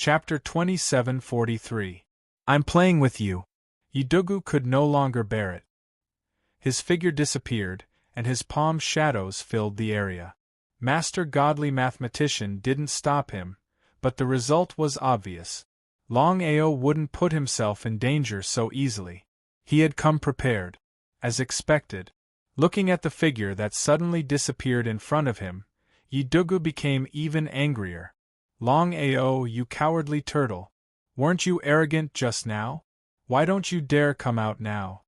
Chapter 2743. I'm playing with you. Yidugu could no longer bear it. His figure disappeared, and his palm shadows filled the area. Master Godly Mathematician didn't stop him, but the result was obvious. Longao wouldn't put himself in danger so easily. He had come prepared. As expected. Looking at the figure that suddenly disappeared in front of him, Yidugu became even angrier. Longao, you cowardly turtle. Weren't you arrogant just now? Why don't you dare come out now?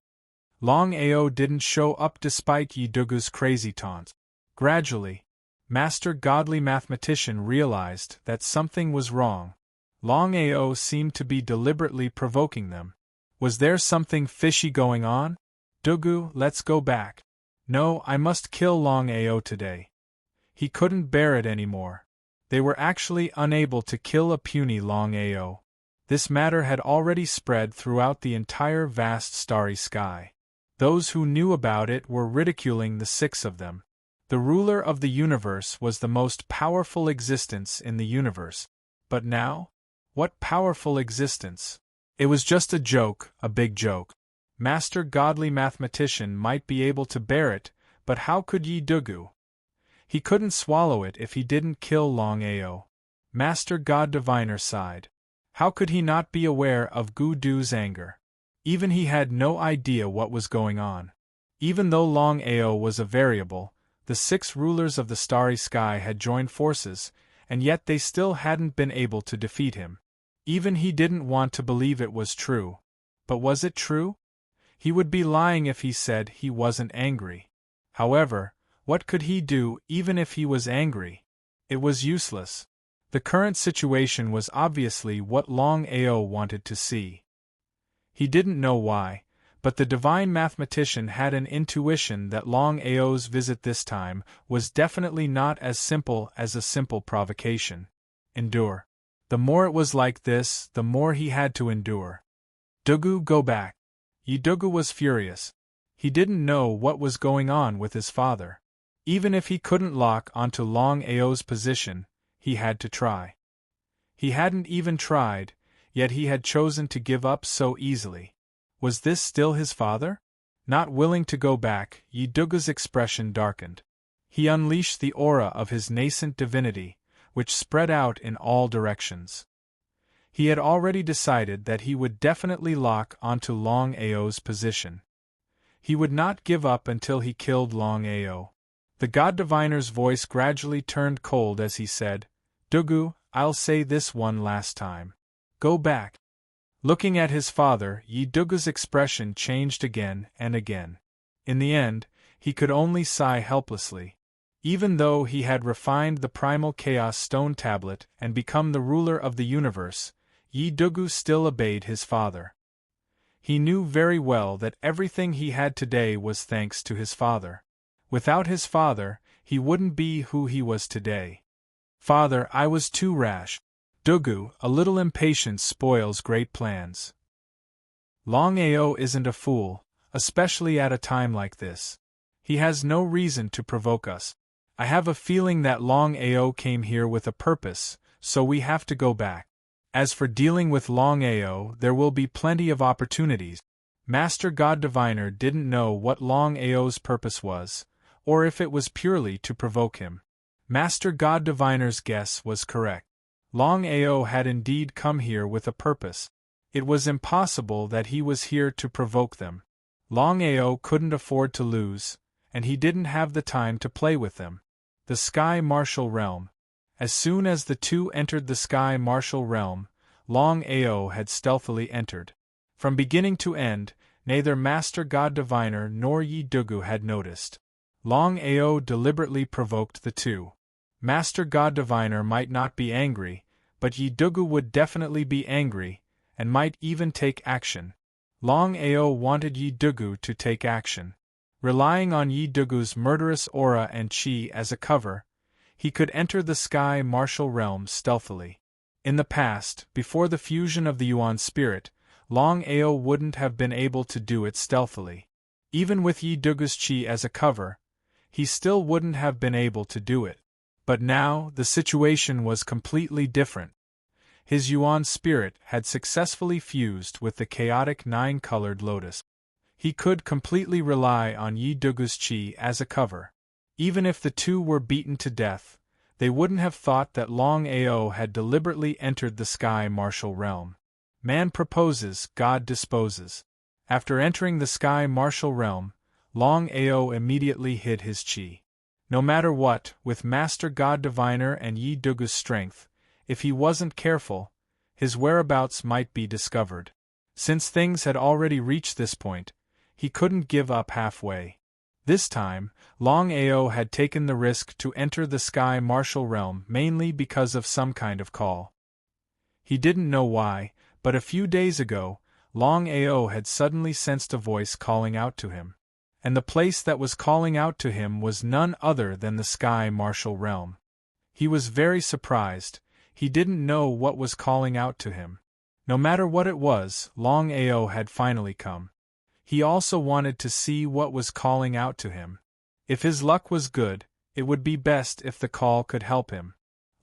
Longao didn't show up despite Yidugu's crazy taunt. Gradually, Master Godly Mathematician realized that something was wrong. Longao seemed to be deliberately provoking them. Was there something fishy going on? Dugu, let's go back. No, I must kill Longao today. He couldn't bear it anymore. They were actually unable to kill a puny Longao. This matter had already spread throughout the entire vast starry sky. Those who knew about it were ridiculing the six of them. The ruler of the universe was the most powerful existence in the universe. But now? What powerful existence? It was just a joke, a big joke. Master Godly Mathematician might be able to bear it, but how could Yidugu? He couldn't swallow it if he didn't kill Longao. Master God Diviner sighed. How could he not be aware of Gudu's anger? Even he had no idea what was going on. Even though Longao was a variable, the six rulers of the starry sky had joined forces, and yet they still hadn't been able to defeat him. Even he didn't want to believe it was true. But was it true? He would be lying if he said he wasn't angry. However, what could he do even if he was angry? It was useless. The current situation was obviously what Longao wanted to see. He didn't know why, but the divine mathematician had an intuition that Longao's visit this time was definitely not as simple as a simple provocation. Endure. The more it was like this, the more he had to endure. Dugu, go back. Yidugu was furious. He didn't know what was going on with his father. Even if he couldn't lock onto Longao's position, he had to try. He hadn't even tried, yet he had chosen to give up so easily. Was this still his father? Not willing to go back, Yidugu's expression darkened. He unleashed the aura of his nascent divinity, which spread out in all directions. He had already decided that he would definitely lock onto Longao's position. He would not give up until he killed Longao. The God Diviner's voice gradually turned cold as he said, Dugu, I'll say this one last time. Go back. Looking at his father, Yidugu's expression changed again and again. In the end, he could only sigh helplessly. Even though he had refined the primal chaos stone tablet and become the ruler of the universe, Yidugu still obeyed his father. He knew very well that everything he had today was thanks to his father. Without his father, he wouldn't be who he was today. Father, I was too rash. Dugu, a little impatience spoils great plans. Longao isn't a fool, especially at a time like this. He has no reason to provoke us. I have a feeling that Longao came here with a purpose, so we have to go back. As for dealing with Longao, there will be plenty of opportunities. Master God Diviner didn't know what Longao's purpose was, or if it was purely to provoke him. Master God Diviner's guess was correct. Longao had indeed come here with a purpose. It was impossible that he was here to provoke them. Longao couldn't afford to lose, and he didn't have the time to play with them. The Sky Martial Realm. As soon as the two entered the Sky Martial Realm, Longao had stealthily entered. From beginning to end, neither Master God Diviner nor Yidugu had noticed. Longao deliberately provoked the two. Master God Diviner might not be angry, but Yidugu would definitely be angry, and might even take action. Longao wanted Yidugu to take action. Relying on Yidugu's murderous aura and chi as a cover, he could enter the Sky Martial Realm stealthily. In the past, before the fusion of the Yuan spirit, Longao wouldn't have been able to do it stealthily. Even with Yidugu's chi as a cover, he still wouldn't have been able to do it. But now, the situation was completely different. his Yuan spirit had successfully fused with the chaotic nine-colored lotus. He could completely rely on Yi Dugu's qi as a cover. Even if the two were beaten to death, they wouldn't have thought that Longao had deliberately entered the sky martial realm. Man proposes, God disposes. After entering the sky martial realm, Longao immediately hid his qi. No matter what, with Master God Diviner and Yi Dugu's strength, if he wasn't careful, his whereabouts might be discovered. Since things had already reached this point, he couldn't give up halfway. This time, Longao had taken the risk to enter the sky martial realm mainly because of some kind of call. He didn't know why, but a few days ago, Longao had suddenly sensed a voice calling out to him. And the place that was calling out to him was none other than the sky martial realm. He was very surprised. He didn't know what was calling out to him. No matter what it was, Longao had finally come. He also wanted to see what was calling out to him. If his luck was good, it would be best if the call could help him.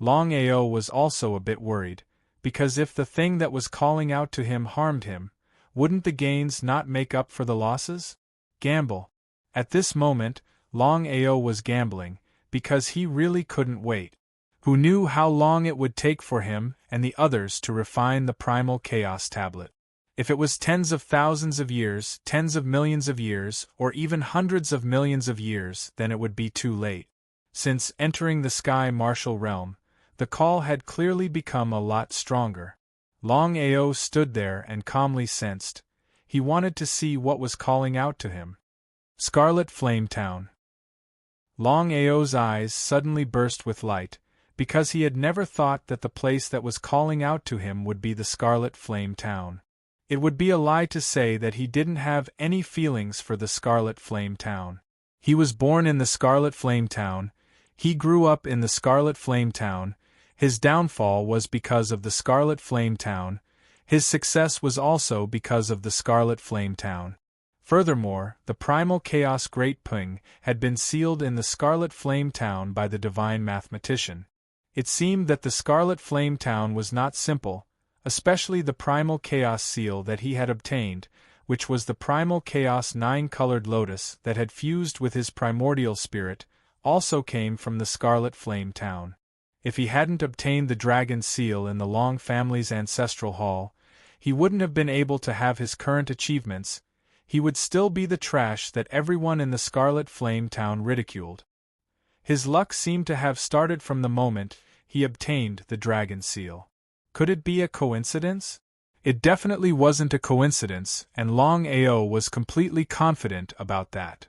Longao was also a bit worried, because if the thing that was calling out to him harmed him, wouldn't the gains not make up for the losses? Gamble. At this moment, Longao was gambling, because he really couldn't wait. Who knew how long it would take for him and the others to refine the primal chaos tablet? If it was tens of thousands of years, tens of millions of years, or even hundreds of millions of years, then it would be too late. Since entering the sky martial realm, the call had clearly become a lot stronger. Longao stood there and calmly sensed. He wanted to see what was calling out to him. Scarlet Flame Town. Longao's eyes suddenly burst with light, because he had never thought that the place that was calling out to him would be the Scarlet Flame Town. It would be a lie to say that he didn't have any feelings for the Scarlet Flame Town. He was born in the Scarlet Flame Town, he grew up in the Scarlet Flame Town, his downfall was because of the Scarlet Flame Town, his success was also because of the Scarlet Flame Town. Furthermore, the primal chaos Great Ping had been sealed in the Scarlet Flame Town by the divine mathematician. It seemed that the Scarlet Flame Town was not simple, especially the primal chaos seal that he had obtained, which was the primal chaos nine-colored lotus that had fused with his primordial spirit, also came from the Scarlet Flame Town. If he hadn't obtained the dragon seal in the Long family's ancestral hall, he wouldn't have been able to have his current achievements. He would still be the trash that everyone in the Scarlet Flame Town ridiculed. His luck seemed to have started from the moment he obtained the dragon seal. Could it be a coincidence? It definitely wasn't a coincidence, and Longao was completely confident about that.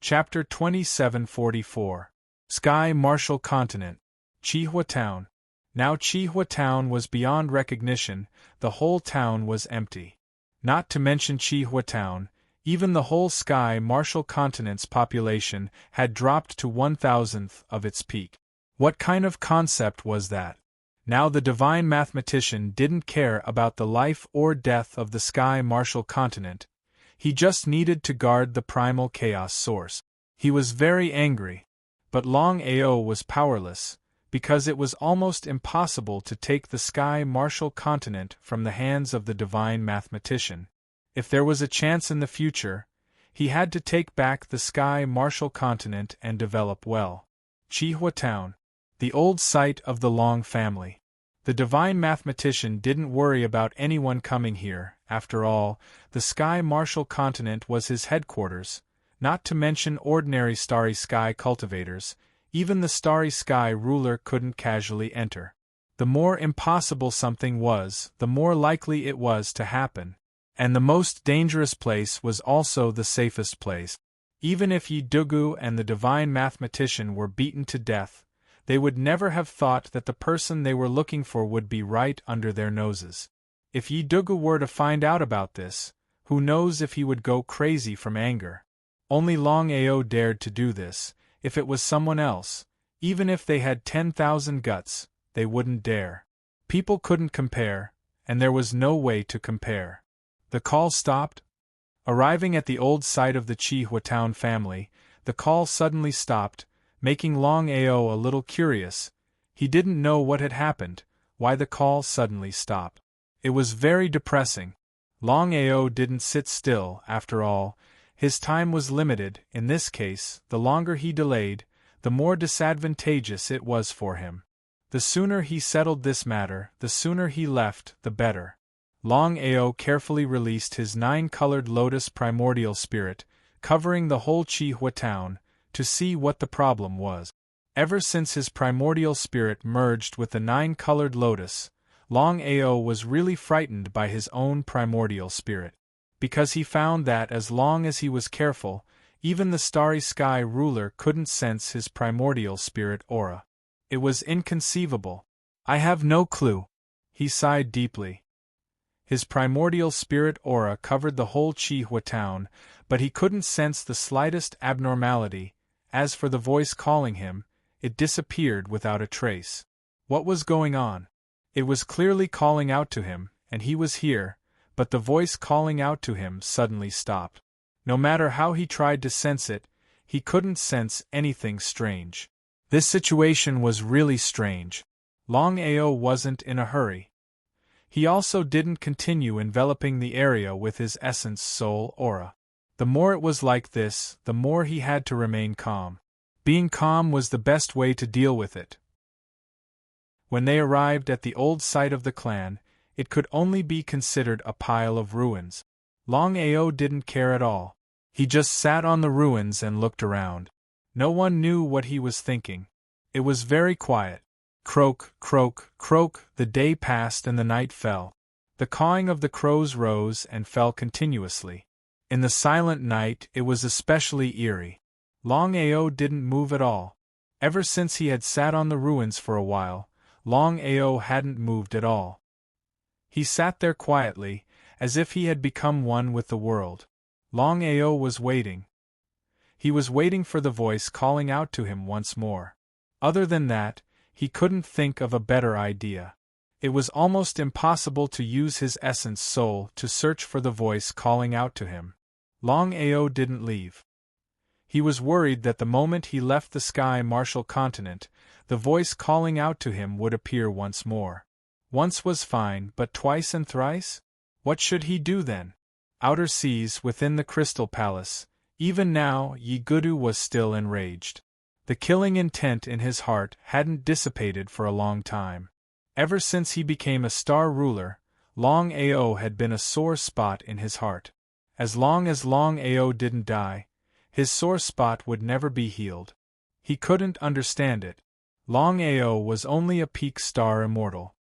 Chapter 2744. Sky Martial Continent. Chihua Town. Now Chihua Town was beyond recognition, the whole town was empty. Not to mention Chihua Town, even the whole Sky Martial Continent's population had dropped to 1,000th of its peak. What kind of concept was that? Now the divine mathematician didn't care about the life or death of the Sky Martial Continent. He just needed to guard the primal chaos source. He was very angry. But Longao was powerless, because it was almost impossible to take the Sky Martial Continent from the hands of the divine mathematician. If there was a chance in the future, he had to take back the Sky Martial Continent and develop well. Chihua Town. The old site of the Long family. The divine mathematician didn't worry about anyone coming here. After all, the Sky Martial Continent was his headquarters, not to mention ordinary Starry Sky cultivators. Even the Starry Sky ruler couldn't casually enter. The more impossible something was, the more likely it was to happen. And the most dangerous place was also the safest place. Even if Yi Dugu and the divine mathematician were beaten to death, they would never have thought that the person they were looking for would be right under their noses. If Yi Dugu were to find out about this, who knows if he would go crazy from anger. Only Longao dared to do this. If it was someone else, even if they had 10,000 guts, they wouldn't dare. People couldn't compare, and there was no way to compare. The call stopped. Arriving at the old site of the Chihua Town family, the call suddenly stopped, making Longao a little curious. He didn't know what had happened, why the call suddenly stopped. It was very depressing. Longao didn't sit still, after all. His time was limited. In this case, the longer he delayed, the more disadvantageous it was for him. The sooner he settled this matter, the sooner he left, the better. Longao carefully released his 9-colored lotus primordial spirit, covering the whole Chihua town, to see what the problem was. Ever since his primordial spirit merged with the 9-colored lotus, Longao was really frightened by his own primordial spirit. Because he found that as long as he was careful, even the starry sky ruler couldn't sense his primordial spirit aura. It was inconceivable. I have no clue. He sighed deeply. His primordial spirit aura covered the whole Chihua town, but he couldn't sense the slightest abnormality. As for the voice calling him, it disappeared without a trace. What was going on? It was clearly calling out to him, and he was here, but the voice calling out to him suddenly stopped. No matter how he tried to sense it, he couldn't sense anything strange. This situation was really strange. Longao wasn't in a hurry. He also didn't continue enveloping the area with his essence soul aura. The more it was like this, the more he had to remain calm. Being calm was the best way to deal with it. When they arrived at the old site of the clan, it could only be considered a pile of ruins. Longao didn't care at all. He just sat on the ruins and looked around. No one knew what he was thinking. It was very quiet. Croak, croak, croak, the day passed and the night fell. The cawing of the crows rose and fell continuously. In the silent night it was especially eerie. Longao didn't move at all. Ever since he had sat on the ruins for a while, Longao hadn't moved at all. He sat there quietly, as if he had become one with the world. Longao was waiting. He was waiting for the voice calling out to him once more. Other than that, he couldn't think of a better idea. It was almost impossible to use his essence soul to search for the voice calling out to him. Longao didn't leave. He was worried that the moment he left the sky martial continent, the voice calling out to him would appear once more. Once was fine, but twice and thrice? What should he do then? Outer seas within the Crystal Palace. Even now, Yigudu was still enraged. The killing intent in his heart hadn't dissipated for a long time. Ever since he became a star ruler, Longao had been a sore spot in his heart. As long as Longao didn't die, his sore spot would never be healed. He couldn't understand it. Longao was only a peak star immortal.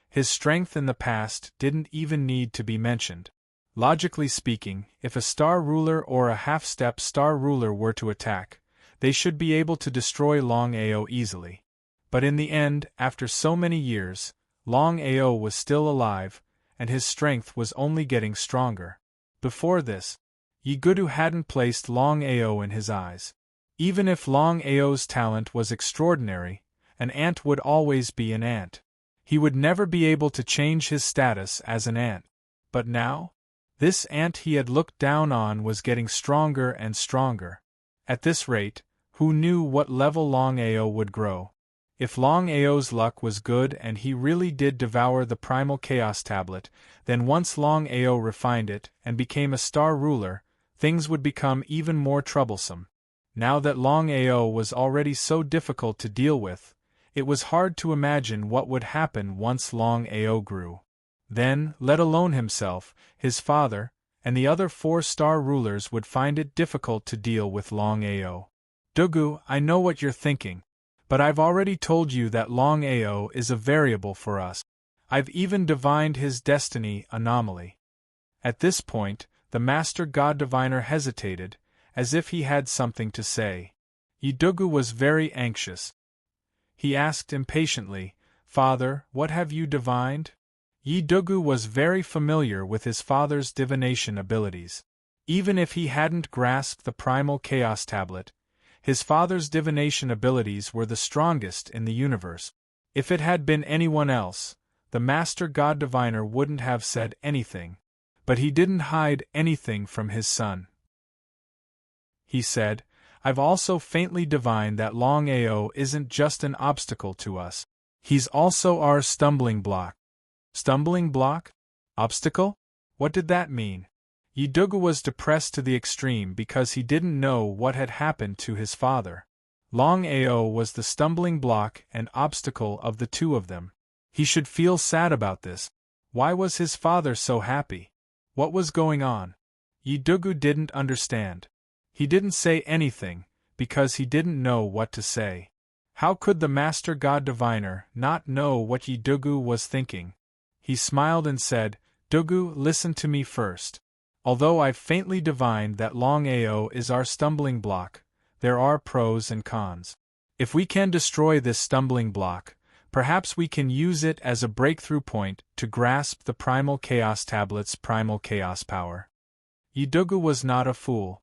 His strength in the past didn't even need to be mentioned. Logically speaking, if a star ruler or a half-step star ruler were to attack, they should be able to destroy Longao easily. But in the end, after so many years, Longao was still alive, and his strength was only getting stronger. Before this, Yigudu hadn't placed Longao in his eyes. Even if Longao's talent was extraordinary, an ant would always be an ant. He would never be able to change his status as an ant. But now? This ant he had looked down on was getting stronger and stronger. At this rate, who knew what level Longao would grow? If Longao's luck was good and he really did devour the Primal Chaos Tablet, then once Longao refined it and became a star ruler, things would become even more troublesome. Now that Longao was already so difficult to deal with, it was hard to imagine what would happen once Longao grew. Then, let alone himself, his father, and the other 4 star rulers would find it difficult to deal with Longao. Dugu, I know what you're thinking. But I've already told you that Longao is a variable for us. I've even divined his destiny anomaly. At this point, the Master God Diviner hesitated, as if he had something to say. Yigudu was very anxious. He asked impatiently, Father, what have you divined? Yigudu was very familiar with his father's divination abilities. Even if he hadn't grasped the Primal Chaos Tablet, his father's divination abilities were the strongest in the universe. If it had been anyone else, the Master God Diviner wouldn't have said anything. But he didn't hide anything from his son. He said, I've also faintly divined that Longao isn't just an obstacle to us. He's also our stumbling block. Stumbling block? Obstacle? What did that mean? Yidugu was depressed to the extreme because he didn't know what had happened to his father. Longao was the stumbling block and obstacle of the two of them. He should feel sad about this. Why was his father so happy? What was going on? Yidugu didn't understand. He didn't say anything, because he didn't know what to say. How could the Master God Diviner not know what Yidugu was thinking? He smiled and said, "Dugu, listen to me first. Although I've faintly divined that Longao is our stumbling block, there are pros and cons. If we can destroy this stumbling block, perhaps we can use it as a breakthrough point to grasp the Primal Chaos Tablet's primal chaos power." Yidugu was not a fool.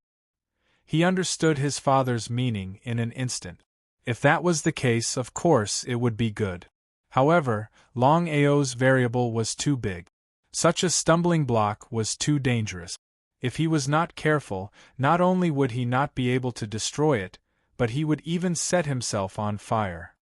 He understood his father's meaning in an instant. If that was the case, of course it would be good. However, Longao's variable was too big. Such a stumbling block was too dangerous. If he was not careful, not only would he not be able to destroy it, but he would even set himself on fire.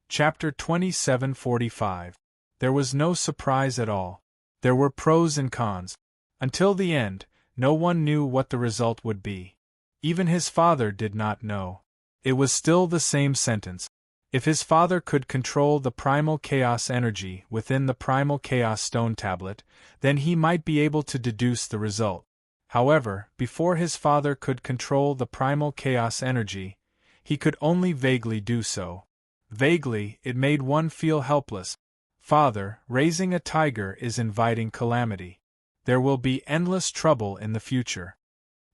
Chapter 27:45. There was no surprise at all. There were pros and cons. Until the end, no one knew what the result would be. Even his father did not know. It was still the same sentence. If his father could control the primal chaos energy within the primal chaos stone tablet, then he might be able to deduce the result. However, before his father could control the primal chaos energy, he could only vaguely do so. Vaguely, it made one feel helpless. Father, raising a tiger is inviting calamity. There will be endless trouble in the future.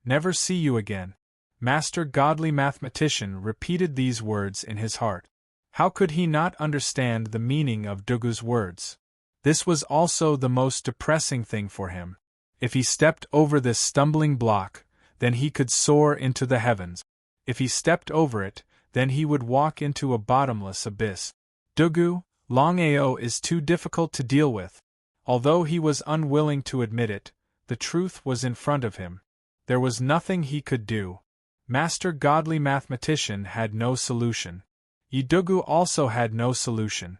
Never see you again. Master Godly Mathematician repeated these words in his heart. How could he not understand the meaning of Dugu's words? This was also the most depressing thing for him. If he stepped over this stumbling block, then he could soar into the heavens. If he stepped over it, then he would walk into a bottomless abyss. Dugu, Longao is too difficult to deal with. Although he was unwilling to admit it, the truth was in front of him. There was nothing he could do. Master Godly Mathematician had no solution. Yidugu also had no solution.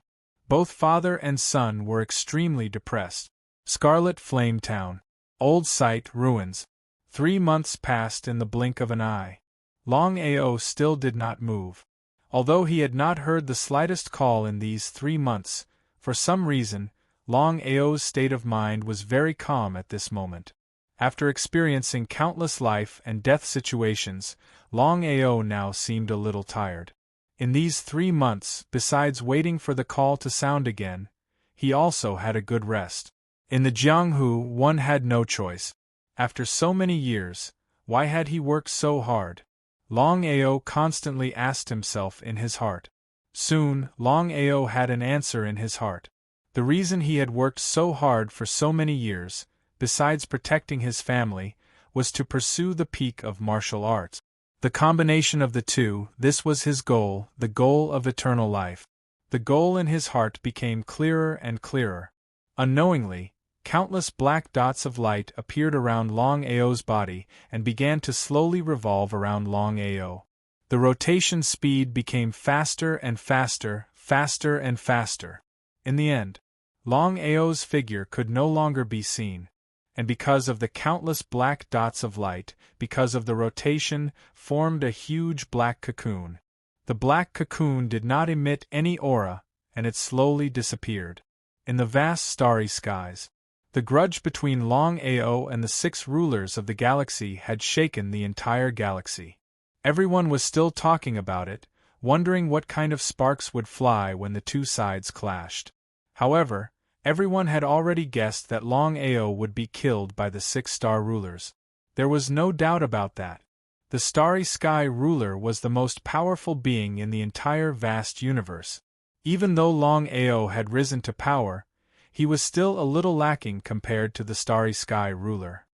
Both father and son were extremely depressed. Scarlet Flame Town. Old site ruins. 3 months passed in the blink of an eye. Longao still did not move. Although he had not heard the slightest call in these 3 months, for some reason, Longao's state of mind was very calm at this moment. After experiencing countless life and death situations, Longao now seemed a little tired. In these 3 months, besides waiting for the call to sound again, he also had a good rest. In the Jianghu, one had no choice. After so many years, why had he worked so hard? Longao constantly asked himself in his heart. Soon, Longao had an answer in his heart. The reason he had worked so hard for so many years, besides protecting his family, was to pursue the peak of martial arts. The combination of the two, this was his goal, the goal of eternal life. The goal in his heart became clearer and clearer. Unknowingly, countless black dots of light appeared around Longao's body and began to slowly revolve around Longao. The rotation speed became faster and faster, faster and faster. In the end, Longao's figure could no longer be seen. And because of the countless black dots of light, because of the rotation, formed a huge black cocoon. The black cocoon did not emit any aura, and it slowly disappeared. In the vast starry skies, the grudge between Longao and the 6 rulers of the galaxy had shaken the entire galaxy. Everyone was still talking about it, wondering what kind of sparks would fly when the two sides clashed. However, everyone had already guessed that Longao would be killed by the 6 star rulers. There was no doubt about that. The Starry Sky ruler was the most powerful being in the entire vast universe. Even though Longao had risen to power, he was still a little lacking compared to the Starry Sky ruler.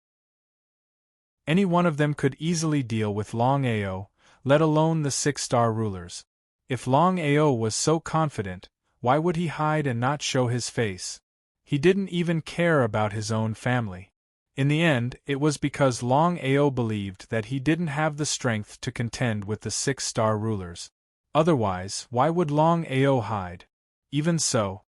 Any one of them could easily deal with Longao, let alone the 6 star rulers. If Longao was so confident, why would he hide and not show his face? He didn't even care about his own family. In the end, it was because Longao believed that he didn't have the strength to contend with the 6-star rulers. Otherwise, why would Longao hide? Even so,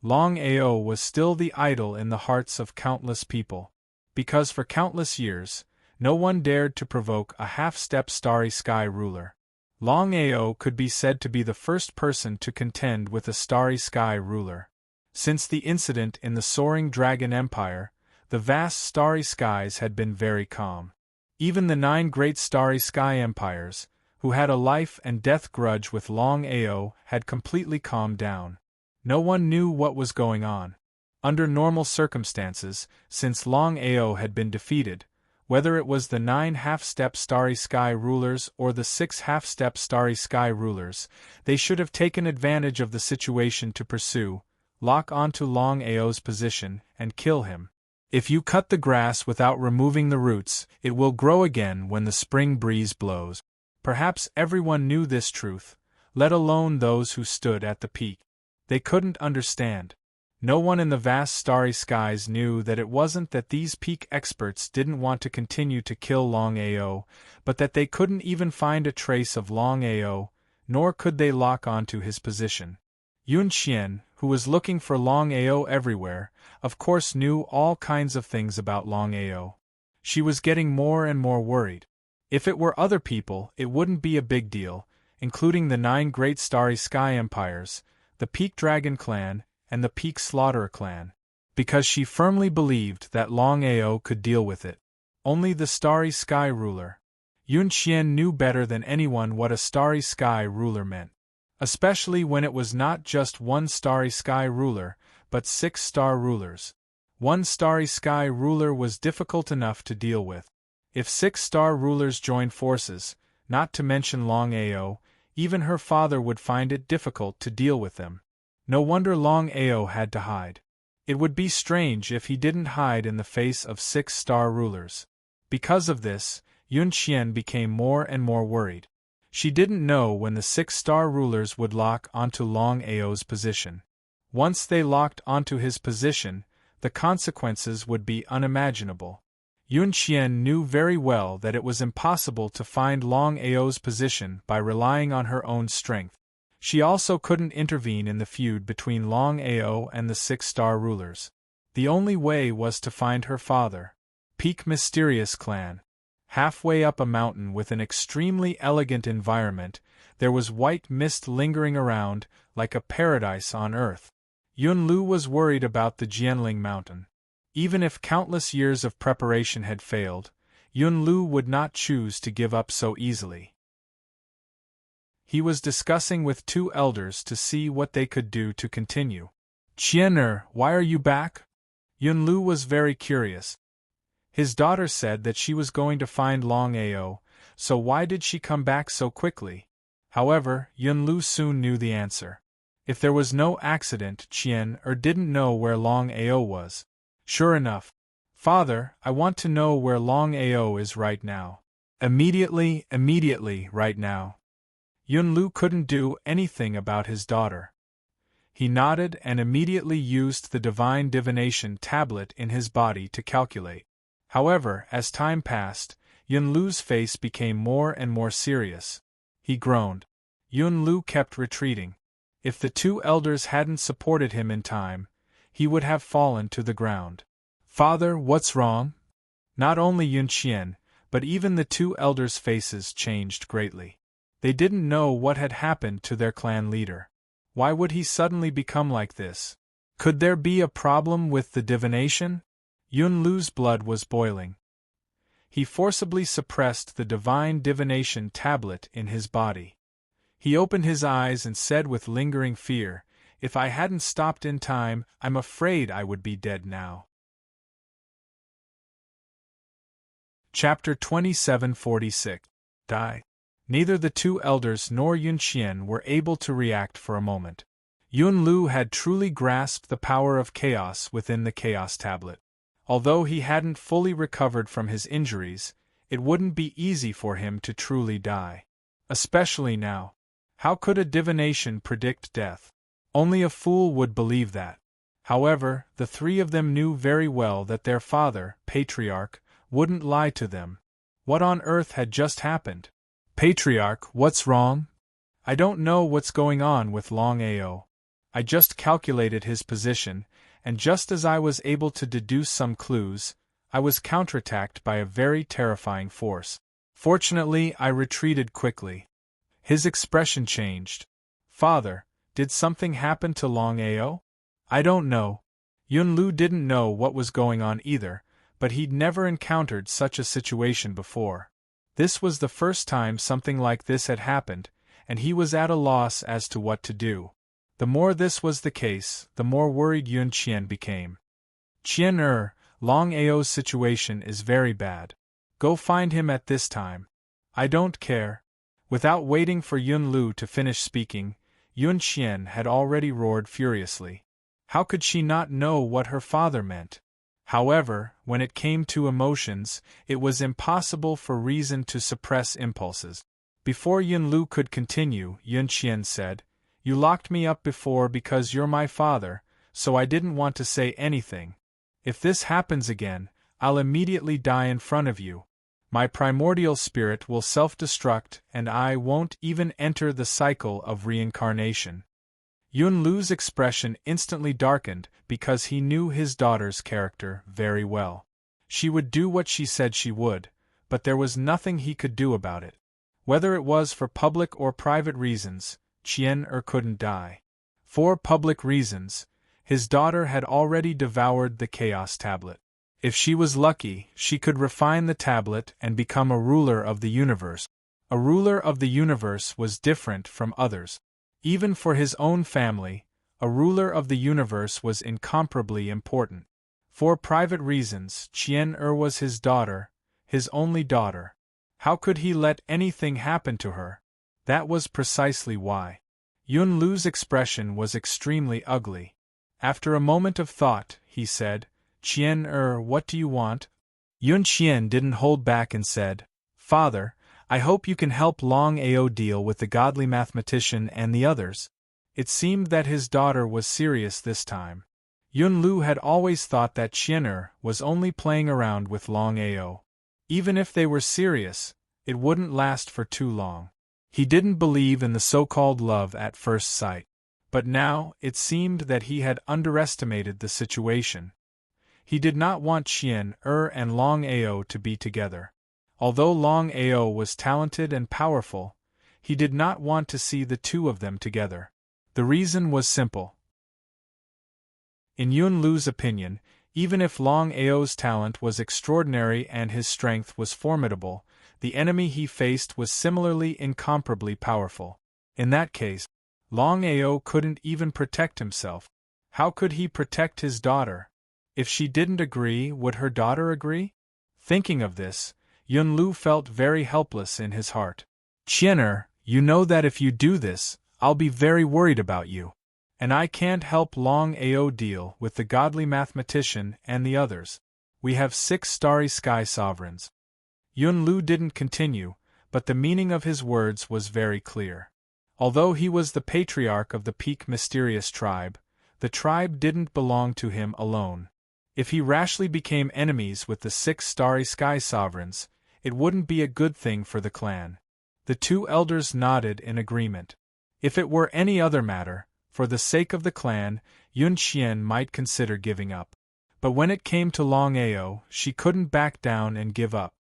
Longao was still the idol in the hearts of countless people. Because for countless years, no one dared to provoke a half-step starry sky ruler. Longao could be said to be the first person to contend with a starry sky ruler. Since the incident in the Soaring Dragon Empire, the vast starry skies had been very calm. Even the 9 great starry sky empires, who had a life and death grudge with Longao, had completely calmed down. No one knew what was going on. Under normal circumstances, since Longao had been defeated, whether it was the 9 half-step starry sky rulers or the 6 half-step starry sky rulers, they should have taken advantage of the situation to pursue, lock onto Longao's position, and kill him. If you cut the grass without removing the roots, it will grow again when the spring breeze blows. Perhaps everyone knew this truth, let alone those who stood at the peak. They couldn't understand. No one in the vast starry skies knew that it wasn't that these peak experts didn't want to continue to kill Longao, but that they couldn't even find a trace of Longao, nor could they lock onto his position. Yun Xian, who was looking for Longao everywhere, of course knew all kinds of things about Longao. She was getting more and more worried. If it were other people, it wouldn't be a big deal, including the 9 great starry sky empires, the Peak Dragon clan, and the Peak Slaughterer clan, because she firmly believed that Longao could deal with it. Only the starry sky ruler. Yun Xian knew better than anyone what a starry sky ruler meant. Especially when it was not just one starry sky ruler, but 6-star rulers. One starry sky ruler was difficult enough to deal with. If 6-star rulers joined forces, not to mention Longao, even her father would find it difficult to deal with them. No wonder Longao had to hide. It would be strange if he didn't hide in the face of 6-star rulers. Because of this, Yun Xian became more and more worried. She didn't know when the 6-star rulers would lock onto Longao's position. Once they locked onto his position, the consequences would be unimaginable. Yun Xian knew very well that it was impossible to find Longao's position by relying on her own strength. She also couldn't intervene in the feud between Longao and the 6-star rulers. The only way was to find her father. Peak Mysterious Clan. Halfway up a mountain with an extremely elegant environment, there was white mist lingering around, like a paradise on earth. Yun Lu was worried about the Jianling Mountain. Even if countless years of preparation had failed, Yun Lu would not choose to give up so easily. He was discussing with 2 elders to see what they could do to continue. "Qian, why are you back?" Yun Lu was very curious. His daughter said that she was going to find Longao, so why did she come back so quickly? However, Yun Lu soon knew the answer. If there was no accident, Qian didn't know where Longao was. Sure enough. "Father, I want to know where Longao is right now." Immediately, right now." Yun Lu couldn't do anything about his daughter. He nodded and immediately used the divine divination tablet in his body to calculate. However, as time passed, Yun Lu's face became more and more serious. He groaned. Yun Lu kept retreating. If the 2 elders hadn't supported him in time, he would have fallen to the ground. "Father, what's wrong?" Not only Yun Qian, but even the 2 elders' faces changed greatly. They didn't know what had happened to their clan leader. Why would he suddenly become like this? Could there be a problem with the divination? Yun Lu's blood was boiling. He forcibly suppressed the divine divination tablet in his body. He opened his eyes and said with lingering fear, "If I hadn't stopped in time, I'm afraid I would be dead now." Chapter 2746. Die. Neither the 2 elders nor Yun Qian were able to react for a moment. Yun Lu had truly grasped the power of chaos within the Chaos Tablet. Although he hadn't fully recovered from his injuries, it wouldn't be easy for him to truly die. Especially now. How could a divination predict death? Only a fool would believe that. However, the three of them knew very well that their father, Patriarch, wouldn't lie to them. What on earth had just happened? Patriarch, what's wrong? I don't know what's going on with Longao. I just calculated his position, and just as I was able to deduce some clues, I was counterattacked by a very terrifying force. Fortunately, I retreated quickly. His expression changed. Father, did something happen to Longao? I don't know. Yunlu didn't know what was going on either, but he'd never encountered such a situation before. This was the first time something like this had happened, and he was at a loss as to what to do. The more this was the case, the more worried Yun Qian became. Qian Longao's situation is very bad. Go find him at this time. I don't care. Without waiting for Yunlu to finish speaking, Yun Qian had already roared furiously. How could she not know what her father meant? However, when it came to emotions, it was impossible for reason to suppress impulses. Before Yunlu could continue, Yun Qian said, "You locked me up before because you're my father, so I didn't want to say anything. If this happens again, I'll immediately die in front of you. My primordial spirit will self-destruct and I won't even enter the cycle of reincarnation." Yunlu's expression instantly darkened because he knew his daughter's character very well. She would do what she said she would, but there was nothing he could do about it. Whether it was for public or private reasons, Qian couldn't die. For public reasons, his daughter had already devoured the Chaos Tablet. If she was lucky, she could refine the tablet and become a ruler of the universe. A ruler of the universe was different from others. Even for his own family, a ruler of the universe was incomparably important. For private reasons, Qian was his daughter, his only daughter. How could he let anything happen to her? That was precisely why. Yunlu's expression was extremely ugly. After a moment of thought, he said, "Qian what do you want?" Yun Qian didn't hold back and said, "Father, I hope you can help Longao deal with the godly mathematician and the others." It seemed that his daughter was serious this time. Yunlu had always thought that Qian was only playing around with Longao. Even if they were serious, it wouldn't last for too long. He didn't believe in the so-called love at first sight. But now, it seemed that he had underestimated the situation. He did not want Qian and Longao to be together. Although Longao was talented and powerful, he did not want to see the two of them together. The reason was simple. In Yunlu's opinion, even if Longao's talent was extraordinary and his strength was formidable, the enemy he faced was similarly incomparably powerful. In that case, Longao couldn't even protect himself. How could he protect his daughter? If she didn't agree, would her daughter agree? Thinking of this, Yunlu felt very helpless in his heart. "Qian you know that if you do this, I'll be very worried about you. And I can't help Longao deal with the godly mathematician and the others. We have 6 starry sky sovereigns." Yunlu didn't continue, but the meaning of his words was very clear. Although he was the patriarch of the Peak Mysterious tribe, the tribe didn't belong to him alone. If he rashly became enemies with the 6 starry sky sovereigns, it wouldn't be a good thing for the clan. The 2 elders nodded in agreement. If it were any other matter, for the sake of the clan, Yun Qian might consider giving up. But when it came to Longao, she couldn't back down and give up.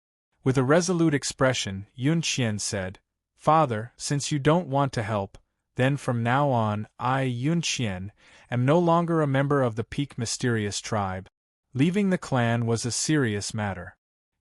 With a resolute expression, Yun Qian said, "Father, since you don't want to help, then from now on, I, Yun Qian, am no longer a member of the Peak Mysterious tribe." Leaving the clan was a serious matter.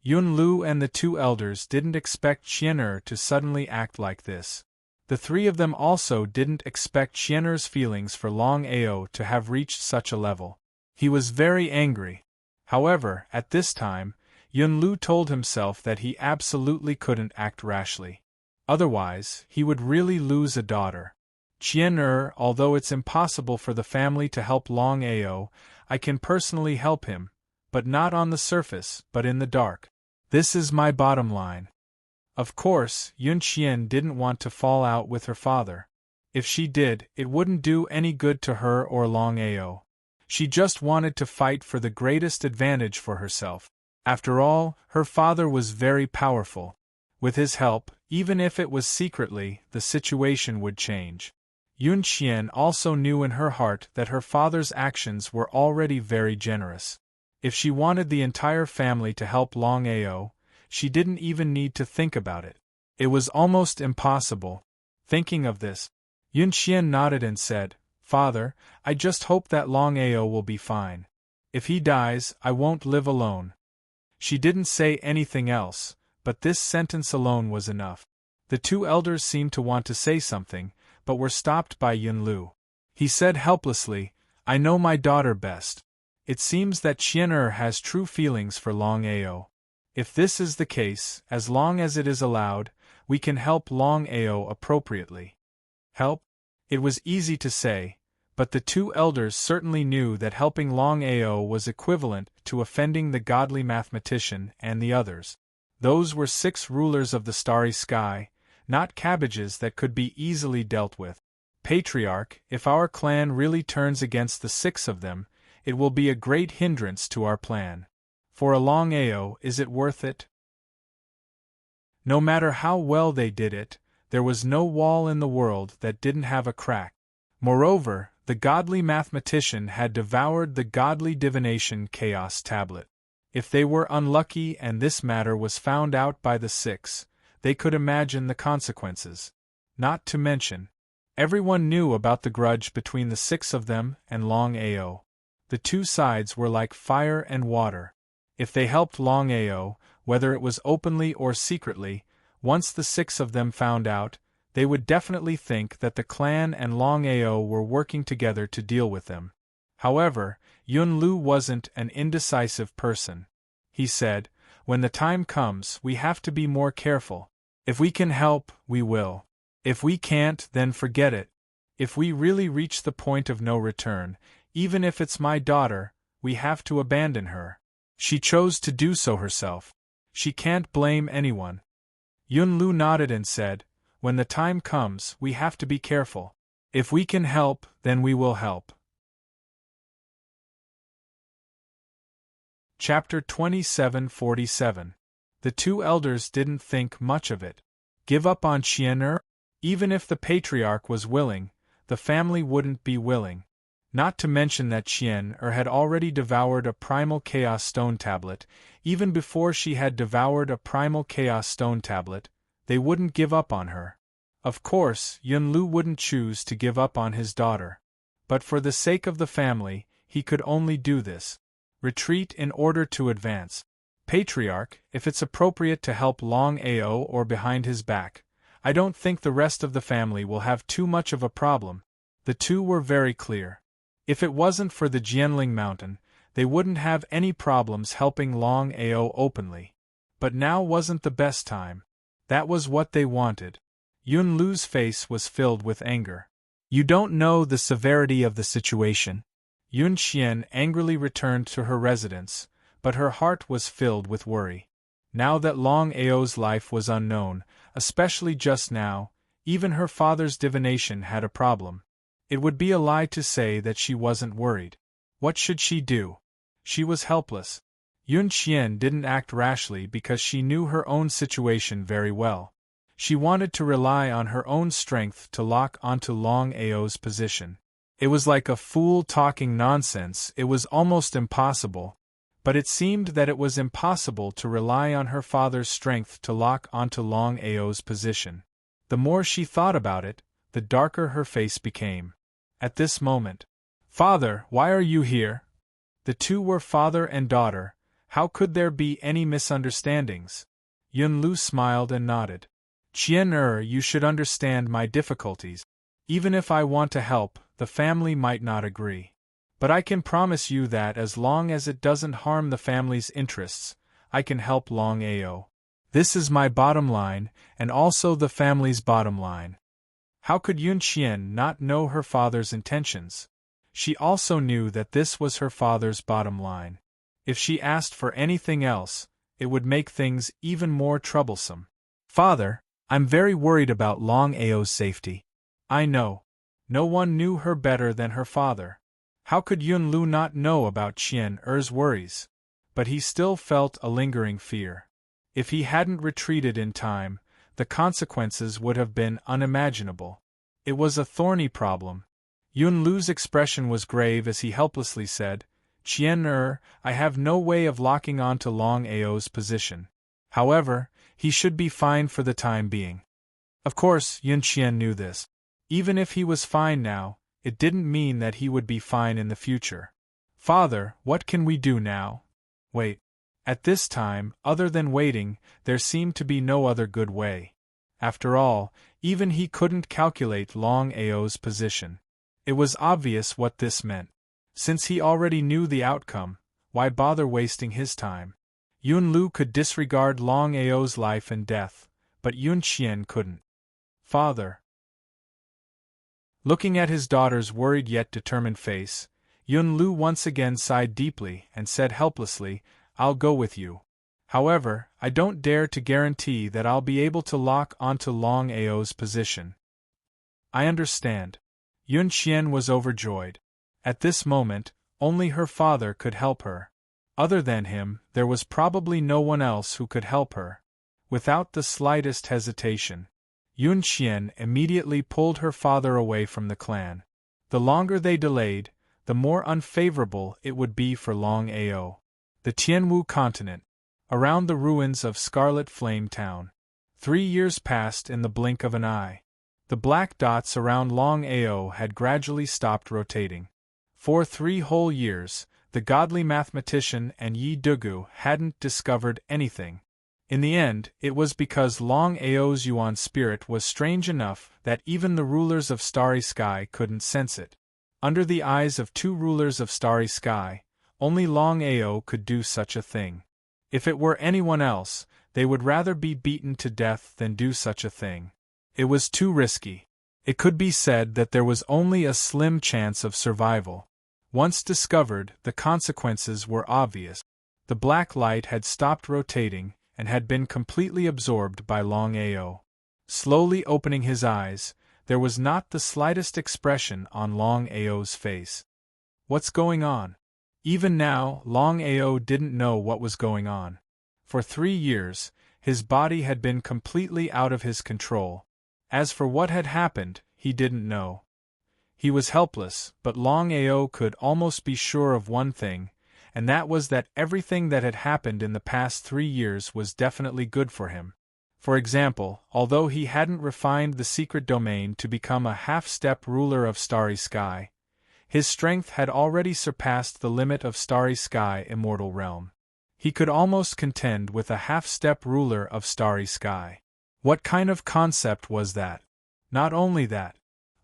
Yunlu and the 2 elders didn't expect Qian to suddenly act like this. The 3 of them also didn't expect Qian's feelings for Longao to have reached such a level. He was very angry. However, at this time, Yunlu told himself that he absolutely couldn't act rashly. Otherwise, he would really lose a daughter. "Qian although it's impossible for the family to help Longao, I can personally help him, but not on the surface, but in the dark. This is my bottom line." Of course, Yun Qian didn't want to fall out with her father. If she did, it wouldn't do any good to her or Longao. She just wanted to fight for the greatest advantage for herself. After all, her father was very powerful. With his help, even if it was secretly, the situation would change. Yun Xian also knew in her heart that her father's actions were already very generous. If she wanted the entire family to help Longao, she didn't even need to think about it. It was almost impossible. Thinking of this, Yun Xian nodded and said, "Father, I just hope that Longao will be fine. If he dies, I won't live alone." She didn't say anything else, but this sentence alone was enough. The two elders seemed to want to say something, but were stopped by Yunlu. He said helplessly, "I know my daughter best. It seems that Qian'er has true feelings for Longao. If this is the case, as long as it is allowed, we can help Longao appropriately." Help? It was easy to say, but the two elders certainly knew that helping Longao was equivalent to offending the godly mathematician and the others. Those were 6 rulers of the starry sky, not cabbages that could be easily dealt with. Patriarch, if our clan really turns against the 6 of them, it will be a great hindrance to our plan. For a Longao, is it worth it? No matter how well they did it, there was no wall in the world that didn't have a crack. Moreover, the godly mathematician had devoured the godly divination chaos tablet. If they were unlucky and this matter was found out by the 6, they could imagine the consequences. Not to mention, everyone knew about the grudge between the 6 of them and Longao. The two sides were like fire and water. If they helped Longao, whether it was openly or secretly, once the 6 of them found out, they would definitely think that the clan and Longao were working together to deal with them. However, Yunlu wasn't an indecisive person. He said, "When the time comes, we have to be more careful. If we can help, we will. If we can't, then forget it. If we really reach the point of no return, even if it's my daughter, we have to abandon her. She chose to do so herself. She can't blame anyone." Yunlu nodded and said, "When the time comes, we have to be careful. If we can help, then we will help." Chapter 2747. The two elders didn't think much of it. Give up on Qian'er? Even if the patriarch was willing, the family wouldn't be willing. Not to mention that Qian'er had already devoured a primal chaos stone tablet. Even before she had devoured a primal chaos stone tablet, they wouldn't give up on her. Of course, Yunlu wouldn't choose to give up on his daughter. But for the sake of the family, he could only do this. Retreat in order to advance. Patriarch, if it's appropriate to help Longao or behind his back, I don't think the rest of the family will have too much of a problem. The two were very clear. If it wasn't for the Jianling Mountain, they wouldn't have any problems helping Longao openly. But now wasn't the best time. That was what they wanted. Yunlu's face was filled with anger. "You don't know the severity of the situation." Yun Xian angrily returned to her residence, but her heart was filled with worry. Now that Longao's life was unknown, especially just now, even her father's divination had a problem. It would be a lie to say that she wasn't worried. What should she do? She was helpless. Yun Xian didn't act rashly because she knew her own situation very well. She wanted to rely on her own strength to lock onto Longao's position. It was like a fool talking nonsense. It was almost impossible. But it seemed that it was impossible to rely on her father's strength to lock onto Longao's position. The more she thought about it, the darker her face became. At this moment, "Father, why are you here?" The two were father and daughter. How could there be any misunderstandings? Yunlu smiled and nodded. "Qian'er, you should understand my difficulties. Even if I want to help, the family might not agree. But I can promise you that as long as it doesn't harm the family's interests, I can help Longao. This is my bottom line, and also the family's bottom line." How could Yun Xian not know her father's intentions? She also knew that this was her father's bottom line. If she asked for anything else, it would make things even more troublesome. "Father, I'm very worried about Longao's safety." I know. No one knew her better than her father. How could Yun Lu not know about Qian Er's worries? But he still felt a lingering fear. If he hadn't retreated in time, the consequences would have been unimaginable. It was a thorny problem. Yun Lu's expression was grave as he helplessly said, Qian Er, I have no way of locking on to Longao's position. However, he should be fine for the time being. Of course, Yun Qian knew this. Even if he was fine now, it didn't mean that he would be fine in the future. Father, what can we do now? Wait. At this time, other than waiting, there seemed to be no other good way. After all, even he couldn't calculate Longao's position. It was obvious what this meant. Since he already knew the outcome, why bother wasting his time? Yun Lu could disregard Longao's life and death, but Yun Qian couldn't. Father. Looking at his daughter's worried yet determined face, Yun Lu once again sighed deeply and said helplessly, I'll go with you. However, I don't dare to guarantee that I'll be able to lock onto Longao's position. I understand. Yun Qian was overjoyed. At this moment, only her father could help her. Other than him, there was probably no one else who could help her. Without the slightest hesitation, Yun Qian immediately pulled her father away from the clan. The longer they delayed, the more unfavorable it would be for Longao. The Tianwu continent, around the ruins of Scarlet Flame Town. 3 years passed in the blink of an eye. The black dots around Longao had gradually stopped rotating. For 3 whole years, the godly mathematician and Yi Dugu hadn't discovered anything. In the end, it was because Longao's Yuan spirit was strange enough that even the rulers of Starry Sky couldn't sense it. Under the eyes of 2 rulers of Starry Sky, only Longao could do such a thing. If it were anyone else, they would rather be beaten to death than do such a thing. It was too risky. It could be said that there was only a slim chance of survival. Once discovered, the consequences were obvious. The black light had stopped rotating and had been completely absorbed by Longao. Slowly opening his eyes, there was not the slightest expression on Longao's face. What's going on? Even now, Longao didn't know what was going on. For 3 years, his body had been completely out of his control. As for what had happened, he didn't know. He was helpless, but Longao could almost be sure of one thing, and that was that everything that had happened in the past 3 years was definitely good for him. For example, although he hadn't refined the secret domain to become a half-step ruler of Starry Sky, his strength had already surpassed the limit of Starry Sky Immortal Realm. He could almost contend with a half-step ruler of Starry Sky. What kind of concept was that? Not only that,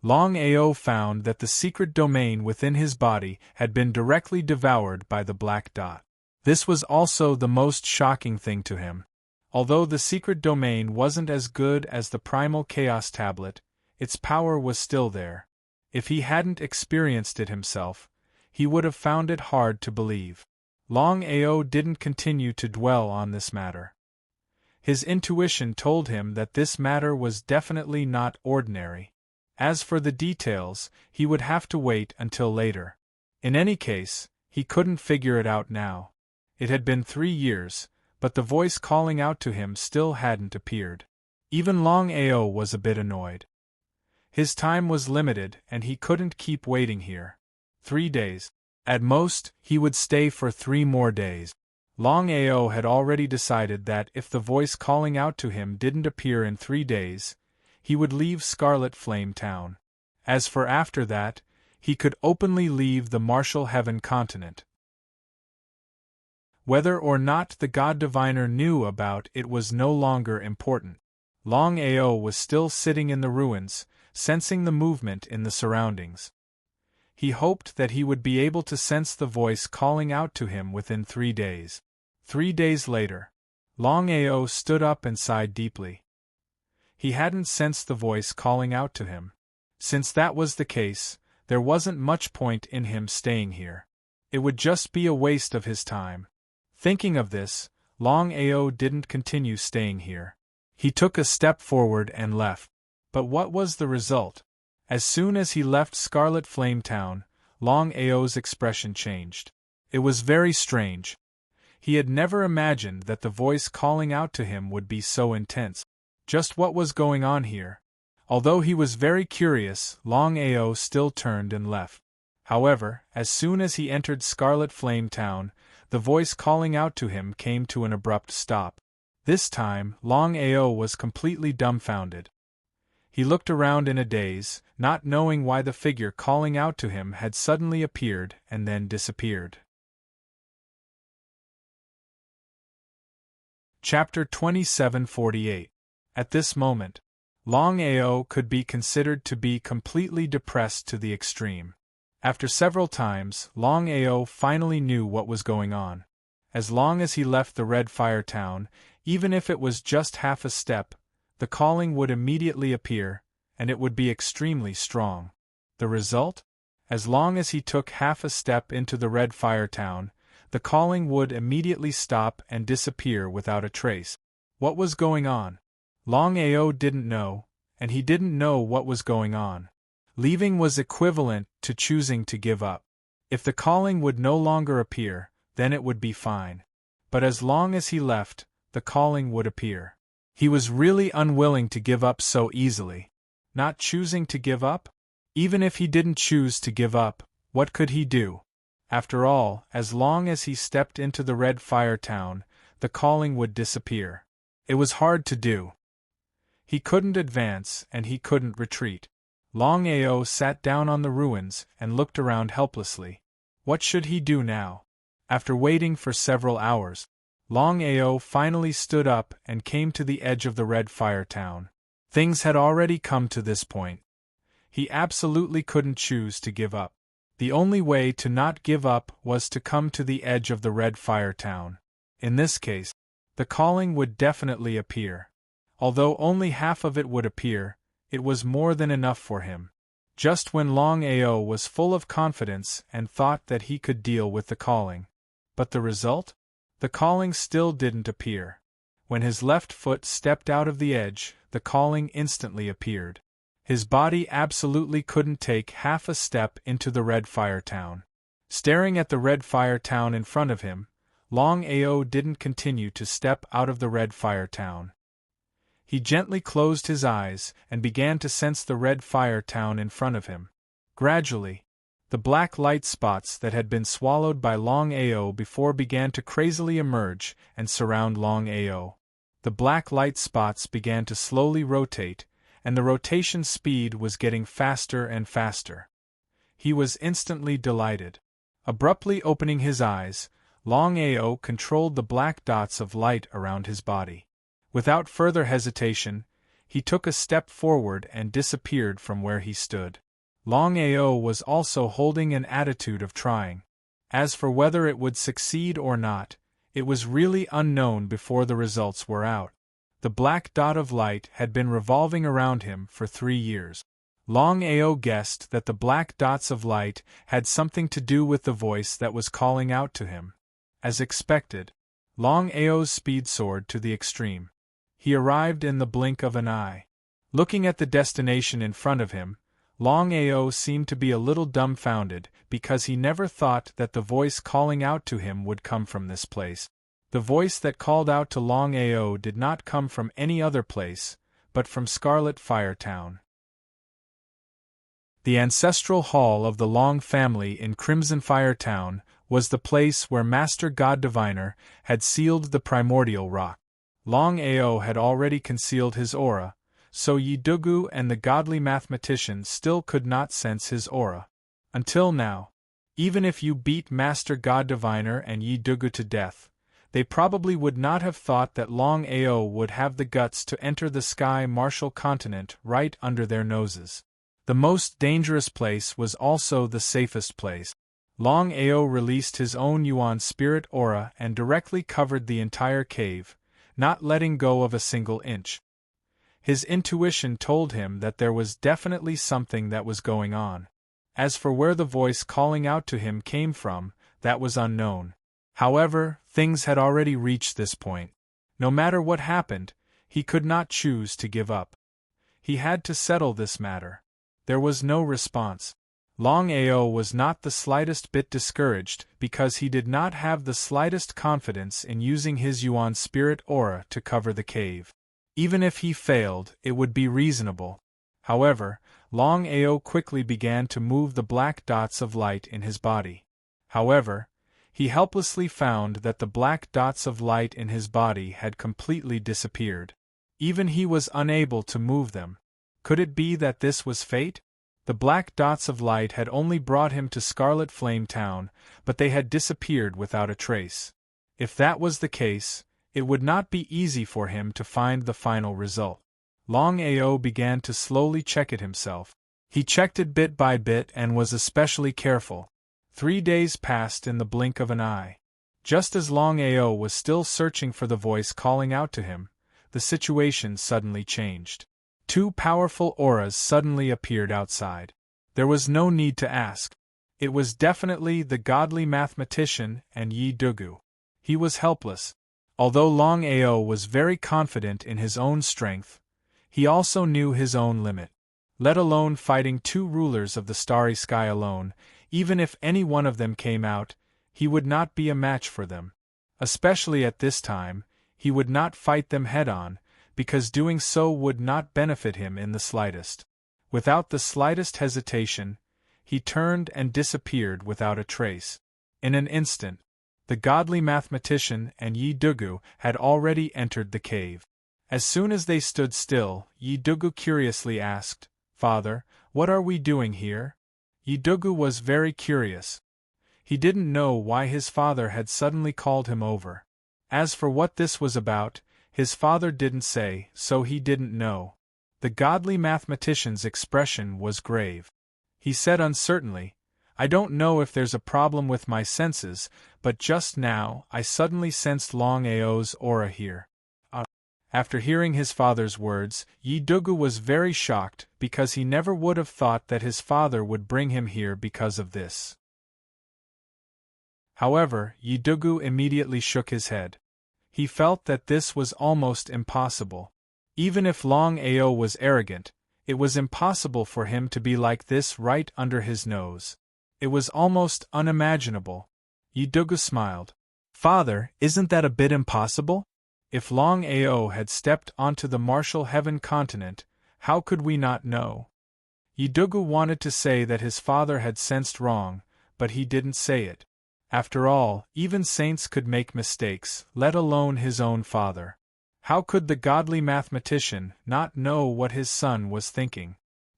Longao found that the secret domain within his body had been directly devoured by the black dot. This was also the most shocking thing to him. Although the secret domain wasn't as good as the Primal Chaos Tablet, its power was still there. If he hadn't experienced it himself, he would have found it hard to believe. Longao didn't continue to dwell on this matter. His intuition told him that this matter was definitely not ordinary. As for the details, he would have to wait until later. In any case, he couldn't figure it out now. It had been 3 years, but the voice calling out to him still hadn't appeared. Even Longao was a bit annoyed. His time was limited and he couldn't keep waiting here. 3 days. At most, he would stay for 3 more days. Longao had already decided that if the voice calling out to him didn't appear in 3 days, he would leave Scarlet Flame Town. As for after that, he could openly leave the Martial Heaven continent. Whether or not the God Diviner knew about it was no longer important. Longao was still sitting in the ruins, sensing the movement in the surroundings. He hoped that he would be able to sense the voice calling out to him within 3 days. 3 days later, Longao stood up and sighed deeply. He hadn't sensed the voice calling out to him. Since that was the case, there wasn't much point in him staying here. It would just be a waste of his time. Thinking of this, Longao didn't continue staying here. He took a step forward and left. But what was the result? As soon as he left Scarlet Flame Town, Longao's expression changed. It was very strange. He had never imagined that the voice calling out to him would be so intense. Just what was going on here? Although he was very curious, Longao still turned and left. However, as soon as he entered Scarlet Flame Town, the voice calling out to him came to an abrupt stop. This time, Longao was completely dumbfounded. He looked around in a daze, not knowing why the figure calling out to him had suddenly appeared and then disappeared. Chapter 2748. At this moment, Longao could be considered to be completely depressed to the extreme. After several times, Longao finally knew what was going on. As long as he left the Red Fire Town, even if it was just half a step, the calling would immediately appear, and it would be extremely strong. The result? As long as he took half a step into the Red Fire Town, the calling would immediately stop and disappear without a trace. What was going on? Longao didn't know, and he didn't know what was going on. Leaving was equivalent to choosing to give up. If the calling would no longer appear, then it would be fine. But as long as he left, the calling would appear. He was really unwilling to give up so easily. Not choosing to give up? Even if he didn't choose to give up, what could he do? After all, as long as he stepped into the Red Fire Town, the calling would disappear. It was hard to do. He couldn't advance and he couldn't retreat. Longao sat down on the ruins and looked around helplessly. What should he do now? After waiting for several hours, Longao finally stood up and came to the edge of the Red Fire Town. Things had already come to this point. He absolutely couldn't choose to give up. The only way to not give up was to come to the edge of the Red Fire Town. In this case, the calling would definitely appear. Although only half of it would appear, it was more than enough for him. Just when Longao was full of confidence and thought that he could deal with the calling. But the result? The calling still didn't appear. When his left foot stepped out of the edge, the calling instantly appeared. His body absolutely couldn't take half a step into the Red Fire Town. Staring at the Red Fire Town in front of him, Longao didn't continue to step out of the Red Fire Town. He gently closed his eyes and began to sense the Red Fire Town in front of him. Gradually, the black light spots that had been swallowed by Longao before began to crazily emerge and surround Longao. The black light spots began to slowly rotate, and the rotation speed was getting faster and faster. He was instantly delighted. Abruptly opening his eyes, Longao controlled the black dots of light around his body. Without further hesitation, he took a step forward and disappeared from where he stood. Longao was also holding an attitude of trying. As for whether it would succeed or not, it was really unknown before the results were out. The black dot of light had been revolving around him for 3 years. Longao guessed that the black dots of light had something to do with the voice that was calling out to him. As expected, Longao's speed soared to the extreme. He arrived in the blink of an eye. Looking at the destination in front of him, Longao seemed to be a little dumbfounded because he never thought that the voice calling out to him would come from this place. The voice that called out to Longao did not come from any other place, but from Scarlet Fire Town. The ancestral hall of the Long family in Crimson Fire Town was the place where Master God Diviner had sealed the primordial rock. Longao had already concealed his aura, so Yidugu and the godly mathematician still could not sense his aura. Until now. Even if you beat Master God Diviner and Yidugu to death, they probably would not have thought that Longao would have the guts to enter the Sky Martial Continent right under their noses. The most dangerous place was also the safest place. Longao released his own Yuan spirit aura and directly covered the entire cave, not letting go of a single inch. His intuition told him that there was definitely something that was going on. As for where the voice calling out to him came from, that was unknown. However, things had already reached this point. No matter what happened, he could not choose to give up. He had to settle this matter. There was no response. Longao was not the slightest bit discouraged because he did not have the slightest confidence in using his Yuan spirit aura to cover the cave. Even if he failed, it would be reasonable. However, Longao quickly began to move the black dots of light in his body. However, he helplessly found that the black dots of light in his body had completely disappeared. Even he was unable to move them. Could it be that this was fate? The black dots of light had only brought him to Scarlet Flame Town, but they had disappeared without a trace. If that was the case, it would not be easy for him to find the final result. Longao began to slowly check it himself. He checked it bit by bit and was especially careful. 3 days passed in the blink of an eye. Just as Longao was still searching for the voice calling out to him, the situation suddenly changed. 2 powerful auras suddenly appeared outside. There was no need to ask. It was definitely the godly mathematician and Yi Dugu. He was helpless. Although Longao was very confident in his own strength, he also knew his own limit. Let alone fighting 2 rulers of the starry sky alone, even if any one of them came out, he would not be a match for them. Especially at this time, he would not fight them head-on, because doing so would not benefit him in the slightest. Without the slightest hesitation, he turned and disappeared without a trace. In an instant, the godly mathematician and Yi Dugu had already entered the cave. As soon as they stood still, Yi Dugu curiously asked, "Father, what are we doing here?" Yi Dugu was very curious. He didn't know why his father had suddenly called him over. As for what this was about, his father didn't say, so he didn't know. The godly mathematician's expression was grave. He said uncertainly, "I don't know if there's a problem with my senses, but just now I suddenly sensed Longao's aura here." After hearing his father's words, Yi Dugu was very shocked because he never would have thought that his father would bring him here because of this. However, Yi Dugu immediately shook his head. He felt that this was almost impossible. Even if Longao was arrogant, it was impossible for him to be like this right under his nose. It was almost unimaginable. Yi Dugu smiled. "Father, isn't that a bit impossible? If Longao had stepped onto the Martial Heaven continent, how could we not know?" Yi Dugu wanted to say that his father had sensed wrong, but he didn't say it. After all, even saints could make mistakes, let alone his own father. How could the godly mathematician not know what his son was thinking?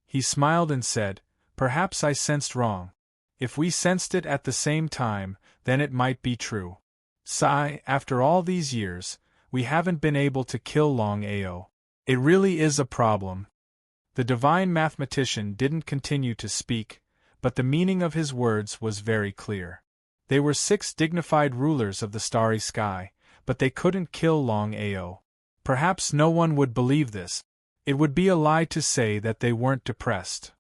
He smiled and said, "Perhaps I sensed wrong. If we sensed it at the same time, then it might be true. Sigh, after all these years, we haven't been able to kill Longao. It really is a problem." The divine mathematician didn't continue to speak, but the meaning of his words was very clear. They were 6 dignified rulers of the starry sky, but they couldn't kill Longao. Perhaps no one would believe this. It would be a lie to say that they weren't depressed.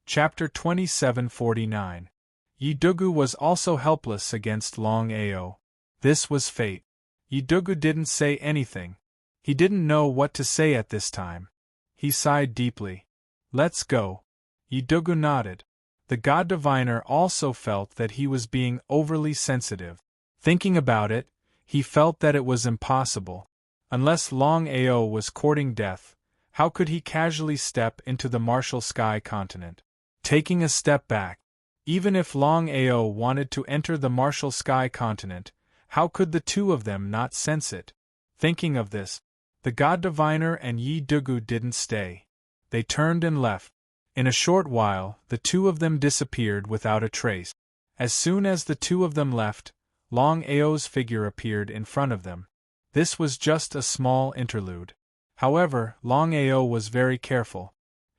Chapter 2749. Yi Dugu was also helpless against Longao. This was fate. Yi Dugu didn't say anything. He didn't know what to say at this time. He sighed deeply. "Let's go." Yi Dugu nodded. The god diviner also felt that he was being overly sensitive. Thinking about it, he felt that it was impossible. Unless Longao was courting death, how could he casually step into the Martial Sky continent? Taking a step back, even if Longao wanted to enter the Martial Sky continent, how could the 2 of them not sense it? Thinking of this, the god diviner and Yi Dugu didn't stay. They turned and left. In a short while, the 2 of them disappeared without a trace. As soon as the 2 of them left, Longao's figure appeared in front of them. This was just a small interlude. However, Longao was very careful.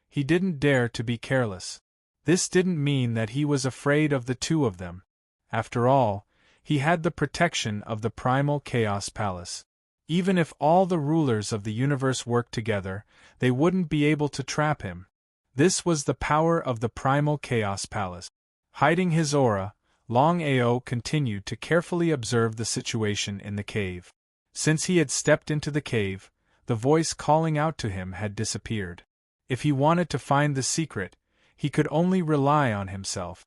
He didn't dare to be careless. This didn't mean that he was afraid of the 2 of them. After all, he had the protection of the Primal Chaos Palace. Even if all the rulers of the universe worked together, they wouldn't be able to trap him. This was the power of the Primal Chaos Palace. Hiding his aura, Longao continued to carefully observe the situation in the cave. Since he had stepped into the cave, the voice calling out to him had disappeared. If he wanted to find the secret, he could only rely on himself.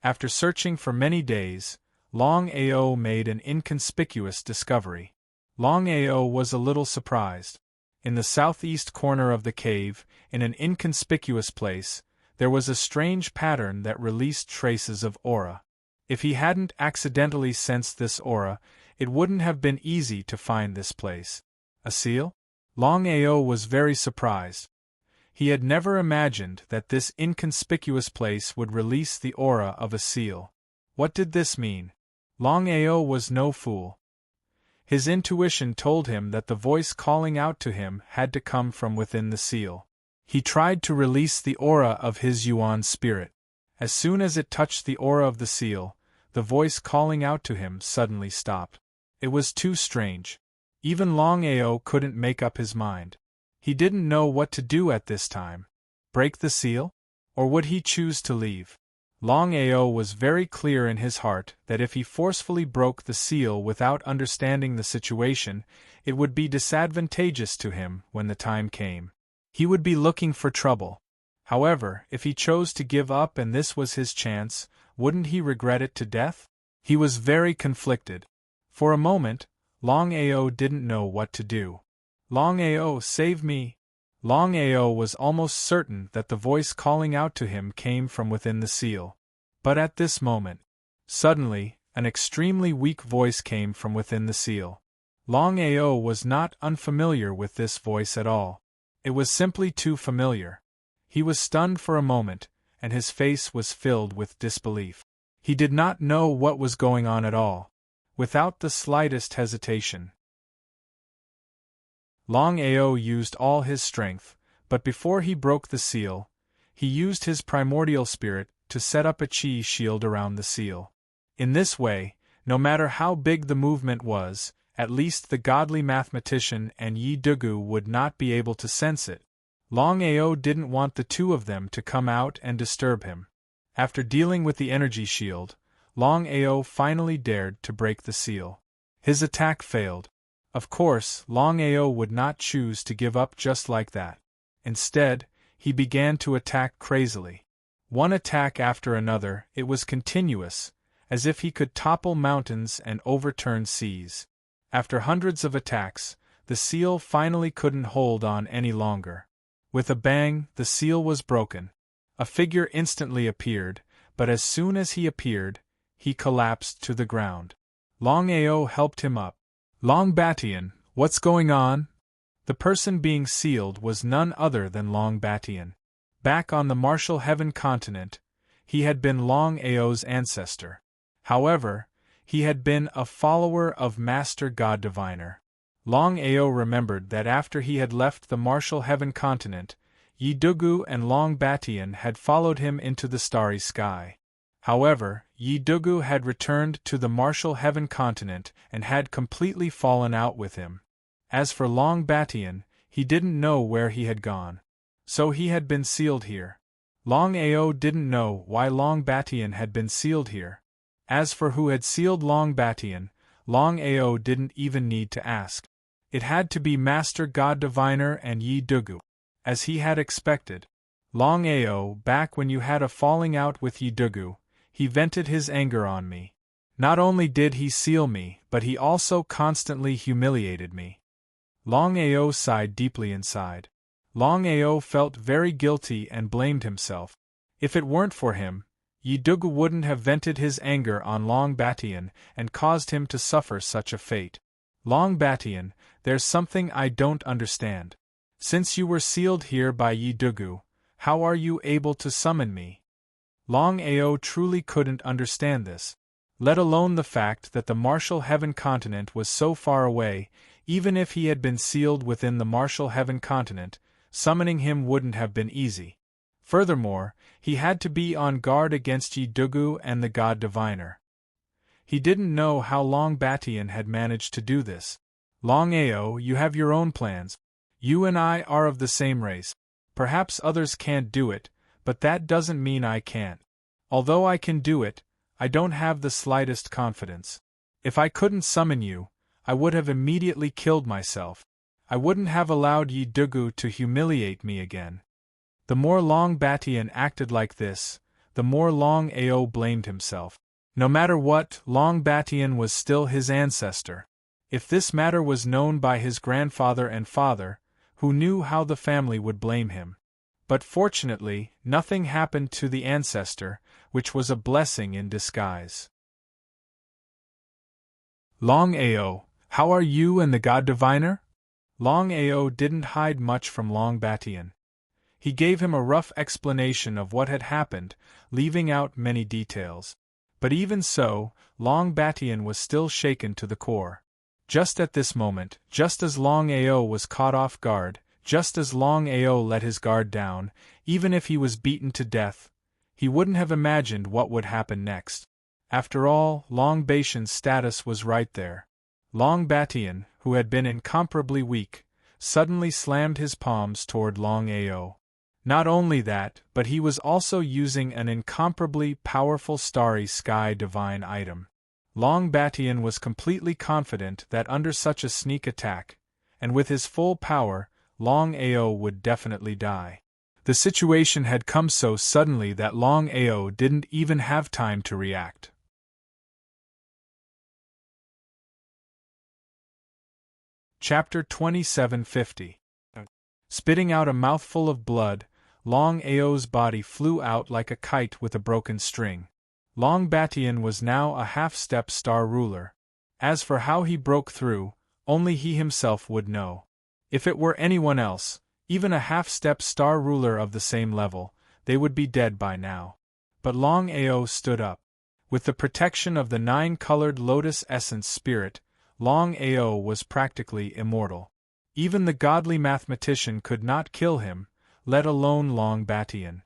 After searching for many days, Longao made an inconspicuous discovery. Longao was a little surprised. In the southeast corner of the cave, in an inconspicuous place, there was a strange pattern that released traces of aura. If he hadn't accidentally sensed this aura, it wouldn't have been easy to find this place. A seal? Longao was very surprised. He had never imagined that this inconspicuous place would release the aura of a seal. What did this mean? Longao was no fool. His intuition told him that the voice calling out to him had to come from within the seal. He tried to release the aura of his Yuan spirit. As soon as it touched the aura of the seal, the voice calling out to him suddenly stopped. It was too strange. Even Longao couldn't make up his mind. He didn't know what to do at this time. Break the seal? Or would he choose to leave? Longao was very clear in his heart that if he forcefully broke the seal without understanding the situation, it would be disadvantageous to him when the time came. He would be looking for trouble. However, if he chose to give up and this was his chance, wouldn't he regret it to death? He was very conflicted. For a moment, Longao didn't know what to do. Longao, save me! Longao was almost certain that the voice calling out to him came from within the seal. But at this moment, suddenly, an extremely weak voice came from within the seal. Longao was not unfamiliar with this voice at all. It was simply too familiar. He was stunned for a moment, and his face was filled with disbelief. He did not know what was going on at all. Without the slightest hesitation, Longao used all his strength, but before he broke the seal, he used his primordial spirit to set up a chi shield around the seal. In this way, no matter how big the movement was, at least the godly mathematician and Yi Dugu would not be able to sense it. Longao didn't want the two of them to come out and disturb him. After dealing with the energy shield, Longao finally dared to break the seal. His attack failed. Of course, Longao would not choose to give up just like that. Instead, he began to attack crazily. One attack after another, it was continuous, as if he could topple mountains and overturn seas. After hundreds of attacks, the seal finally couldn't hold on any longer. With a bang, the seal was broken. A figure instantly appeared, but as soon as he appeared, he collapsed to the ground. Longao helped him up. Longbatian, what's going on? The person being sealed was none other than Longbatian. Back on the Martial Heaven continent, he had been Longao's ancestor. However, he had been a follower of Master God Diviner. Longao remembered that after he had left the Martial Heaven continent, Yi Dugu and Longbatian had followed him into the starry sky. However, Yi Dugu had returned to the Martial Heaven continent and had completely fallen out with him. As for Longbatian, he didn't know where he had gone. So he had been sealed here. Longao didn't know why Longbatian had been sealed here. As for who had sealed Longbatian, Longao didn't even need to ask. It had to be Master God Diviner and Yi Dugu. As he had expected. Longao, back when you had a falling out with Yi Dugu, he vented his anger on me. Not only did he seal me, but he also constantly humiliated me. Longao sighed deeply inside. Longao felt very guilty and blamed himself. If it weren't for him, Yi Dugu wouldn't have vented his anger on Longbatian and caused him to suffer such a fate. Longbatian, there's something I don't understand. Since you were sealed here by Yi Dugu, how are you able to summon me? Longao truly couldn't understand this. Let alone the fact that the Martial Heaven continent was so far away. Even if he had been sealed within the Martial Heaven continent, summoning him wouldn't have been easy. Furthermore, he had to be on guard against Yi Dugu and the God Diviner. He didn't know how Longbatian had managed to do this. Longao, you have your own plans. You and I are of the same race. Perhaps others can't do it, but that doesn't mean I can't. Although I can do it, I don't have the slightest confidence. If I couldn't summon you, I would have immediately killed myself. I wouldn't have allowed Yi Dugu to humiliate me again. The more Long Batian acted like this, the more Long Ao blamed himself. No matter what, Long Batian was still his ancestor. If this matter was known by his grandfather and father, who knew how the family would blame him. But fortunately, nothing happened to the ancestor, which was a blessing in disguise. Long Ao, how are you and the God Diviner? Long Ao didn't hide much from Long Batian. He gave him a rough explanation of what had happened, leaving out many details. But even so, Long Batian was still shaken to the core. Just at this moment, just as Long Ao was caught off guard, just as Long Ao let his guard down, even if he was beaten to death, he wouldn't have imagined what would happen next. After all, Long Batian's status was right there. Long Batian, who had been incomparably weak, suddenly slammed his palms toward Long Ao. Not only that, but he was also using an incomparably powerful starry sky divine item. Long Batian was completely confident that under such a sneak attack, and with his full power, Long Ao would definitely die. The situation had come so suddenly that Long Ao didn't even have time to react. Chapter 2750. Spitting out a mouthful of blood, Long Ao's body flew out like a kite with a broken string. Long Batian was now a half-step star ruler. As for how he broke through, only he himself would know. If it were anyone else, even a half-step star ruler of the same level, they would be dead by now. But Long Ao stood up. With the protection of the 9-colored lotus essence spirit, Long Ao was practically immortal. Even the godly mathematician could not kill him, let alone Long Batian.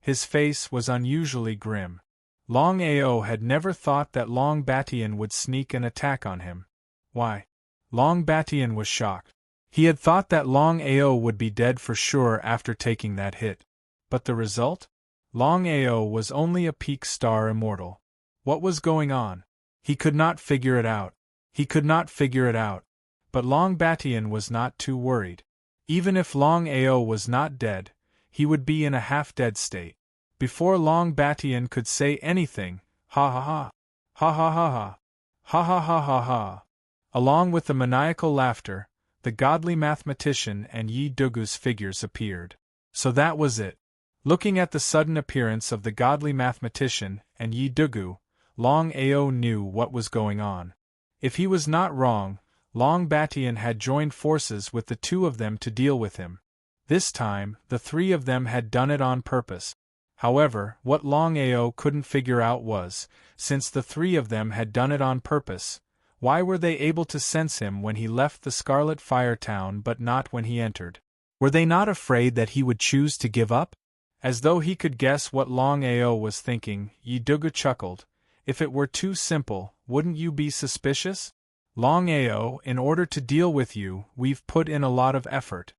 His face was unusually grim. Long Ao had never thought that Long Batian would sneak an attack on him. Why? Long Batian was shocked. He had thought that Long Ao would be dead for sure after taking that hit. But the result? Long Ao was only a peak star immortal. What was going on? He could not figure it out. He could not figure it out. But Long Batian was not too worried. Even if Long Ao was not dead, he would be in a half-dead state. Before Long Batian could say anything, ha ha ha, ha ha ha ha, ha ha ha ha ha. Along with the maniacal laughter, the godly mathematician and Yi Dugu's figures appeared. So that was it. Looking at the sudden appearance of the godly mathematician and Yi Dugu, Long Ao knew what was going on. If he was not wrong, Long Batian had joined forces with the two of them to deal with him. This time, the three of them had done it on purpose. However, what Long Ao couldn't figure out was, since the three of them had done it on purpose, why were they able to sense him when he left the Scarlet Fire Town but not when he entered? Were they not afraid that he would choose to give up? As though he could guess what Long Ao was thinking, Yi Dugu chuckled. If it were too simple, wouldn't you be suspicious? Long Ao, in order to deal with you, we've put in a lot of effort.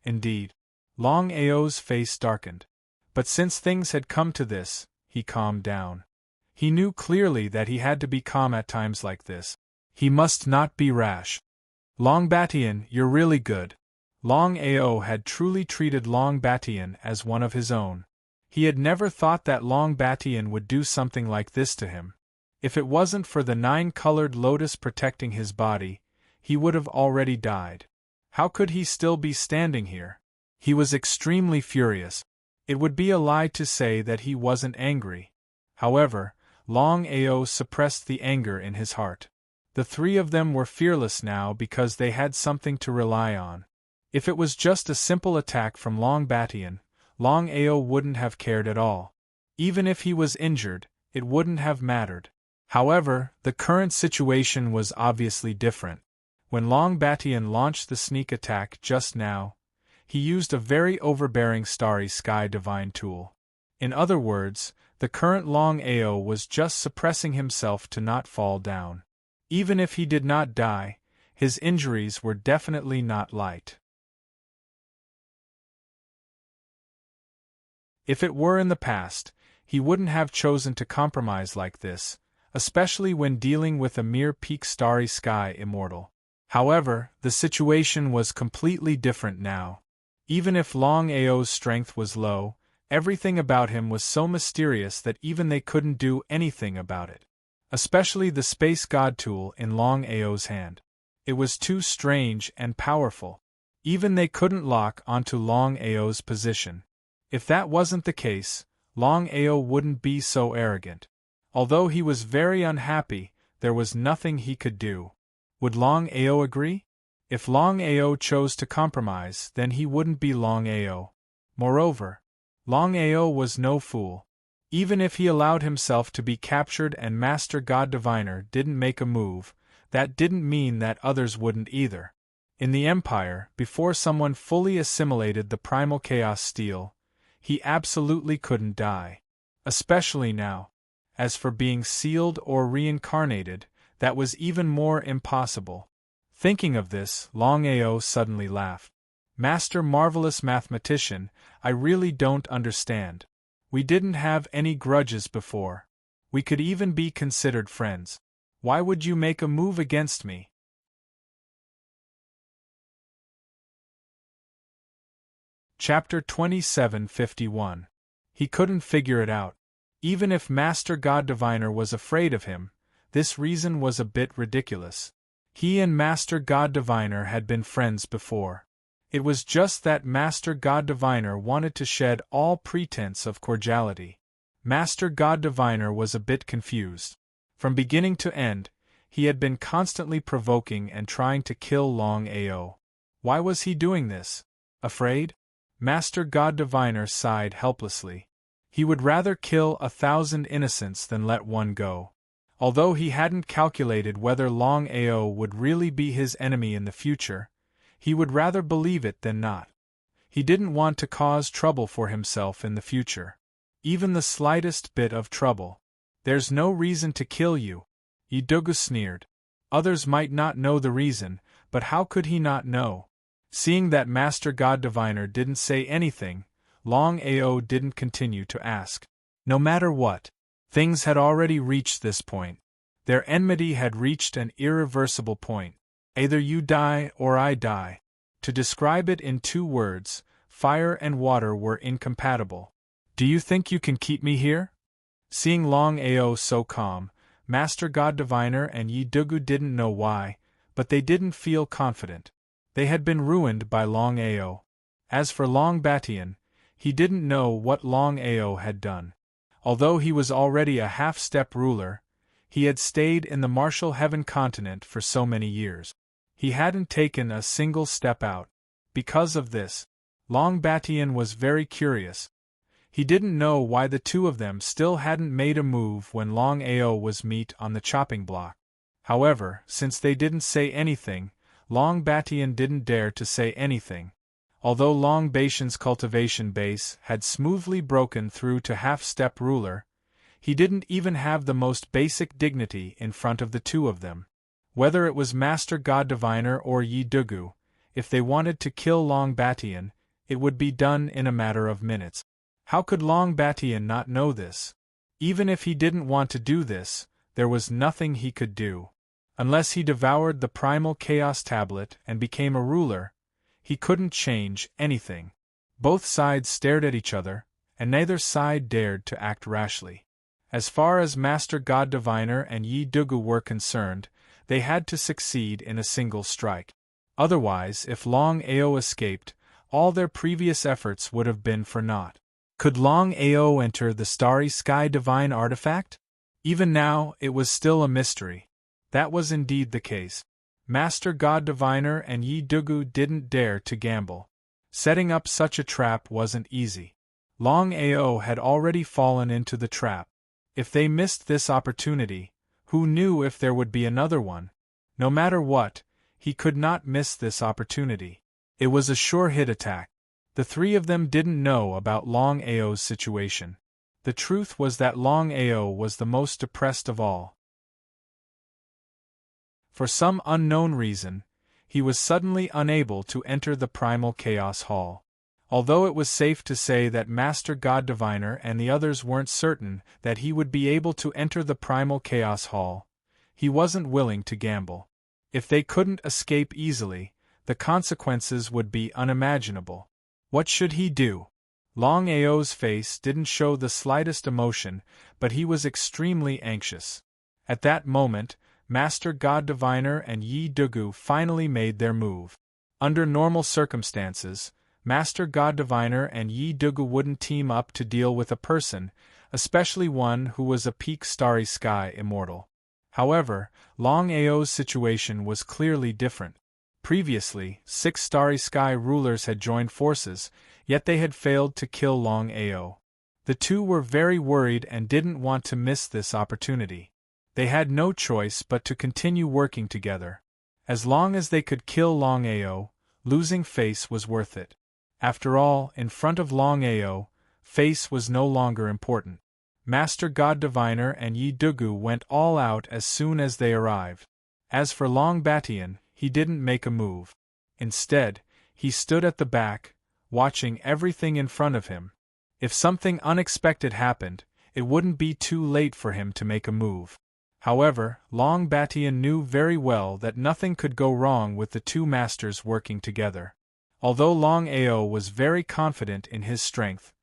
Indeed. Long Ao's face darkened. But since things had come to this, he calmed down. He knew clearly that he had to be calm at times like this. He must not be rash. Long Batian, you're really good. Long Ao had truly treated Long Batian as one of his own. He had never thought that Long Batian would do something like this to him. If it wasn't for the 9-colored lotus protecting his body, he would have already died. How could he still be standing here? He was extremely furious. It would be a lie to say that he wasn't angry. However, Long Ao suppressed the anger in his heart. The three of them were fearless now because they had something to rely on. If it was just a simple attack from Long Batian, Long Ao wouldn't have cared at all. Even if he was injured, it wouldn't have mattered. However, the current situation was obviously different. When Long Batian launched the sneak attack just now, he used a very overbearing starry sky divine tool. In other words, the current Long Ao was just suppressing himself to not fall down. Even if he did not die, his injuries were definitely not light. If it were in the past, he wouldn't have chosen to compromise like this, especially when dealing with a mere peak starry sky immortal. However, the situation was completely different now. Even if Longao's strength was low, everything about him was so mysterious that even they couldn't do anything about it. Especially the space god tool in Longao's hand. It was too strange and powerful. Even they couldn't lock onto Longao's position. If that wasn't the case, Longao wouldn't be so arrogant. Although he was very unhappy, there was nothing he could do. Would Longao agree? If Longao chose to compromise, then he wouldn't be Longao. Moreover, Longao was no fool. Even if he allowed himself to be captured and Master God Diviner didn't make a move, that didn't mean that others wouldn't either. In the Empire, before someone fully assimilated the primal chaos steel, he absolutely couldn't die. Especially now. As for being sealed or reincarnated, that was even more impossible. Thinking of this, Longao suddenly laughed. Master Marvelous Mathematician, I really don't understand. We didn't have any grudges before. We could even be considered friends. Why would you make a move against me? Chapter 2751. He couldn't figure it out. Even if Master God Diviner was afraid of him, this reason was a bit ridiculous. He and Master God Diviner had been friends before. It was just that Master God Diviner wanted to shed all pretense of cordiality. Master God Diviner was a bit confused. From beginning to end, he had been constantly provoking and trying to kill Longao. Why was he doing this? Afraid? Master God Diviner sighed helplessly. He would rather kill 1,000 innocents than let one go. Although he hadn't calculated whether Longao would really be his enemy in the future, he would rather believe it than not. He didn't want to cause trouble for himself in the future. Even the slightest bit of trouble. There's no reason to kill you. Yidugu sneered. Others might not know the reason, but how could he not know? Seeing that Master God Diviner didn't say anything, Longao didn't continue to ask. No matter what, things had already reached this point. Their enmity had reached an irreversible point. Either you die or I die. To describe it in 2 words, fire and water were incompatible. Do you think you can keep me here? Seeing Longao so calm, Master God Diviner and Yidugu didn't know why, but they didn't feel confident. They had been ruined by Longao. As for Long Batian, he didn't know what Longao had done. Although he was already a half-step ruler, he had stayed in the Martial Heaven continent for so many years. He hadn't taken a single step out. Because of this, Long Batian was very curious. He didn't know why the two of them still hadn't made a move when Longao was meat on the chopping block. However, since they didn't say anything, Long Batian didn't dare to say anything. Although Long Batian's cultivation base had smoothly broken through to half-step ruler, he didn't even have the most basic dignity in front of the two of them. Whether it was Master God Diviner or Yidugu, if they wanted to kill Long Batian, it would be done in a matter of minutes. How could Long Batian not know this? Even if he didn't want to do this, there was nothing he could do. Unless he devoured the primal chaos tablet and became a ruler, he couldn't change anything. Both sides stared at each other, and neither side dared to act rashly. As far as Master God Diviner and Yidugu were concerned, they had to succeed in a single strike. Otherwise, if Longao escaped, all their previous efforts would have been for naught. Could Longao enter the Starry Sky Divine Artifact? Even now, it was still a mystery. That was indeed the case. Master God Diviner and Yidugu didn't dare to gamble. Setting up such a trap wasn't easy. Longao had already fallen into the trap. If they missed this opportunity, who knew if there would be another one? No matter what, he could not miss this opportunity. It was a sure hit attack. The three of them didn't know about Longao's situation. The truth was that Longao was the most depressed of all. For some unknown reason, he was suddenly unable to enter the Primal Chaos Hall. Although it was safe to say that Master God Diviner and the others weren't certain that he would be able to enter the Primal Chaos Hall, he wasn't willing to gamble. If they couldn't escape easily, the consequences would be unimaginable. What should he do? Longao's face didn't show the slightest emotion, but he was extremely anxious. At that moment, Master God Diviner and Yi Dugu finally made their move. Under normal circumstances, Master God Diviner and Yi Dugu wouldn't team up to deal with a person, especially one who was a peak starry sky immortal. However, Longao's situation was clearly different. Previously, 6 starry sky rulers had joined forces, yet they had failed to kill Longao. The two were very worried and didn't want to miss this opportunity. They had no choice but to continue working together. As long as they could kill Longao, losing face was worth it. After all, in front of Longao, face was no longer important. Master God Diviner and Yi Dugu went all out as soon as they arrived. As for Long Batian, he didn't make a move. Instead, he stood at the back, watching everything in front of him. If something unexpected happened, it wouldn't be too late for him to make a move. However, Long Batian knew very well that nothing could go wrong with the two masters working together. Although Longao was very confident in his strength,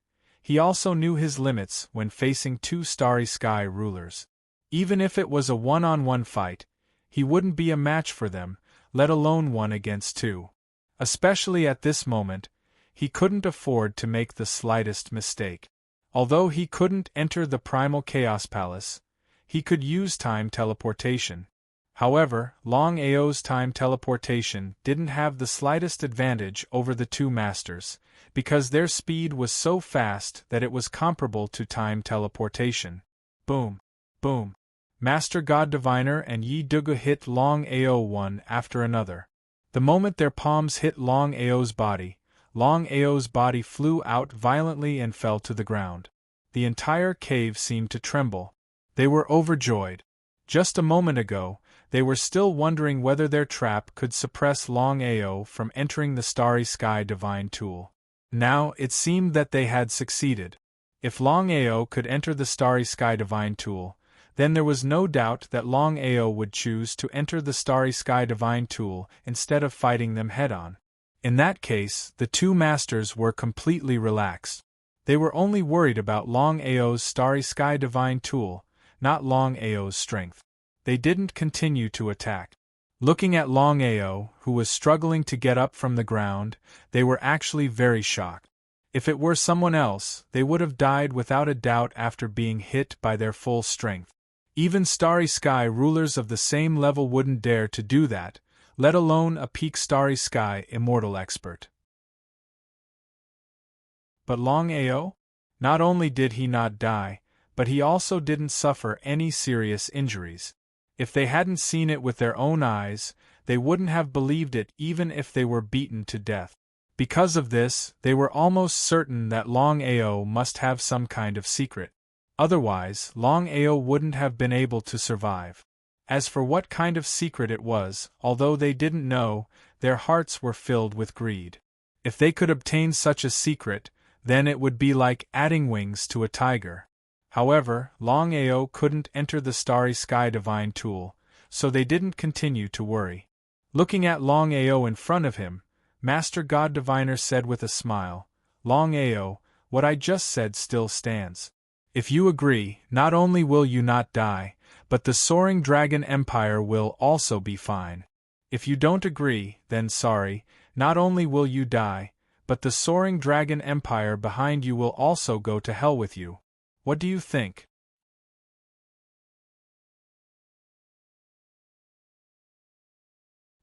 he also knew his limits when facing 2 starry sky rulers. Even if it was a one-on-one fight, he wouldn't be a match for them, let alone 1 against 2. Especially at this moment, he couldn't afford to make the slightest mistake. Although he couldn't enter the Primal Chaos Palace, he could use time teleportation. However, Longao's time teleportation didn't have the slightest advantage over the two masters, because their speed was so fast that it was comparable to time teleportation. Boom! Boom! Master God Diviner and Yi Dugu hit Longao one after another. The moment their palms hit Longao's body flew out violently and fell to the ground. The entire cave seemed to tremble. They were overjoyed. Just a moment ago, they were still wondering whether their trap could suppress Longao from entering the Starry Sky Divine Tool. Now it seemed that they had succeeded. If Longao could enter the Starry Sky Divine Tool, then there was no doubt that Longao would choose to enter the Starry Sky Divine Tool instead of fighting them head-on. In that case, the two masters were completely relaxed. They were only worried about Longao's Starry Sky Divine Tool, not Longao's strength. They didn't continue to attack. Looking at Longao, who was struggling to get up from the ground, they were actually very shocked. If it were someone else, they would have died without a doubt after being hit by their full strength. Even Starry Sky rulers of the same level wouldn't dare to do that, let alone a peak Starry Sky immortal expert. But Longao? Not only did he not die, but he also didn't suffer any serious injuries. If they hadn't seen it with their own eyes, they wouldn't have believed it even if they were beaten to death. Because of this, they were almost certain that Longao must have some kind of secret. Otherwise, Longao wouldn't have been able to survive. As for what kind of secret it was, although they didn't know, their hearts were filled with greed. If they could obtain such a secret, then it would be like adding wings to a tiger. However, Longao couldn't enter the Starry Sky Divine Tool, so they didn't continue to worry. Looking at Longao in front of him, Master God Diviner said with a smile, "Longao, what I just said still stands. If you agree, not only will you not die, but the Soaring Dragon Empire will also be fine. If you don't agree, then sorry, not only will you die, but the Soaring Dragon Empire behind you will also go to hell with you. What do you think?"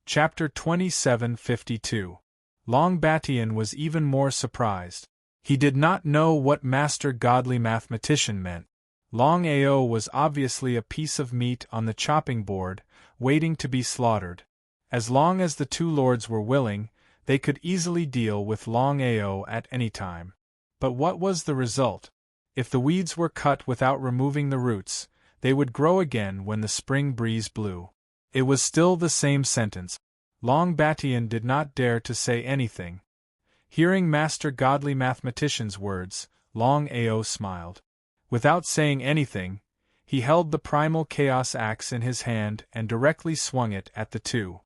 Chapter 2752. Long Batian was even more surprised. He did not know what Master Godly Mathematician meant. Longao was obviously a piece of meat on the chopping board, waiting to be slaughtered. As long as the two lords were willing, they could easily deal with Longao at any time. But what was the result? If the weeds were cut without removing the roots, they would grow again when the spring breeze blew. It was still the same sentence. Long Batian did not dare to say anything. Hearing Master Godly Mathematician's words, Longao smiled. Without saying anything, he held the Primal Chaos Axe in his hand and directly swung it at the two.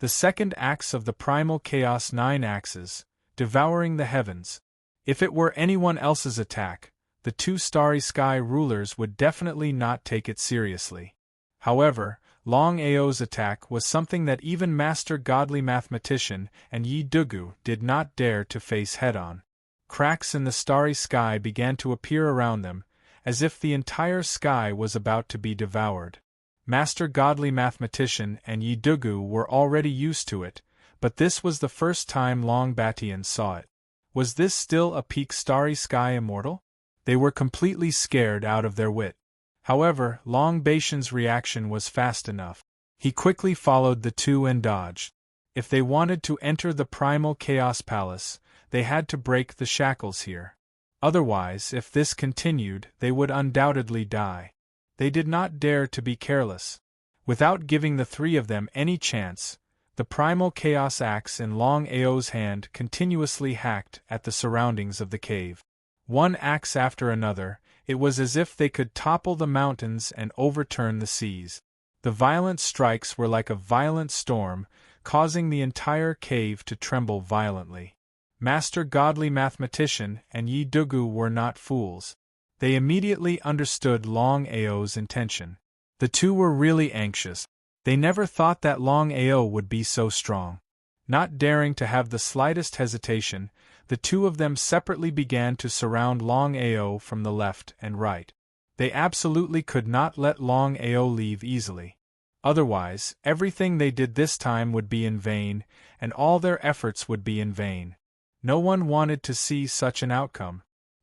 The second axe of the primal chaos 9 axes, devouring the heavens. If it were anyone else's attack, the two starry sky rulers would definitely not take it seriously. However, Longao's attack was something that even Master Godly Mathematician and Yi Dugu did not dare to face head-on. Cracks in the starry sky began to appear around them, as if the entire sky was about to be devoured. Master Godly Mathematician and Yi Dugu were already used to it, but this was the first time Long Batian saw it. Was this still a peak starry sky immortal? They were completely scared out of their wit. However, Long Batian's reaction was fast enough. He quickly followed the two and dodged. If they wanted to enter the primal chaos palace, they had to break the shackles here. Otherwise, if this continued, they would undoubtedly die. They did not dare to be careless. Without giving the three of them any chance, the primal chaos axe in Longao's hand continuously hacked at the surroundings of the cave. One axe after another, it was as if they could topple the mountains and overturn the seas. The violent strikes were like a violent storm, causing the entire cave to tremble violently. Master Godly Mathematician and Yi Dugu were not fools. They immediately understood Longao's intention. The two were really anxious. They never thought that Longao would be so strong. Not daring to have the slightest hesitation, the two of them separately began to surround Longao from the left and right. They absolutely could not let Longao leave easily. Otherwise, everything they did this time would be in vain, and all their efforts would be in vain. No one wanted to see such an outcome.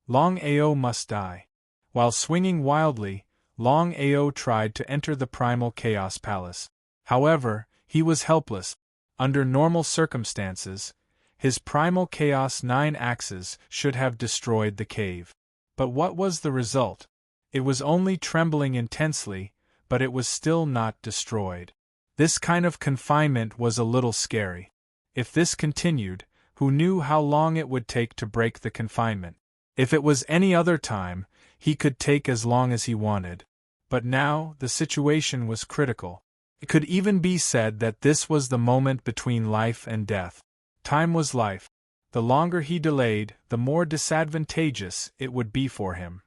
Longao must die. While swinging wildly, Longao tried to enter the primal chaos palace. However, he was helpless. Under normal circumstances, his primal chaos 9 axes should have destroyed the cave. But what was the result? It was only trembling intensely, but it was still not destroyed. This kind of confinement was a little scary. If this continued, who knew how long it would take to break the confinement? If it was any other time, he could take as long as he wanted. But now, the situation was critical. It could even be said that this was the moment between life and death. Time was life. The longer he delayed, the more disadvantageous it would be for him.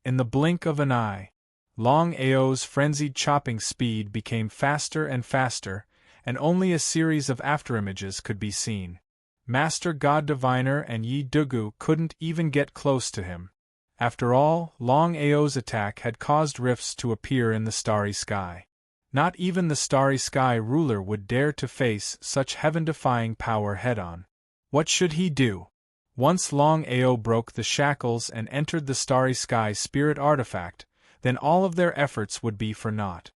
In the blink of an eye, Longao's frenzied chopping speed became faster and faster, and only a series of afterimages could be seen. Master God Diviner and Yi Dugu couldn't even get close to him. After all, Longao's attack had caused rifts to appear in the starry sky. Not even the starry sky ruler would dare to face such heaven-defying power head-on. What should he do? Once Longao broke the shackles and entered the starry sky spirit artifact, then all of their efforts would be for naught.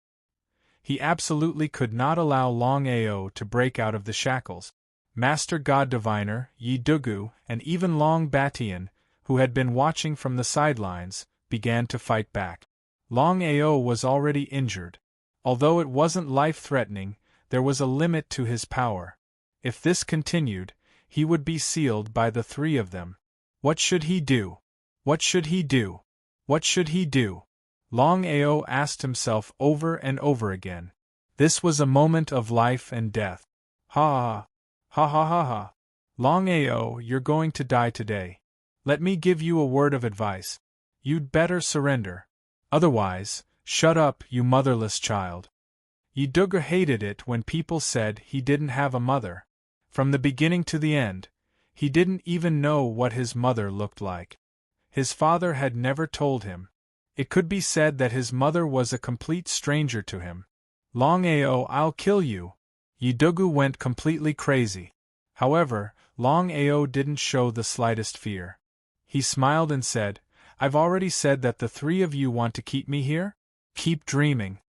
He absolutely could not allow Longao to break out of the shackles. Master God Diviner, Yi Dugu, and even Long Batian, who had been watching from the sidelines, began to fight back. Longao was already injured. Although it wasn't life-threatening, there was a limit to his power. If this continued, he would be sealed by the three of them. What should he do? What should he do? What should he do? Longao asked himself over and over again. This was a moment of life and death. Ha ha ha ha ha. Longao, you're going to die today. Let me give you a word of advice. You'd better surrender. Otherwise, shut up, you motherless child. Yi Dugu hated it when people said he didn't have a mother. From the beginning to the end, he didn't even know what his mother looked like. His father had never told him. It could be said that his mother was a complete stranger to him. Longao, I'll kill you. Yi Dugu went completely crazy. However, Longao didn't show the slightest fear. He smiled and said, I've already said that the three of you want to keep me here? Keep dreaming.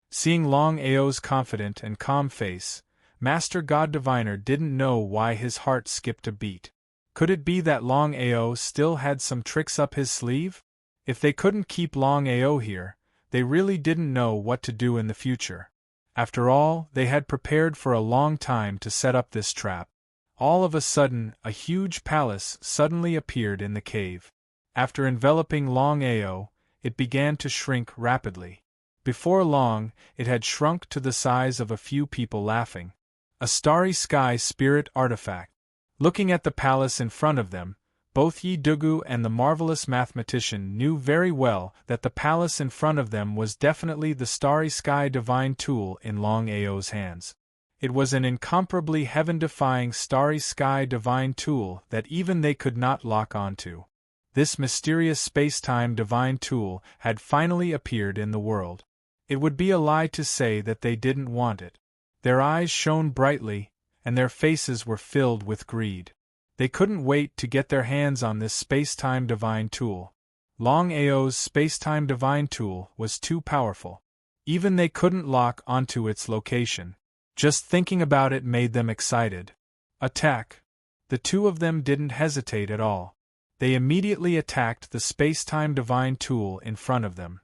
Seeing Longao's confident and calm face, Master God Diviner didn't know why his heart skipped a beat. Could it be that Longao still had some tricks up his sleeve? If they couldn't keep Longao here, they really didn't know what to do in the future. After all, they had prepared for a long time to set up this trap. All of a sudden, a huge palace suddenly appeared in the cave. After enveloping Longao, it began to shrink rapidly. Before long, it had shrunk to the size of a few people laughing. A starry sky spirit artifact. Looking at the palace in front of them, both Yi Dugu and the marvelous mathematician knew very well that the palace in front of them was definitely the starry sky divine tool in Longao's hands. It was an incomparably heaven-defying starry sky divine tool that even they could not lock onto. This mysterious space-time divine tool had finally appeared in the world. It would be a lie to say that they didn't want it. Their eyes shone brightly, and their faces were filled with greed. They couldn't wait to get their hands on this space-time divine tool. Longao's space-time divine tool was too powerful. Even they couldn't lock onto its location. Just thinking about it made them excited. Attack! The two of them didn't hesitate at all. They immediately attacked the space-time divine tool in front of them.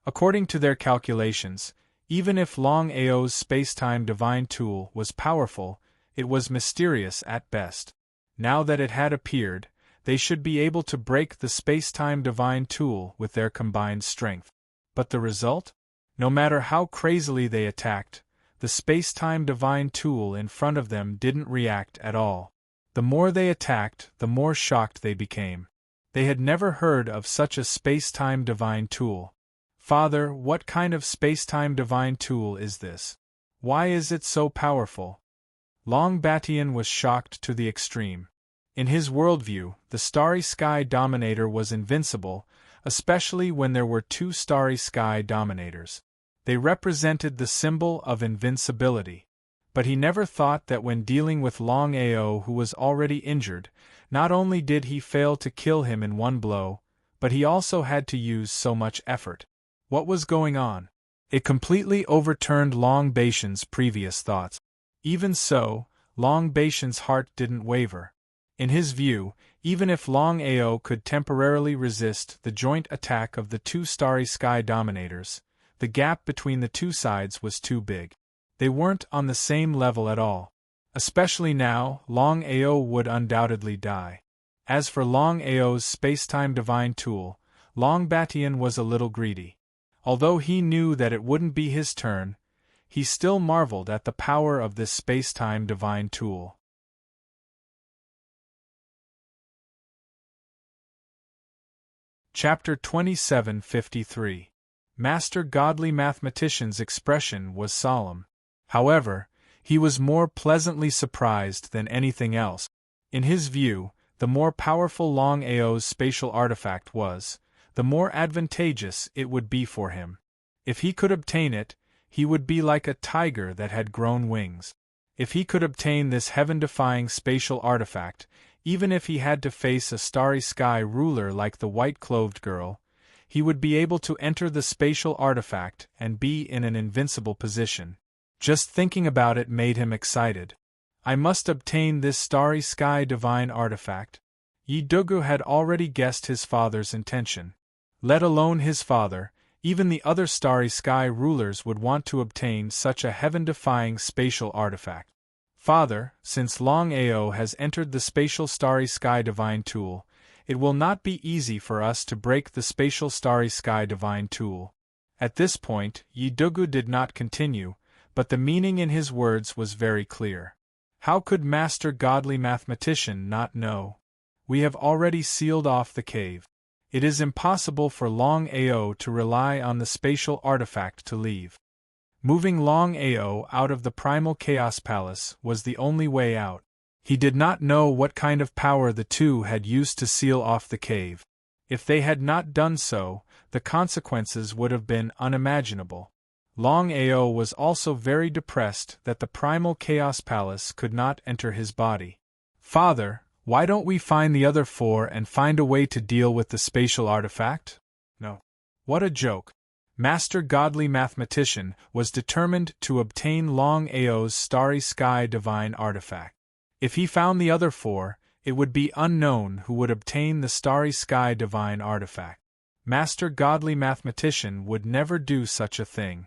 According to their calculations, even if Longao's space-time divine tool was powerful, it was mysterious at best. Now that it had appeared, they should be able to break the space-time divine tool with their combined strength. But the result? No matter how crazily they attacked, the space-time divine tool in front of them didn't react at all. The more they attacked, the more shocked they became. They had never heard of such a space-time divine tool. Father, what kind of space-time divine tool is this? Why is it so powerful? Longbatian was shocked to the extreme. In his worldview, the Starry Sky Dominator was invincible, especially when there were two Starry Sky Dominators. They represented the symbol of invincibility. But he never thought that when dealing with Longao, who was already injured, not only did he fail to kill him in one blow, but he also had to use so much effort. What was going on? It completely overturned Longbatian's previous thoughts. Even so, Longbatian's heart didn't waver. In his view, even if Longao could temporarily resist the joint attack of the two Starry Sky Dominators, the gap between the two sides was too big. They weren't on the same level at all. Especially now, Longao would undoubtedly die. As for Longao's space-time divine tool, Longbatian was a little greedy. Although he knew that it wouldn't be his turn, he still marveled at the power of this space-time divine tool. Chapter 2753. Master Godly Mathematician's expression was solemn. However, he was more pleasantly surprised than anything else. In his view, the more powerful Longao's spatial artifact was, the more advantageous it would be for him. If he could obtain it, he would be like a tiger that had grown wings. If he could obtain this heaven-defying spatial artifact, even if he had to face a starry sky ruler like the white-clothed girl, he would be able to enter the spatial artifact and be in an invincible position. Just thinking about it made him excited. I must obtain this starry sky divine artifact. Yi Dugu had already guessed his father's intention. Let alone his father, even the other starry sky rulers would want to obtain such a heaven-defying spatial artifact. Father, since Longao has entered the spatial starry sky divine tool, it will not be easy for us to break the spatial starry sky divine tool. At this point, Yi Dugu did not continue, but the meaning in his words was very clear. How could Master Godly Mathematician not know? We have already sealed off the cave. It is impossible for Longao to rely on the spatial artifact to leave. Moving Longao out of the Primal Chaos Palace was the only way out. He did not know what kind of power the two had used to seal off the cave. If they had not done so, the consequences would have been unimaginable. Longao was also very depressed that the Primal Chaos Palace could not enter his body. Father, why don't we find the other four and find a way to deal with the spatial artifact? No. What a joke. Master Godly Mathematician was determined to obtain Longao's starry sky divine artifact. If he found the other four, it would be unknown who would obtain the starry sky divine artifact. Master Godly Mathematician would never do such a thing.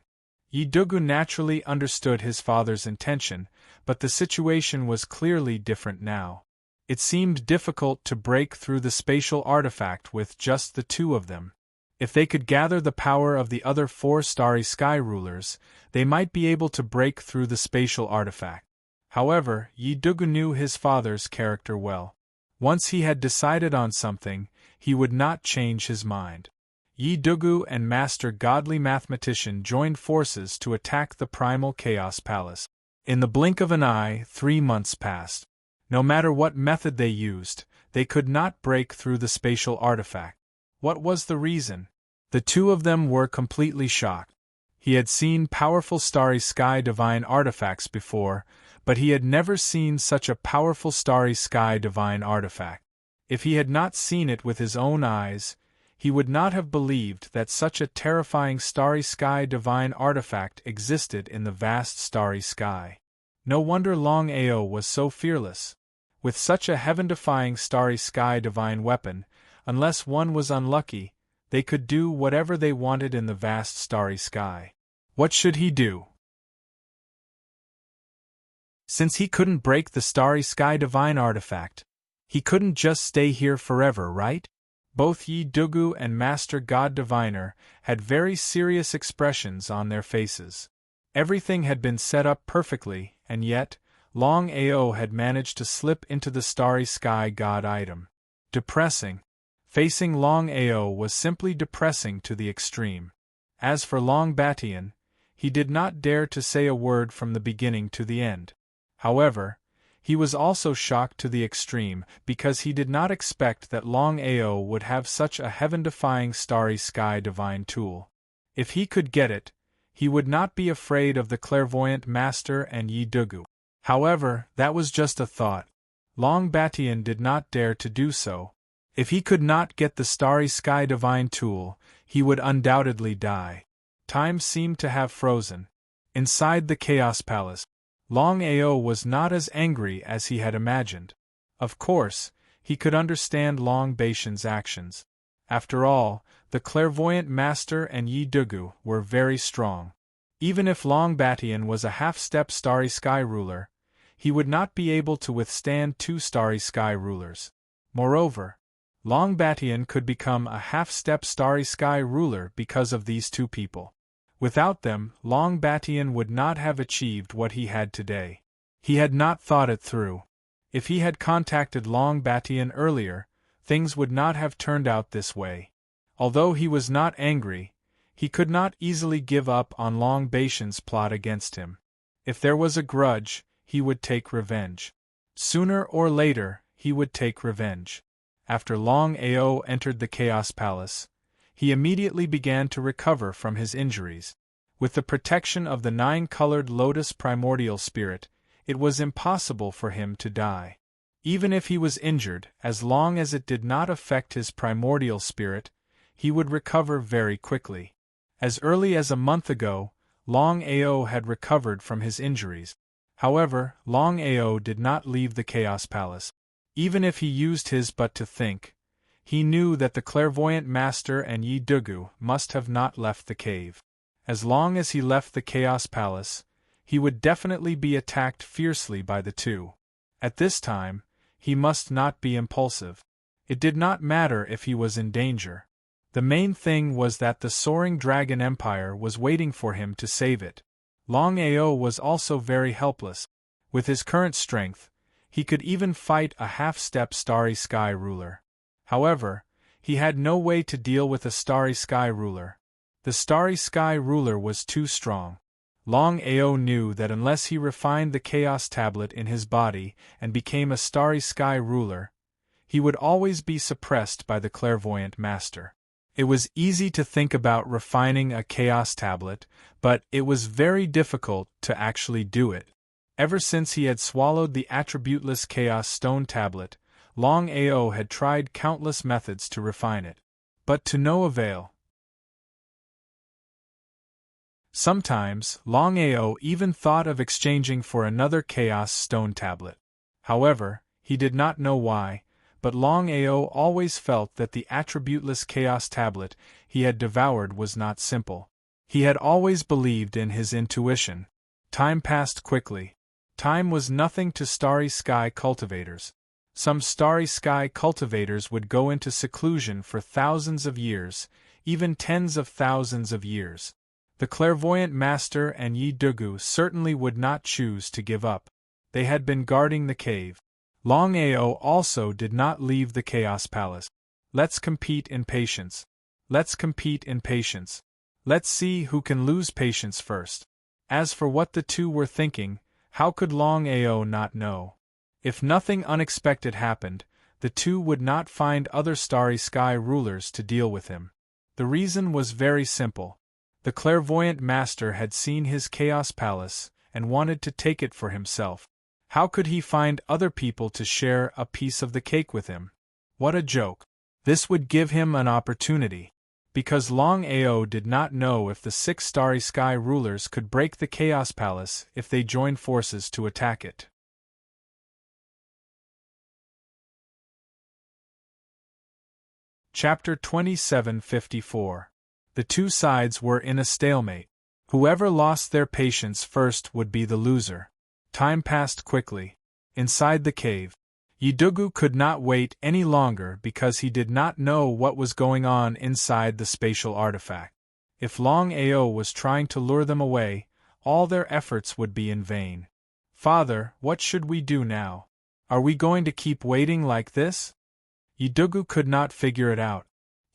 Yi Dugu naturally understood his father's intention, but the situation was clearly different now. It seemed difficult to break through the spatial artifact with just the two of them. If they could gather the power of the other 4 starry sky rulers, they might be able to break through the spatial artifact. However, Yi Dugu knew his father's character well. Once he had decided on something, he would not change his mind. Yi Dugu and Master Godly Mathematician joined forces to attack the Primal Chaos Palace. In the blink of an eye, 3 months passed. No matter what method they used, they could not break through the spatial artifact. What was the reason? The two of them were completely shocked. He had seen powerful starry sky divine artifacts before, but he had never seen such a powerful starry sky divine artifact. If he had not seen it with his own eyes, he would not have believed that such a terrifying starry sky divine artifact existed in the vast starry sky. No wonder Longao was so fearless. With such a heaven-defying starry sky divine weapon, unless one was unlucky, they could do whatever they wanted in the vast starry sky. What should he do? Since he couldn't break the starry sky divine artifact, he couldn't just stay here forever, right? Both Yi Dugu and Master God Diviner had very serious expressions on their faces. Everything had been set up perfectly, and yet, Longao had managed to slip into the starry sky god item. Depressing. Facing Longao was simply depressing to the extreme. As for Long Batian, he did not dare to say a word from the beginning to the end. However, he was also shocked to the extreme because he did not expect that Longao would have such a heaven-defying starry sky divine tool. If he could get it, he would not be afraid of the clairvoyant master and Yi Dugu. However, that was just a thought. Long Batian did not dare to do so. If he could not get the starry sky divine tool, he would undoubtedly die. Time seemed to have frozen. Inside the Chaos Palace, Longao was not as angry as he had imagined. Of course, he could understand Long Batian's actions. After all, the clairvoyant master and Yi Dugu were very strong. Even if Long Batian was a half-step starry sky ruler, he would not be able to withstand 2 starry sky rulers. Moreover, Long Batian could become a half-step starry sky ruler because of these 2 people. Without them, Long Batian would not have achieved what he had today. He had not thought it through. If he had contacted Long Batian earlier, things would not have turned out this way. Although he was not angry, he could not easily give up on Long Batian's plot against him. If there was a grudge, he would take revenge. Sooner or later, he would take revenge. After Longao entered the Chaos Palace, he immediately began to recover from his injuries. With the protection of the 9-colored Lotus Primordial Spirit, it was impossible for him to die. Even if he was injured, as long as it did not affect his primordial spirit, he would recover very quickly. As early as a month ago, Longao had recovered from his injuries. However, Longao did not leave the Chaos Palace. Even if he used his but to think, he knew that the clairvoyant master and Yi Dugu must have not left the cave. As long as he left the Chaos Palace, he would definitely be attacked fiercely by the 2. At this time, he must not be impulsive. It did not matter if he was in danger. The main thing was that the soaring Dragon Empire was waiting for him to save it. Longao was also very helpless. With his current strength, he could even fight a half-step starry sky ruler. However, he had no way to deal with a starry sky ruler. The starry sky ruler was too strong. Longao knew that unless he refined the Chaos Tablet in his body and became a starry sky ruler, he would always be suppressed by the clairvoyant master. It was easy to think about refining a Chaos Tablet, but it was very difficult to actually do it. Ever since he had swallowed the attributeless Chaos Stone Tablet, Longao had tried countless methods to refine it, but to no avail. Sometimes, Longao even thought of exchanging for another Chaos Stone Tablet. However, he did not know why, but Longao always felt that the attributeless Chaos Tablet he had devoured was not simple. He had always believed in his intuition. Time passed quickly. Time was nothing to starry sky cultivators. Some starry sky cultivators would go into seclusion for thousands of years, even tens of thousands of years. The clairvoyant master and Yi Dugu certainly would not choose to give up. They had been guarding the cave. Longao also did not leave the Chaos Palace. Let's compete in patience. Let's compete in patience. Let's see who can lose patience first. As for what the two were thinking, how could Longao not know? If nothing unexpected happened, the two would not find other starry sky rulers to deal with him. The reason was very simple. The clairvoyant master had seen his Chaos Palace and wanted to take it for himself. How could he find other people to share a piece of the cake with him? What a joke. This would give him an opportunity. Because Longao did not know if the 6 starry sky rulers could break the Chaos Palace if they joined forces to attack it. Chapter 2754. The two sides were in a stalemate. Whoever lost their patience first would be the loser. Time passed quickly. Inside the cave, Yi Dugu could not wait any longer because he did not know what was going on inside the spatial artifact. If Longao was trying to lure them away, all their efforts would be in vain. Father, what should we do now? Are we going to keep waiting like this? Yi Dugu could not figure it out.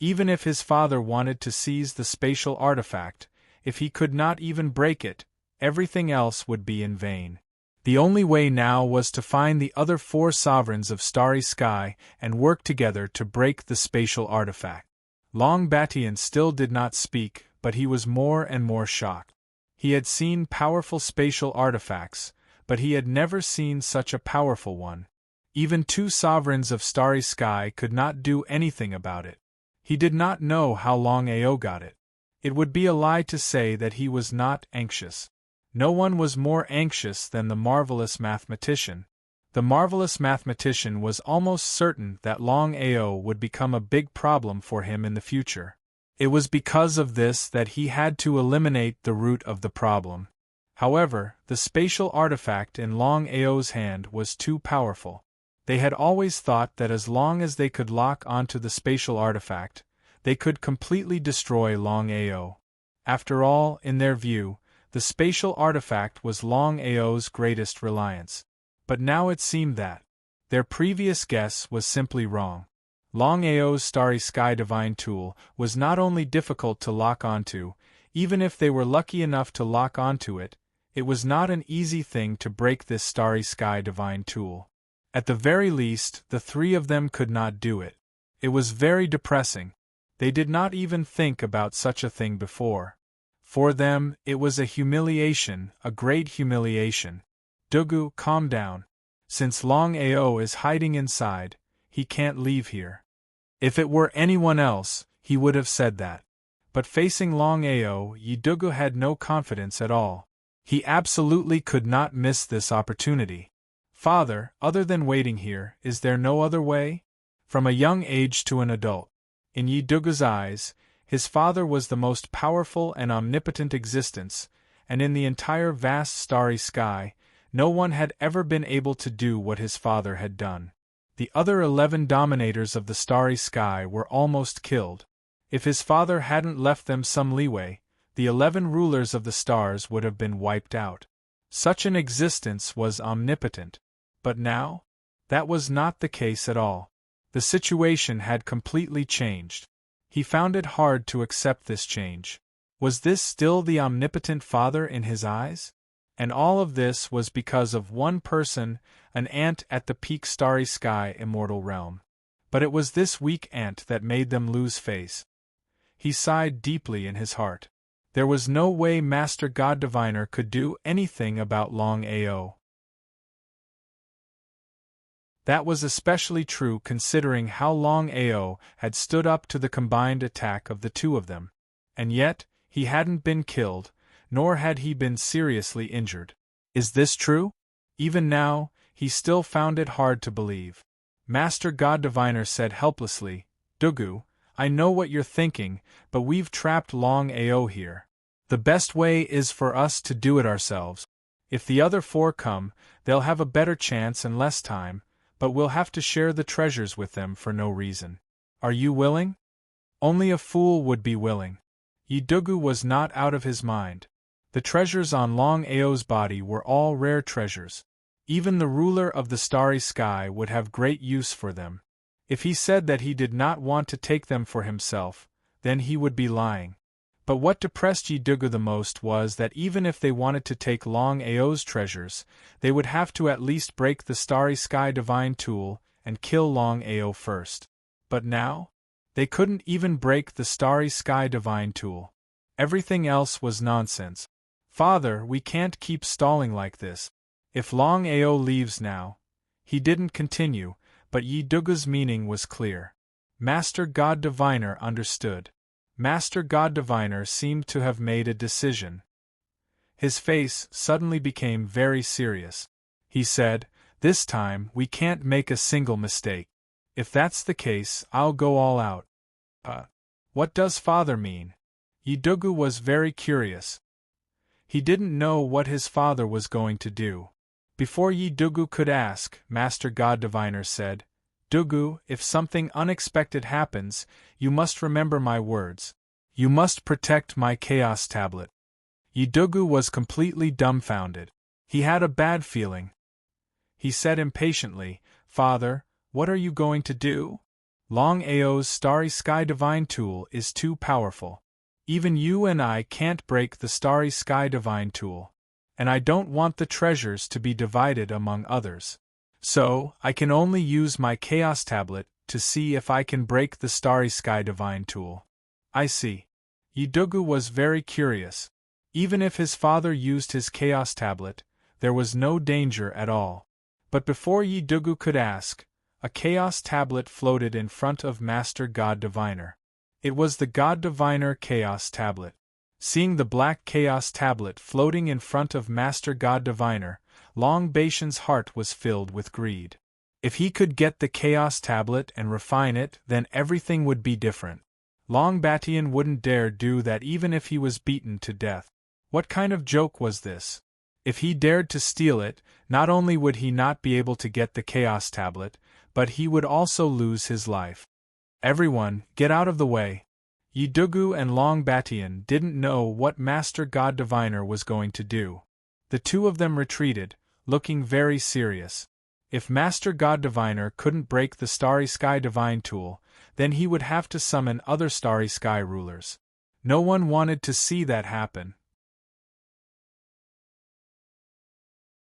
Even if his father wanted to seize the spatial artifact, if he could not even break it, everything else would be in vain. The only way now was to find the other 4 sovereigns of starry sky and work together to break the spatial artifact. Long Batian still did not speak, but he was more and more shocked. He had seen powerful spatial artifacts, but he had never seen such a powerful one. Even 2 sovereigns of starry sky could not do anything about it. He did not know how Longao got it. It would be a lie to say that he was not anxious. No one was more anxious than the marvelous mathematician. The marvelous mathematician was almost certain that Longao would become a big problem for him in the future. It was because of this that he had to eliminate the root of the problem. However, the spatial artifact in Longao's hand was too powerful. They had always thought that as long as they could lock onto the spatial artifact, they could completely destroy Longao. After all, in their view, the spatial artifact was Longao's greatest reliance. But now it seemed that their previous guess was simply wrong. Longao's starry sky divine tool was not only difficult to lock onto, even if they were lucky enough to lock onto it, it was not an easy thing to break this starry sky divine tool. At the very least, the 3 of them could not do it. It was very depressing. They did not even think about such a thing before. For them, it was a humiliation, a great humiliation. Dugu, calm down. Since Longao is hiding inside, he can't leave here. If it were anyone else, he would have said that. But facing Longao, Yi Dugu had no confidence at all. He absolutely could not miss this opportunity. Father, other than waiting here, is there no other way? From a young age to an adult. In Yi Dugu's eyes, his father was the most powerful and omnipotent existence, and in the entire vast starry sky, no one had ever been able to do what his father had done. The other 11 dominators of the starry sky were almost killed. If his father hadn't left them some leeway, the 11 rulers of the stars would have been wiped out. Such an existence was omnipotent. But now? That was not the case at all. The situation had completely changed. He found it hard to accept this change. Was this still the omnipotent father in his eyes? And all of this was because of one person, an ant at the peak starry sky immortal realm. But it was this weak ant that made them lose face. He sighed deeply in his heart. There was no way Master God Diviner could do anything about Longao. That was especially true considering how Longao had stood up to the combined attack of the 2 of them. And yet, he hadn't been killed, nor had he been seriously injured. Is this true? Even now, he still found it hard to believe. Master God Diviner said helplessly, Dugu, I know what you're thinking, but we've trapped Longao here. The best way is for us to do it ourselves. If the other 4 come, they'll have a better chance and less time, but we'll have to share the treasures with them for no reason. Are you willing? Only a fool would be willing. Yidugu was not out of his mind. The treasures on Longao's body were all rare treasures. Even the ruler of the starry sky would have great use for them. If he said that he did not want to take them for himself, then he would be lying. But what depressed Yidugu the most was that even if they wanted to take Longao's treasures, they would have to at least break the starry sky divine tool and kill Longao first. But now? They couldn't even break the starry sky divine tool. Everything else was nonsense. Father, we can't keep stalling like this. If Longao leaves now. He didn't continue, but Yidugu's meaning was clear. Master God Diviner understood. Master God Diviner seemed to have made a decision. His face suddenly became very serious. He said, "This time we can't make a single mistake. If that's the case, I'll go all out." What does father mean? Yidugu was very curious. He didn't know what his father was going to do. Before Yidugu could ask, Master God Diviner said, "Dugu, if something unexpected happens, you must remember my words. You must protect my Chaos Tablet." Yidugu was completely dumbfounded. He had a bad feeling. He said impatiently, "Father, what are you going to do? Longao's Starry Sky Divine Tool is too powerful. Even you and I can't break the Starry Sky Divine Tool. And I don't want the treasures to be divided among others. So, I can only use my Chaos Tablet to see if I can break the Starry Sky Divine Tool." I see. Yidugu was very curious. Even if his father used his Chaos Tablet, there was no danger at all. But before Yidugu could ask, a Chaos Tablet floated in front of Master God Diviner. It was the God Diviner Chaos Tablet. Seeing the black Chaos Tablet floating in front of Master God Diviner, Longbation's heart was filled with greed. If he could get the Chaos Tablet and refine it, then everything would be different. Longbation wouldn't dare do that even if he was beaten to death. What kind of joke was this? If he dared to steal it, not only would he not be able to get the Chaos Tablet, but he would also lose his life. "Everyone, get out of the way." Yidugu and Longbation didn't know what Master God Diviner was going to do. The two of them retreated, looking very serious. If Master God Diviner couldn't break the Starry Sky Divine Tool, then he would have to summon other Starry Sky rulers. No one wanted to see that happen.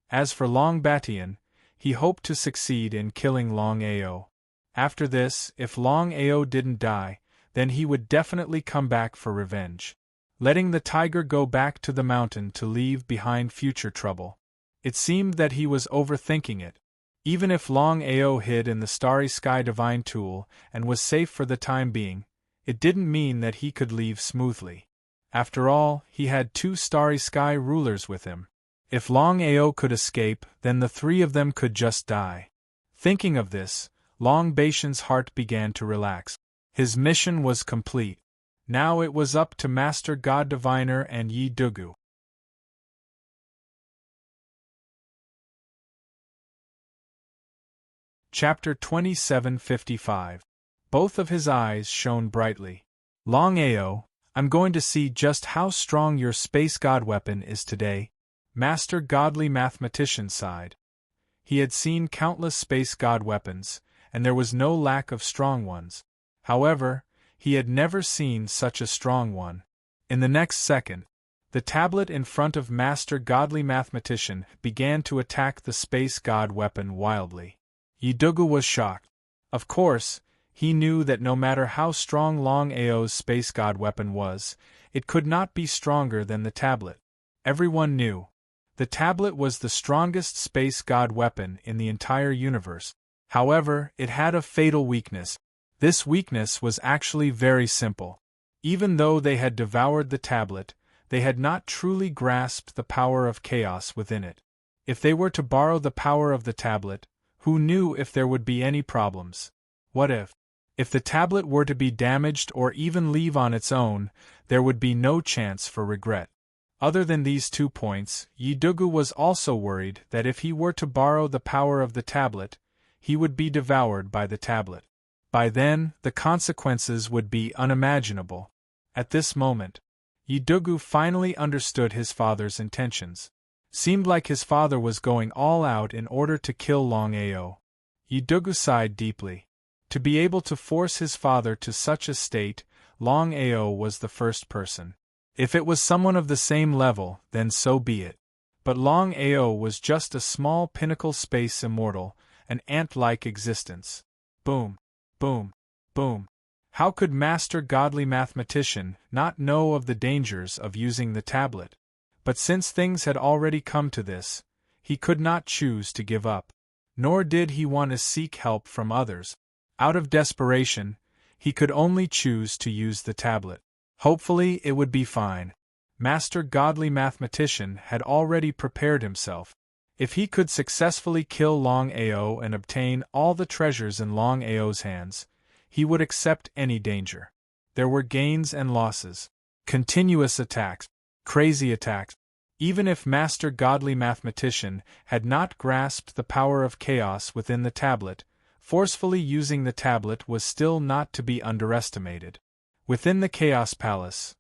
As for Longbation, he hoped to succeed in killing Longao. After this, if Longao didn't die, then he would definitely come back for revenge. Letting the tiger go back to the mountain to leave behind future trouble. It seemed that he was overthinking it. Even if Longao hid in the Starry Sky Divine Tool and was safe for the time being, it didn't mean that he could leave smoothly. After all, he had two Starry Sky rulers with him. If Longao could escape, then the three of them could just die. Thinking of this, Longbation's heart began to relax. His mission was complete. Now it was up to Master God Diviner and Yidugu. Chapter 2755. Both of his eyes shone brightly. "Longao, I'm going to see just how strong your space god weapon is today." Master Godly Mathematician sighed. He had seen countless space god weapons, and there was no lack of strong ones. However, he had never seen such a strong one. In the next second, the tablet in front of Master Godly Mathematician began to attack the space god weapon wildly. Yidugu was shocked. Of course, he knew that no matter how strong Longao's space god weapon was, it could not be stronger than the tablet. Everyone knew. The tablet was the strongest space god weapon in the entire universe. However, it had a fatal weakness. This weakness was actually very simple. Even though they had devoured the tablet, they had not truly grasped the power of chaos within it. If they were to borrow the power of the tablet, who knew if there would be any problems? What if? If the tablet were to be damaged or even leave on its own, there would be no chance for regret. Other than these 2 points, Yidugu was also worried that if he were to borrow the power of the tablet, he would be devoured by the tablet. By then, the consequences would be unimaginable. At this moment, Yidugu finally understood his father's intentions. Seemed like his father was going all out in order to kill Longao. Yidugu sighed deeply. To be able to force his father to such a state, Longao was the first person. If it was someone of the same level, then so be it. But Longao was just a small pinnacle space immortal, an ant-like existence. Boom, boom, boom. How could Master Godly Mathematician not know of the dangers of using the tablet? But since things had already come to this, he could not choose to give up. Nor did he want to seek help from others. Out of desperation, he could only choose to use the tablet. Hopefully it would be fine. Master Godly Mathematician had already prepared himself. If he could successfully kill Longao and obtain all the treasures in Longao's hands, he would accept any danger. There were gains and losses. Continuous attacks. Crazy attacks. Even if Master Godly Mathematician had not grasped the power of chaos within the tablet, forcefully using the tablet was still not to be underestimated. Within the Chaos Palace,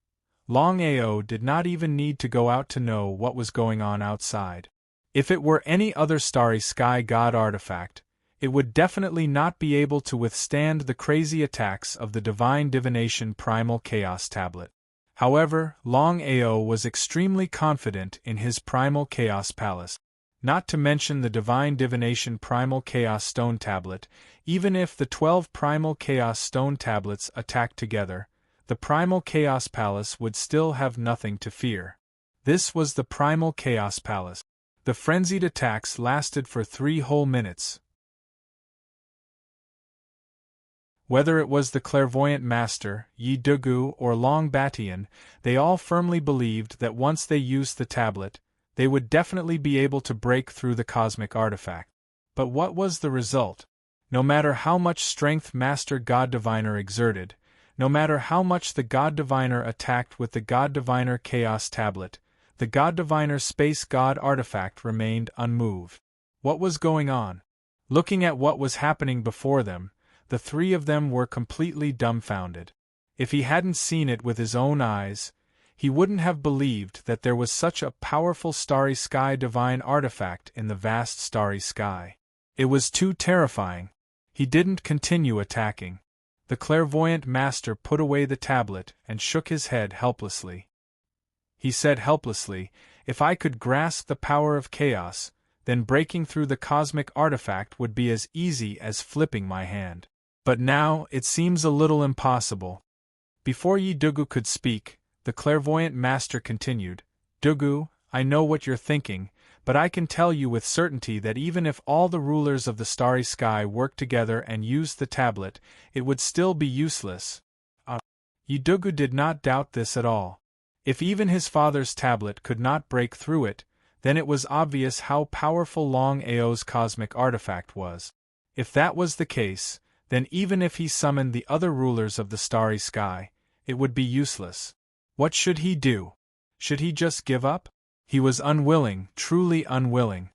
Longao did not even need to go out to know what was going on outside. If it were any other starry sky god artifact, it would definitely not be able to withstand the crazy attacks of the Divine Divination Primal Chaos Tablet. However, Longao was extremely confident in his Primal Chaos Palace. Not to mention the Divine Divination Primal Chaos Stone Tablet. Even if the 12 Primal Chaos Stone Tablets attacked together, the Primal Chaos Palace would still have nothing to fear. This was the Primal Chaos Palace. The frenzied attacks lasted for 3 whole minutes. Whether it was the clairvoyant master, Yidugu, or Long Batian, they all firmly believed that once they used the tablet, they would definitely be able to break through the cosmic artifact. But what was the result? No matter how much strength Master God Diviner exerted, no matter how much the God Diviner attacked with the God Diviner Chaos Tablet, the God Diviner Space God artifact remained unmoved. What was going on? Looking at what was happening before them, the 3 of them were completely dumbfounded. If he hadn't seen it with his own eyes, he wouldn't have believed that there was such a powerful starry sky divine artifact in the vast starry sky. It was too terrifying. He didn't continue attacking. The clairvoyant master put away the tablet and shook his head helplessly. He said helplessly, "If I could grasp the power of chaos, then breaking through the cosmic artifact would be as easy as flipping my hand. But now it seems a little impossible." Before Yidugu could speak, the clairvoyant master continued, "Dugu, I know what you're thinking, but I can tell you with certainty that even if all the rulers of the starry sky worked together and used the tablet, it would still be useless." Yidugu did not doubt this at all. If even his father's tablet could not break through it, then it was obvious how powerful Longao's cosmic artifact was. If that was the case, then even if he summoned the other rulers of the starry sky, it would be useless. What should he do? Should he just give up? He was unwilling, truly unwilling.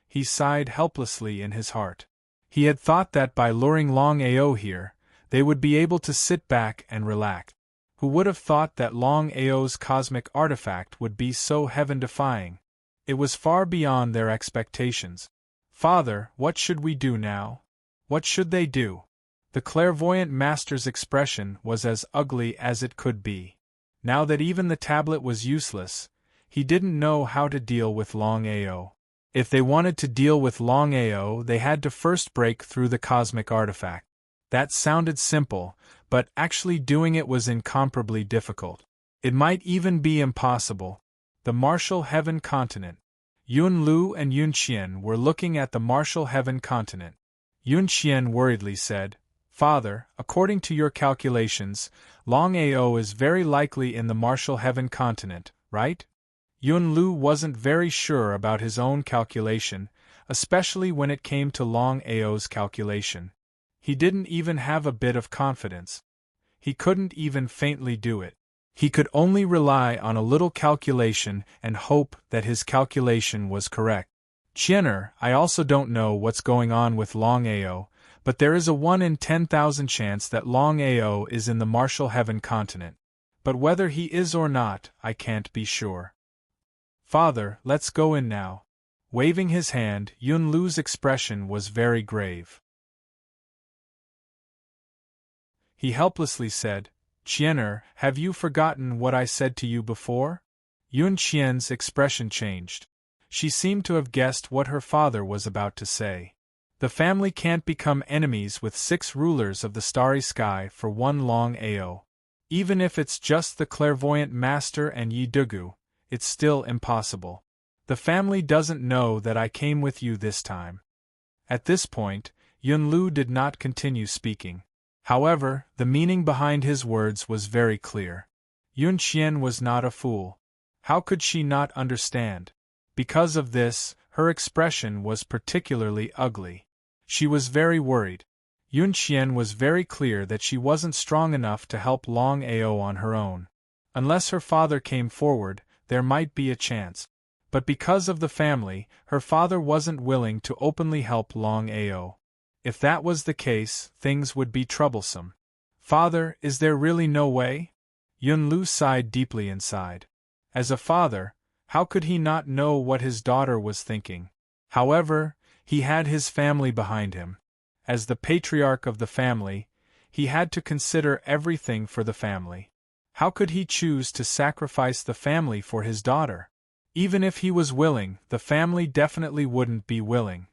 He sighed helplessly in his heart. He had thought that by luring Longao here, they would be able to sit back and relax. Who would have thought that Longao's cosmic artifact would be so heaven-defying? It was far beyond their expectations. "Father, what should we do now? What should they do?" The clairvoyant master's expression was as ugly as it could be. Now that even the tablet was useless, he didn't know how to deal with Longao. If they wanted to deal with Longao, they had to first break through the cosmic artifact. That sounded simple, but actually doing it was incomparably difficult. It might even be impossible. The Martial Heaven Continent. Yun Lu and Yun Qian were looking at the Martial Heaven Continent. Yun Qian worriedly said, "Father, according to your calculations, Longao is very likely in the Martial Heaven Continent, right?" Yun Lu wasn't very sure about his own calculation, especially when it came to Longao's calculation. He didn't even have a bit of confidence. He couldn't even faintly do it. He could only rely on a little calculation and hope that his calculation was correct. "Qianer, I also don't know what's going on with Longao, but there is a 1 in 10,000 chance that Longao is in the Martial Heaven continent. But whether he is or not, I can't be sure. Father, let's go in now. Waving his hand, Yunlu's expression was very grave. He helplessly said, Qian'er, have you forgotten what I said to you before? Yun Qian's expression changed. She seemed to have guessed what her father was about to say. The family can't become enemies with 6 rulers of the starry sky for one Longao. Even if it's just the clairvoyant master and Yi Dugu, it's still impossible. The family doesn't know that I came with you this time. At this point, Yunlu did not continue speaking. However, the meaning behind his words was very clear. Yun Qian was not a fool. How could she not understand? Because of this, her expression was particularly ugly. She was very worried. Yun Qian was very clear that she wasn't strong enough to help Longao on her own. Unless her father came forward, there might be a chance. But because of the family, her father wasn't willing to openly help Longao. If that was the case, things would be troublesome. Father, is there really no way? Yunlu sighed deeply inside. As a father, how could he not know what his daughter was thinking? However, he had his family behind him. As the patriarch of the family, he had to consider everything for the family. How could he choose to sacrifice the family for his daughter? Even if he was willing, the family definitely wouldn't be willing.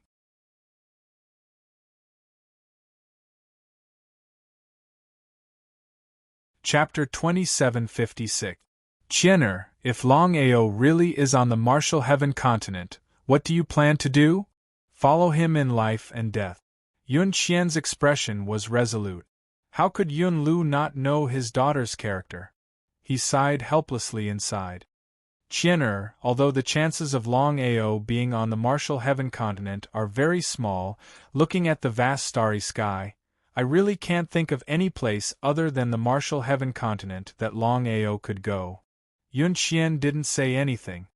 Chapter 2756. Qian'er, if Longao really is on the Martial Heaven continent, what do you plan to do? Follow him in life and death. Yun Qian's expression was resolute. How could Yunlu not know his daughter's character? He sighed helplessly inside. Qian'er, although the chances of Longao being on the Martial Heaven continent are very small, looking at the vast starry sky, I really can't think of any place other than the Martial Heaven continent that Longao could go. Yun Qian didn't say anything.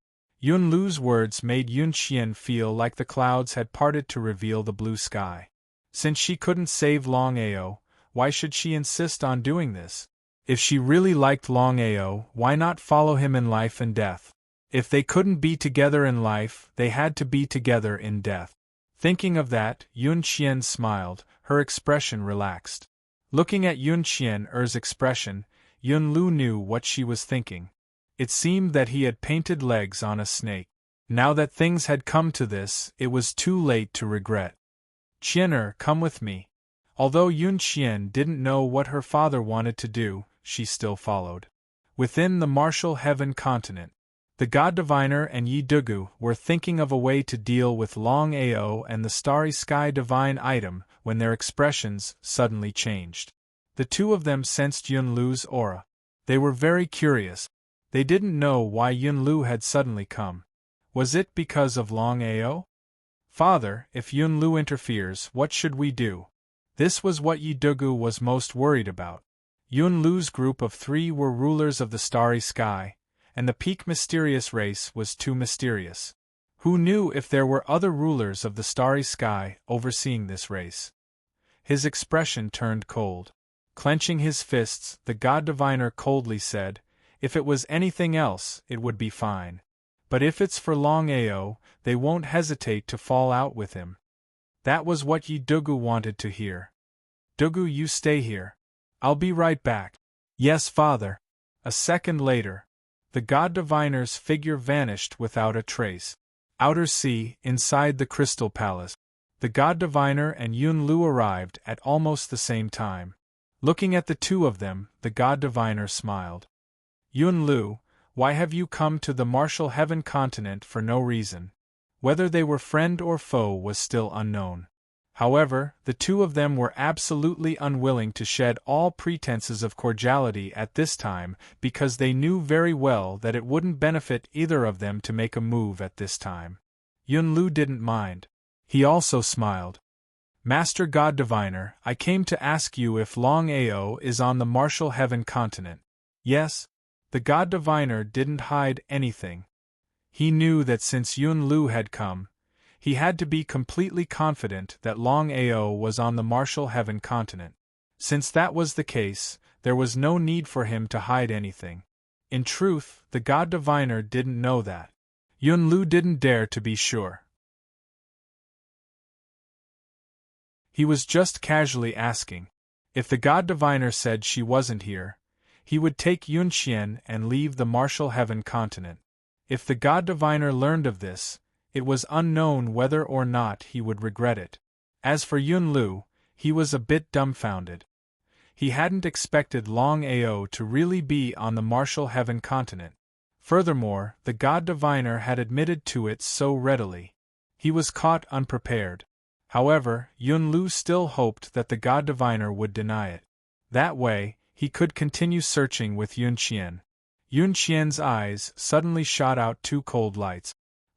Yunlu's words made Yun Qian feel like the clouds had parted to reveal the blue sky. Since she couldn't save Longao, why should she insist on doing this? If she really liked Longao, why not follow him in life and death? If they couldn't be together in life, they had to be together in death. Thinking of that, Yun Qian smiled, her expression relaxed. Looking at Yun Qian's expression, Yunlu knew what she was thinking. It seemed that he had painted legs on a snake. Now that things had come to this, it was too late to regret. Qian'er, come with me. Although Yun Qian didn't know what her father wanted to do, she still followed. Within the Martial Heaven continent, the God Diviner and Yi Dugu were thinking of a way to deal with Longao and the Starry Sky Divine item when their expressions suddenly changed. The two of them sensed Yunlu's aura. They were very curious. They didn't know why Yunlu had suddenly come. Was it because of Longao? Father, if Yunlu interferes, what should we do? This was what Yi Dugu was most worried about. Yunlu's group of 3 were rulers of the starry sky, and the peak mysterious race was too mysterious. Who knew if there were other rulers of the starry sky overseeing this race? His expression turned cold. Clenching his fists, the God Diviner coldly said, if it was anything else, it would be fine. But if it's for Longao, they won't hesitate to fall out with him. That was what Yi Dugu wanted to hear. Dugu, you stay here. I'll be right back. Yes, father. A second later, the God Diviner's figure vanished without a trace. Outer Sea, inside the Crystal Palace. The God Diviner and Yunlu arrived at almost the same time. Looking at the two of them, the God Diviner smiled. Yunlu, why have you come to the Martial Heaven continent for no reason? Whether they were friend or foe was still unknown. However, the two of them were absolutely unwilling to shed all pretenses of cordiality at this time because they knew very well that it wouldn't benefit either of them to make a move at this time. Yunlu didn't mind. He also smiled. Master God Diviner, I came to ask you if Longao is on the Martial Heaven continent. Yes? The God Diviner didn't hide anything. He knew that since Yunlu had come, He had to be completely confident that Longao was on the martial heaven continent. Since that was the case, there was no need for him to hide anything. In truth, the god diviner didn't know that. Yunlu didn't dare to be sure. He was just casually asking. If the god diviner said she wasn't here, he would take Yunqian and leave the martial heaven continent. If the god diviner learned of this, it was unknown whether or not he would regret it. As for Yunlu, he was a bit dumbfounded. He hadn't expected Longao to really be on the martial heaven continent. Furthermore, the god diviner had admitted to it so readily. He was caught unprepared. However, Yunlu still hoped that the god diviner would deny it. That way, he could continue searching with Yunqian. Yunqian's eyes suddenly shot out two cold lights.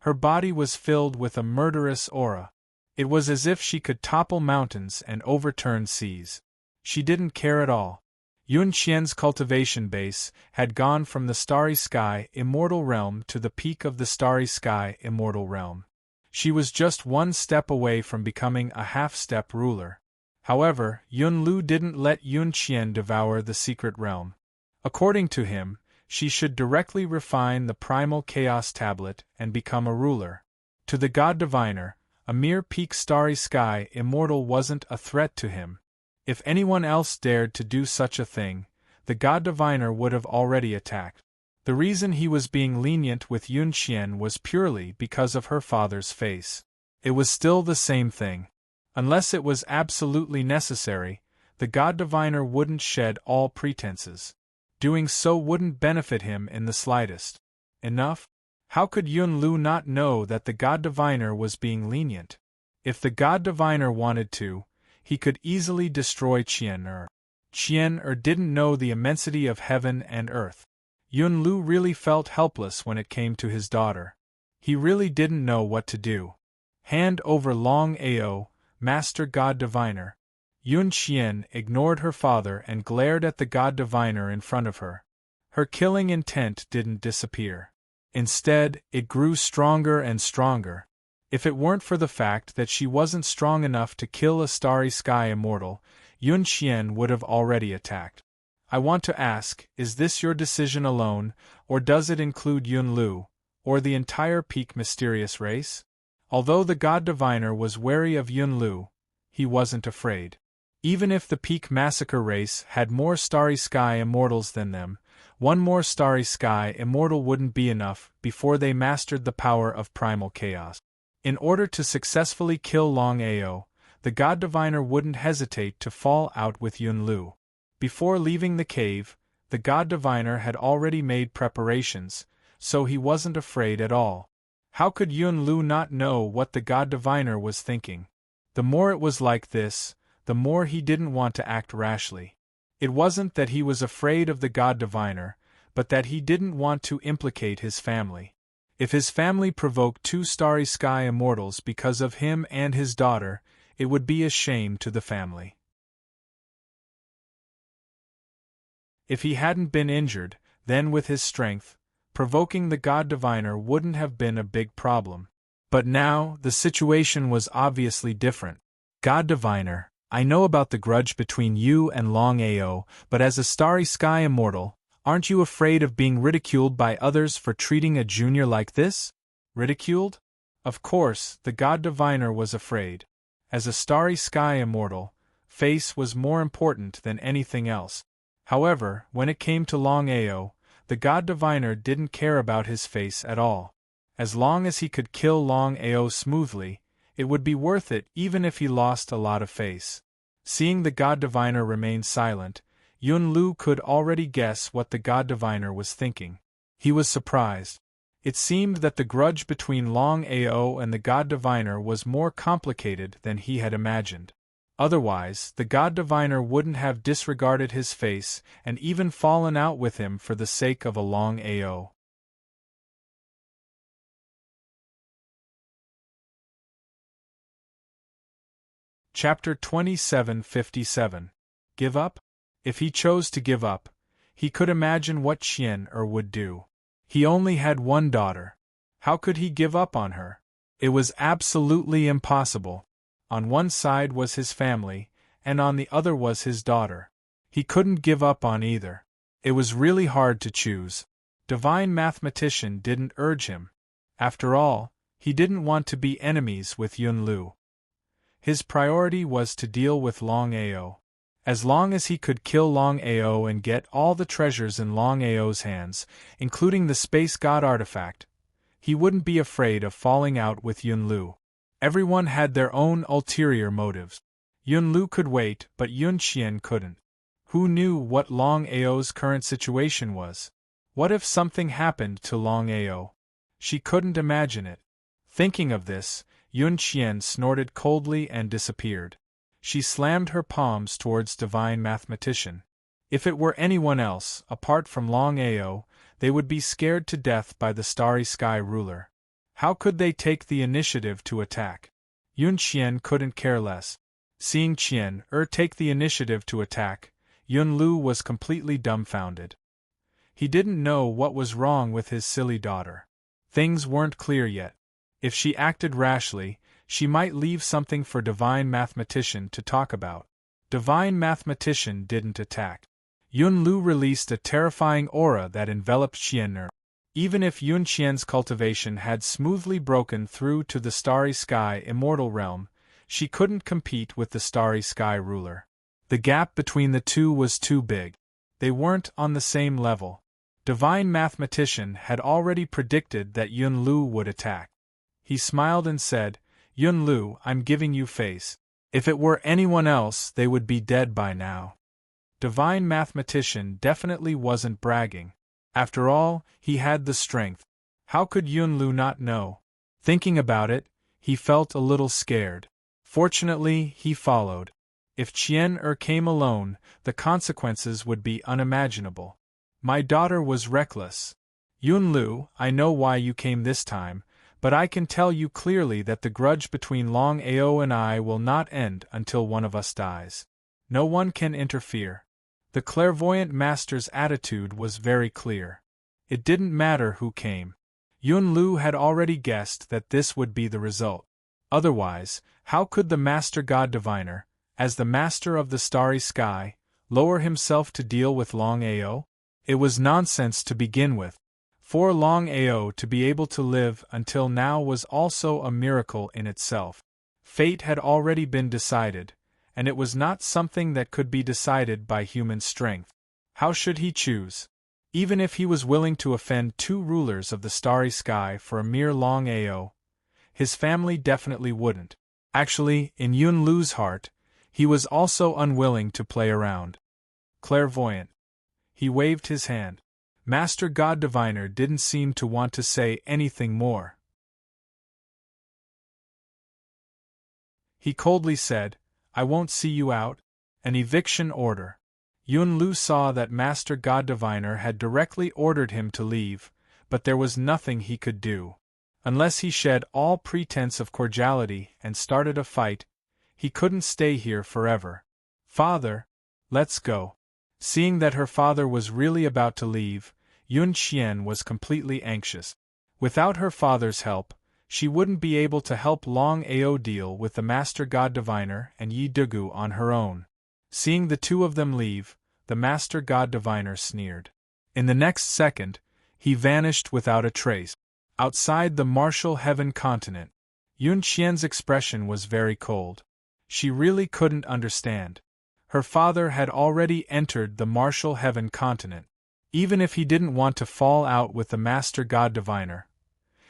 Her body was filled with a murderous aura. It was as if she could topple mountains and overturn seas. She didn't care at all. Yunqian's cultivation base had gone from the Starry Sky Immortal Realm to the peak of the Starry Sky Immortal Realm. She was just one step away from becoming a half-step ruler. However, Yunlu didn't let Yunqian devour the secret realm. According to him, she should directly refine the primal chaos tablet and become a ruler. To the god diviner, a mere peak Starry Sky Immortal wasn't a threat to him. If anyone else dared to do such a thing, the god diviner would have already attacked. The reason he was being lenient with Yunqian was purely because of her father's face. It was still the same thing. Unless it was absolutely necessary, the god diviner wouldn't shed all pretenses. Doing so wouldn't benefit him in the slightest. Enough? How could Yunlu not know that the god diviner was being lenient? If the god diviner wanted to, he could easily destroy Qian-er. Qian-er didn't know the immensity of heaven and earth. Yunlu really felt helpless when it came to his daughter. He really didn't know what to do. Hand over Longao, Master God Diviner. Yunqian ignored her father and glared at the god diviner in front of her. Her killing intent didn't disappear. Instead, it grew stronger and stronger. If it weren't for the fact that she wasn't strong enough to kill a Starry Sky Immortal, Yunqian would have already attacked. I want to ask, is this your decision alone, or does it include Yunlu, or the entire Peak Mysterious race? Although the god diviner was wary of Yunlu, he wasn't afraid. Even if the Peak Massacre race had more Starry Sky Immortals than them, one more Starry Sky Immortal wouldn't be enough before they mastered the power of primal chaos. In order to successfully kill Longao, the god diviner wouldn't hesitate to fall out with Yunlu. Before leaving the cave, the god diviner had already made preparations, so he wasn't afraid at all. How could Yunlu not know what the god diviner was thinking? The more it was like this, the more he didn't want to act rashly. It wasn't that he was afraid of the god diviner, but that he didn't want to implicate his family. If his family provoked two Starry Sky Immortals because of him and his daughter, it would be a shame to the family. If he hadn't been injured, then with his strength, provoking the god diviner wouldn't have been a big problem. But now, the situation was obviously different. God diviner, I know about the grudge between you and Longao, but as a Starry Sky Immortal, aren't you afraid of being ridiculed by others for treating a junior like this? Ridiculed? Of course, the god diviner was afraid. As a Starry Sky Immortal, face was more important than anything else. However, when it came to Longao, the god diviner didn't care about his face at all. As long as he could kill Longao smoothly, it would be worth it even if he lost a lot of face. Seeing the god diviner remain silent, Yunlu could already guess what the god diviner was thinking. He was surprised. It seemed that the grudge between Longao and the god diviner was more complicated than he had imagined. Otherwise, the god diviner wouldn't have disregarded his face and even fallen out with him for the sake of a Longao. Chapter 2757. Give up? If he chose to give up, he could imagine what Qian-er would do. He only had one daughter. How could he give up on her? It was absolutely impossible. On one side was his family, and on the other was his daughter. He couldn't give up on either. It was really hard to choose. Divine Mathematician didn't urge him. After all, he didn't want to be enemies with Yunlu. His priority was to deal with Longao. As long as he could kill Longao and get all the treasures in Longao's hands, including the space god artifact, he wouldn't be afraid of falling out with Yunlu. Everyone had their own ulterior motives. Yunlu could wait, but Yunqian couldn't. Who knew what Longao's current situation was? What if something happened to Longao? She couldn't imagine it. Thinking of this, Yunqian snorted coldly and disappeared. She slammed her palms towards Divine Mathematician. If it were anyone else, apart from Longao, they would be scared to death by the Starry Sky ruler. How could they take the initiative to attack? Yunqian couldn't care less. Seeing Qian take the initiative to attack, Yunlu was completely dumbfounded. He didn't know what was wrong with his silly daughter. Things weren't clear yet. If she acted rashly, she might leave something for Divine Mathematician to talk about. Divine Mathematician didn't attack. Yunlu released a terrifying aura that enveloped Qian. Even if Yunqian's cultivation had smoothly broken through to the Starry Sky immortal realm, she couldn't compete with the Starry Sky ruler. The gap between the two was too big. They weren't on the same level. Divine Mathematician had already predicted that Yunlu would attack. He smiled and said, "Yunlu, I'm giving you face. If it were anyone else, they would be dead by now." Divine Mathematician definitely wasn't bragging. After all, he had the strength. How could Yunlu not know? Thinking about it, he felt a little scared. Fortunately, he followed. If Qian came alone, the consequences would be unimaginable. My daughter was reckless. Yunlu, I know why you came this time, but I can tell you clearly that the grudge between Longao and I will not end until one of us dies. No one can interfere. The clairvoyant master's attitude was very clear. It didn't matter who came. Yunlu had already guessed that this would be the result. Otherwise, how could the Master God Diviner, as the Master of the Starry Sky, lower himself to deal with Longao? It was nonsense to begin with. For Longao to be able to live until now was also a miracle in itself. Fate had already been decided, and it was not something that could be decided by human strength. How should he choose? Even if he was willing to offend two rulers of the Starry Sky for a mere Longao, his family definitely wouldn't. Actually, in Yunlu's heart, he was also unwilling to play around. Clairvoyant. He waved his hand. Master God Diviner didn't seem to want to say anything more. He coldly said, "I won't see you out." An eviction order. Yunlu saw that Master God Diviner had directly ordered him to leave, but there was nothing he could do. Unless he shed all pretense of cordiality and started a fight, he couldn't stay here forever. "Father, let's go." Seeing that her father was really about to leave, Yunqian was completely anxious. Without her father's help, she wouldn't be able to help Longao deal with the Master God Diviner and Yi Dugu on her own. Seeing the two of them leave, the Master God Diviner sneered. In the next second, he vanished without a trace. Outside the martial heaven continent, Yunqian's expression was very cold. She really couldn't understand. Her father had already entered the martial heaven continent. Even if he didn't want to fall out with the Master God Diviner,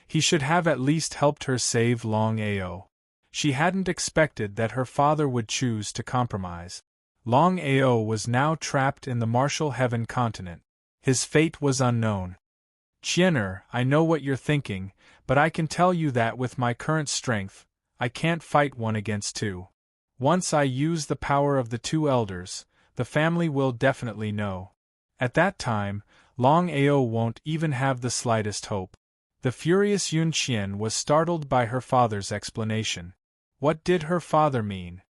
he should have at least helped her save Longao. She hadn't expected that her father would choose to compromise. Longao was now trapped in the martial heaven continent. His fate was unknown. "Qianer, I know what you're thinking, but I can tell you that with my current strength, I can't fight one against two. Once I use the power of the two elders, the family will definitely know. At that time, Longao won't even have the slightest hope." The furious Yunqian was startled by her father's explanation. What did her father mean?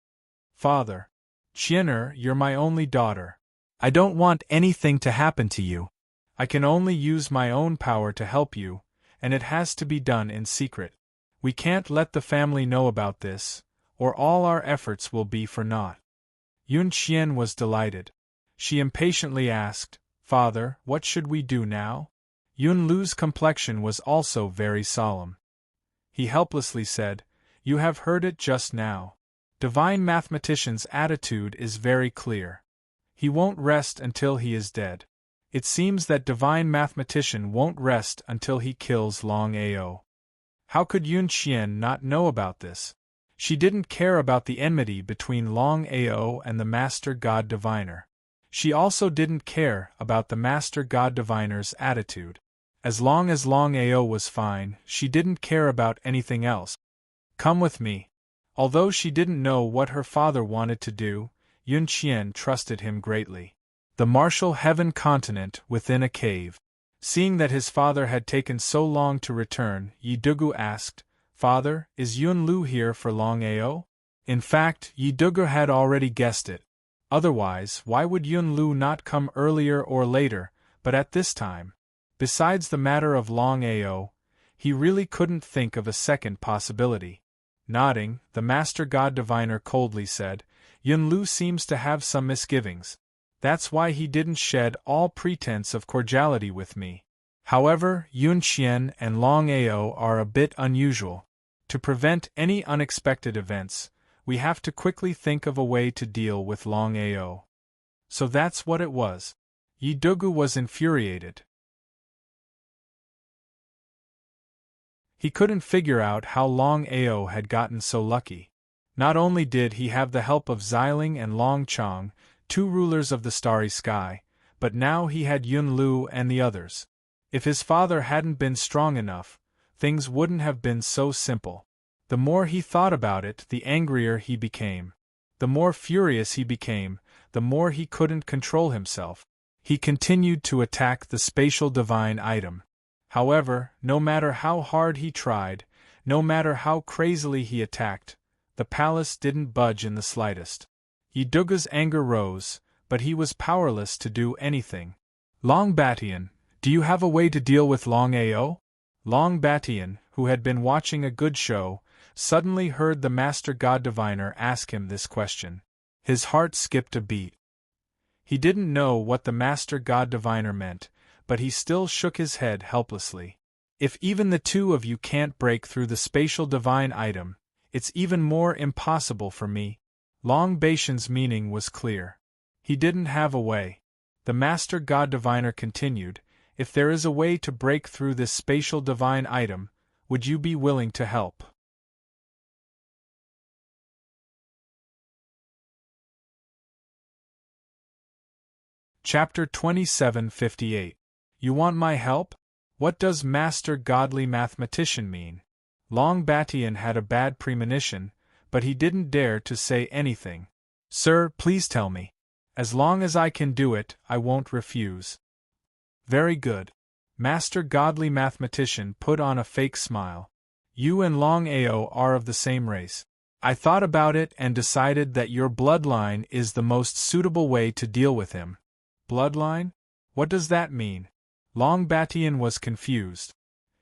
"Father. Qianer, you're my only daughter. I don't want anything to happen to you. I can only use my own power to help you, and it has to be done in secret. We can't let the family know about this, or all our efforts will be for naught. Yun Qian was delighted. She impatiently asked, Father, what should we do now? Yun Lu's complexion was also very solemn. He helplessly said, You have heard it just now. Divine Mathematician's attitude is very clear. He won't rest until he is dead. It seems that Divine Mathematician won't rest until he kills Longao. How could Yun Qian not know about this? She didn't care about the enmity between Longao and the Master God Diviner. She also didn't care about the Master God Diviner's attitude. As long as Longao was fine, she didn't care about anything else. Come with me. Although she didn't know what her father wanted to do, Yun Qian trusted him greatly. The martial heaven continent within a cave. Seeing that his father had taken so long to return, Yi Dugu asked, Father, is Yun Lu here for Longao? In fact, Yi Dugu had already guessed it. Otherwise, why would Yun Lu not come earlier or later, but at this time? Besides the matter of Longao, he really couldn't think of a second possibility. Nodding, the Master God Diviner coldly said, Yun Lu seems to have some misgivings. That's why he didn't shed all pretense of cordiality with me. However, Yun Qian and Longao are a bit unusual. To prevent any unexpected events, we have to quickly think of a way to deal with Longao. So that's what it was. Yi Dugu was infuriated. He couldn't figure out how Longao had gotten so lucky. Not only did he have the help of Xiling and Long Chong, 2 rulers of the starry sky, but now he had Yun Lu and the others. If his father hadn't been strong enough, things wouldn't have been so simple. The more he thought about it, the angrier he became. The more furious he became, the more he couldn't control himself. He continued to attack the spatial divine item. However, no matter how hard he tried, no matter how crazily he attacked, the palace didn't budge in the slightest. Yi Dugu's anger rose, but he was powerless to do anything. Long Batian, do you have a way to deal with Longao? Long Batian, who had been watching a good show, suddenly heard the Master God Diviner ask him this question. His heart skipped a beat. He didn't know what the Master God Diviner meant, but he still shook his head helplessly. If even the 2 of you can't break through the spatial divine item, it's even more impossible for me. Long Batian's meaning was clear. He didn't have a way. The Master God Diviner continued, If there is a way to break through this spatial divine item, would you be willing to help? Chapter 2758. You want my help? What does Master Godly Mathematician mean? Long Batian had a bad premonition, but he didn't dare to say anything. Sir, please tell me. As long as I can do it, I won't refuse. Very good. Master Godly Mathematician put on a fake smile. You and Longao are of the same race. I thought about it and decided that your bloodline is the most suitable way to deal with him. Bloodline? What does that mean? Long Batian was confused.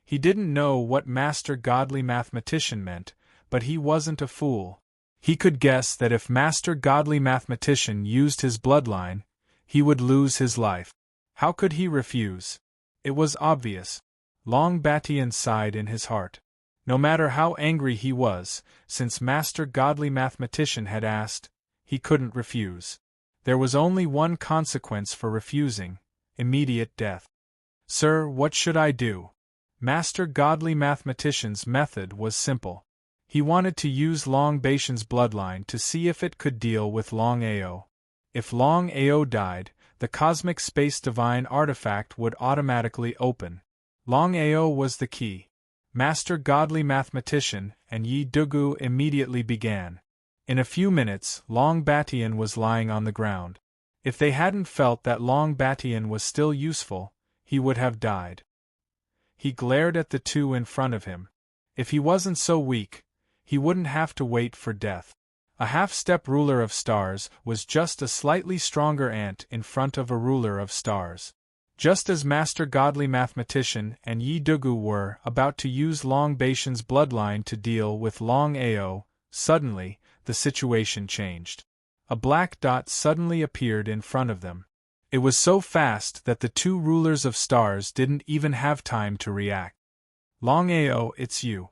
He didn't know what Master Godly Mathematician meant, but he wasn't a fool. He could guess that if Master Godly Mathematician used his bloodline, he would lose his life. How could he refuse? It was obvious. Long Batian sighed in his heart. No matter how angry he was, since Master Godly Mathematician had asked, he couldn't refuse. There was only one consequence for refusing: immediate death. Sir, what should I do? Master Godly Mathematician's method was simple. He wanted to use Long Batian's bloodline to see if it could deal with Longao. If Longao died, the cosmic space divine artifact would automatically open. Longao was the key. Master Godly Mathematician and Yi Dugu immediately began. In a few minutes, Long Batian was lying on the ground. If they hadn't felt that Long Batian was still useful, he would have died. He glared at the 2 in front of him. If he wasn't so weak, he wouldn't have to wait for death. A half-step ruler of stars was just a slightly stronger ant in front of a ruler of stars. Just as Master Godly Mathematician and Yi Dugu were about to use Long Baishan's bloodline to deal with Longao, suddenly, the situation changed. A black dot suddenly appeared in front of them. It was so fast that the two rulers of stars didn't even have time to react. Longao, it's you.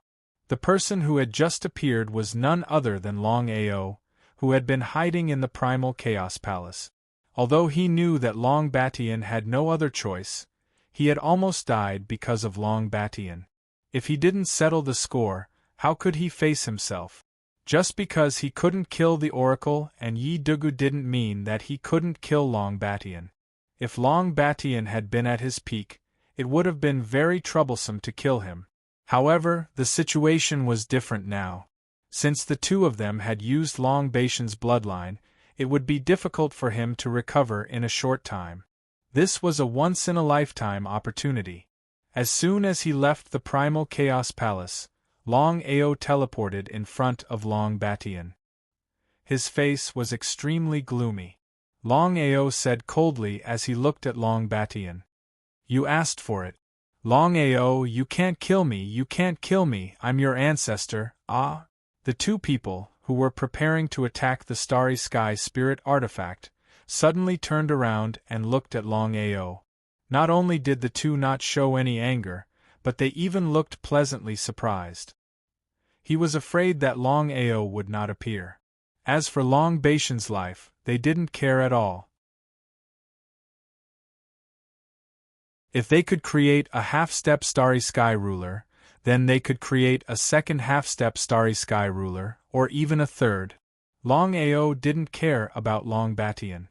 The person who had just appeared was none other than Longao, who had been hiding in the Primal Chaos Palace. Although he knew that Long Batian had no other choice, he had almost died because of Long Batian. If he didn't settle the score, how could he face himself? Just because he couldn't kill the Oracle and Yi Dugu didn't mean that he couldn't kill Long Batian. If Long Batian had been at his peak, it would have been very troublesome to kill him. However, the situation was different now. Since the two of them had used Long Baishan's bloodline, it would be difficult for him to recover in a short time. This was a once-in-a-lifetime opportunity. As soon as he left the Primal Chaos Palace, Longao teleported in front of Long Batian. His face was extremely gloomy. Longao said coldly as he looked at Long Batian. "You asked for it. Longao, you can't kill me, you can't kill me, I'm your ancestor, ah?" The two people, who were preparing to attack the Starry Sky Spirit artifact, suddenly turned around and looked at Longao. Not only did the two not show any anger, but they even looked pleasantly surprised. He was afraid that Longao would not appear. As for Long Baishan's life, they didn't care at all. If they could create a half-step Starry Sky ruler, then they could create a second half-step Starry Sky ruler, or even a third. Longao didn't care about Long Batian.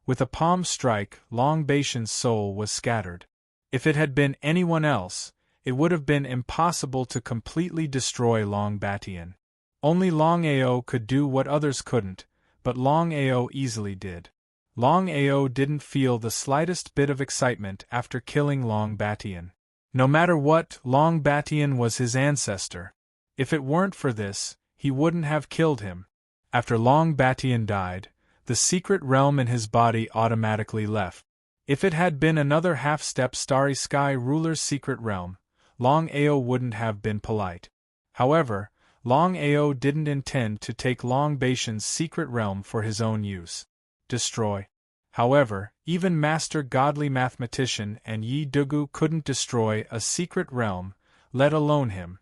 With a palm strike, Long Baishan's soul was scattered. If it had been anyone else, it would have been impossible to completely destroy Long Batian. Only Longao could do what others couldn't, but Longao easily did. Longao didn't feel the slightest bit of excitement after killing Long Batian. No matter what, Long Batian was his ancestor. If it weren't for this, he wouldn't have killed him. After Long Batian died, the secret realm in his body automatically left. If it had been another half-step Starry Sky ruler's secret realm, Longao wouldn't have been polite. However, Longao didn't intend to take Long Baishan's secret realm for his own use. Destroy. However, even Master Godly Mathematician and Yi Dugu couldn't destroy a secret realm, let alone him.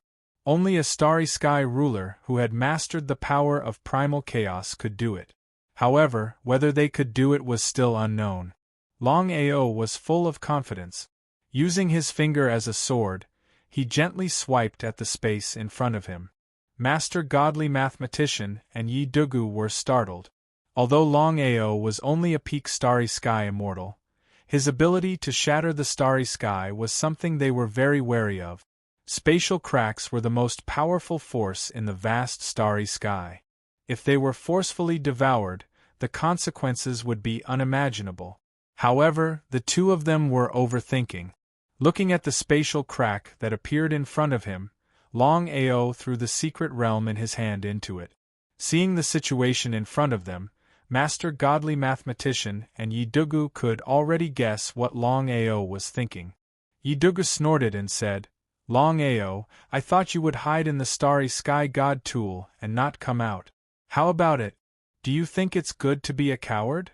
Only a Starry Sky ruler who had mastered the power of primal chaos could do it. However, whether they could do it was still unknown. Longao was full of confidence. Using his finger as a sword, he gently swiped at the space in front of him. Master Godly Mathematician and Yi Dugu were startled. Although Longao was only a peak Starry Sky immortal, his ability to shatter the Starry Sky was something they were very wary of. Spatial cracks were the most powerful force in the vast Starry Sky. If they were forcefully devoured, the consequences would be unimaginable. However, the two of them were overthinking. Looking at the spatial crack that appeared in front of him, Longao threw the secret realm in his hand into it. Seeing the situation in front of them, Master Godly Mathematician and Yi Dugu could already guess what Longao was thinking. Yi Dugu snorted and said, "Longao, I thought you would hide in the Starry Sky God tool and not come out. How about it? Do you think it's good to be a coward?"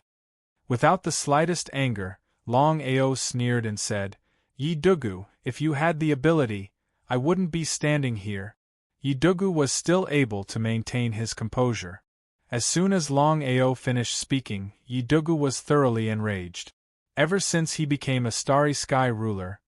Without the slightest anger, Longao sneered and said, "Yi Dugu, if you had the ability, I wouldn't be standing here." Yi Dugu was still able to maintain his composure. As soon as Longao finished speaking, Yi Dugu was thoroughly enraged. Ever since he became a Starry Sky ruler,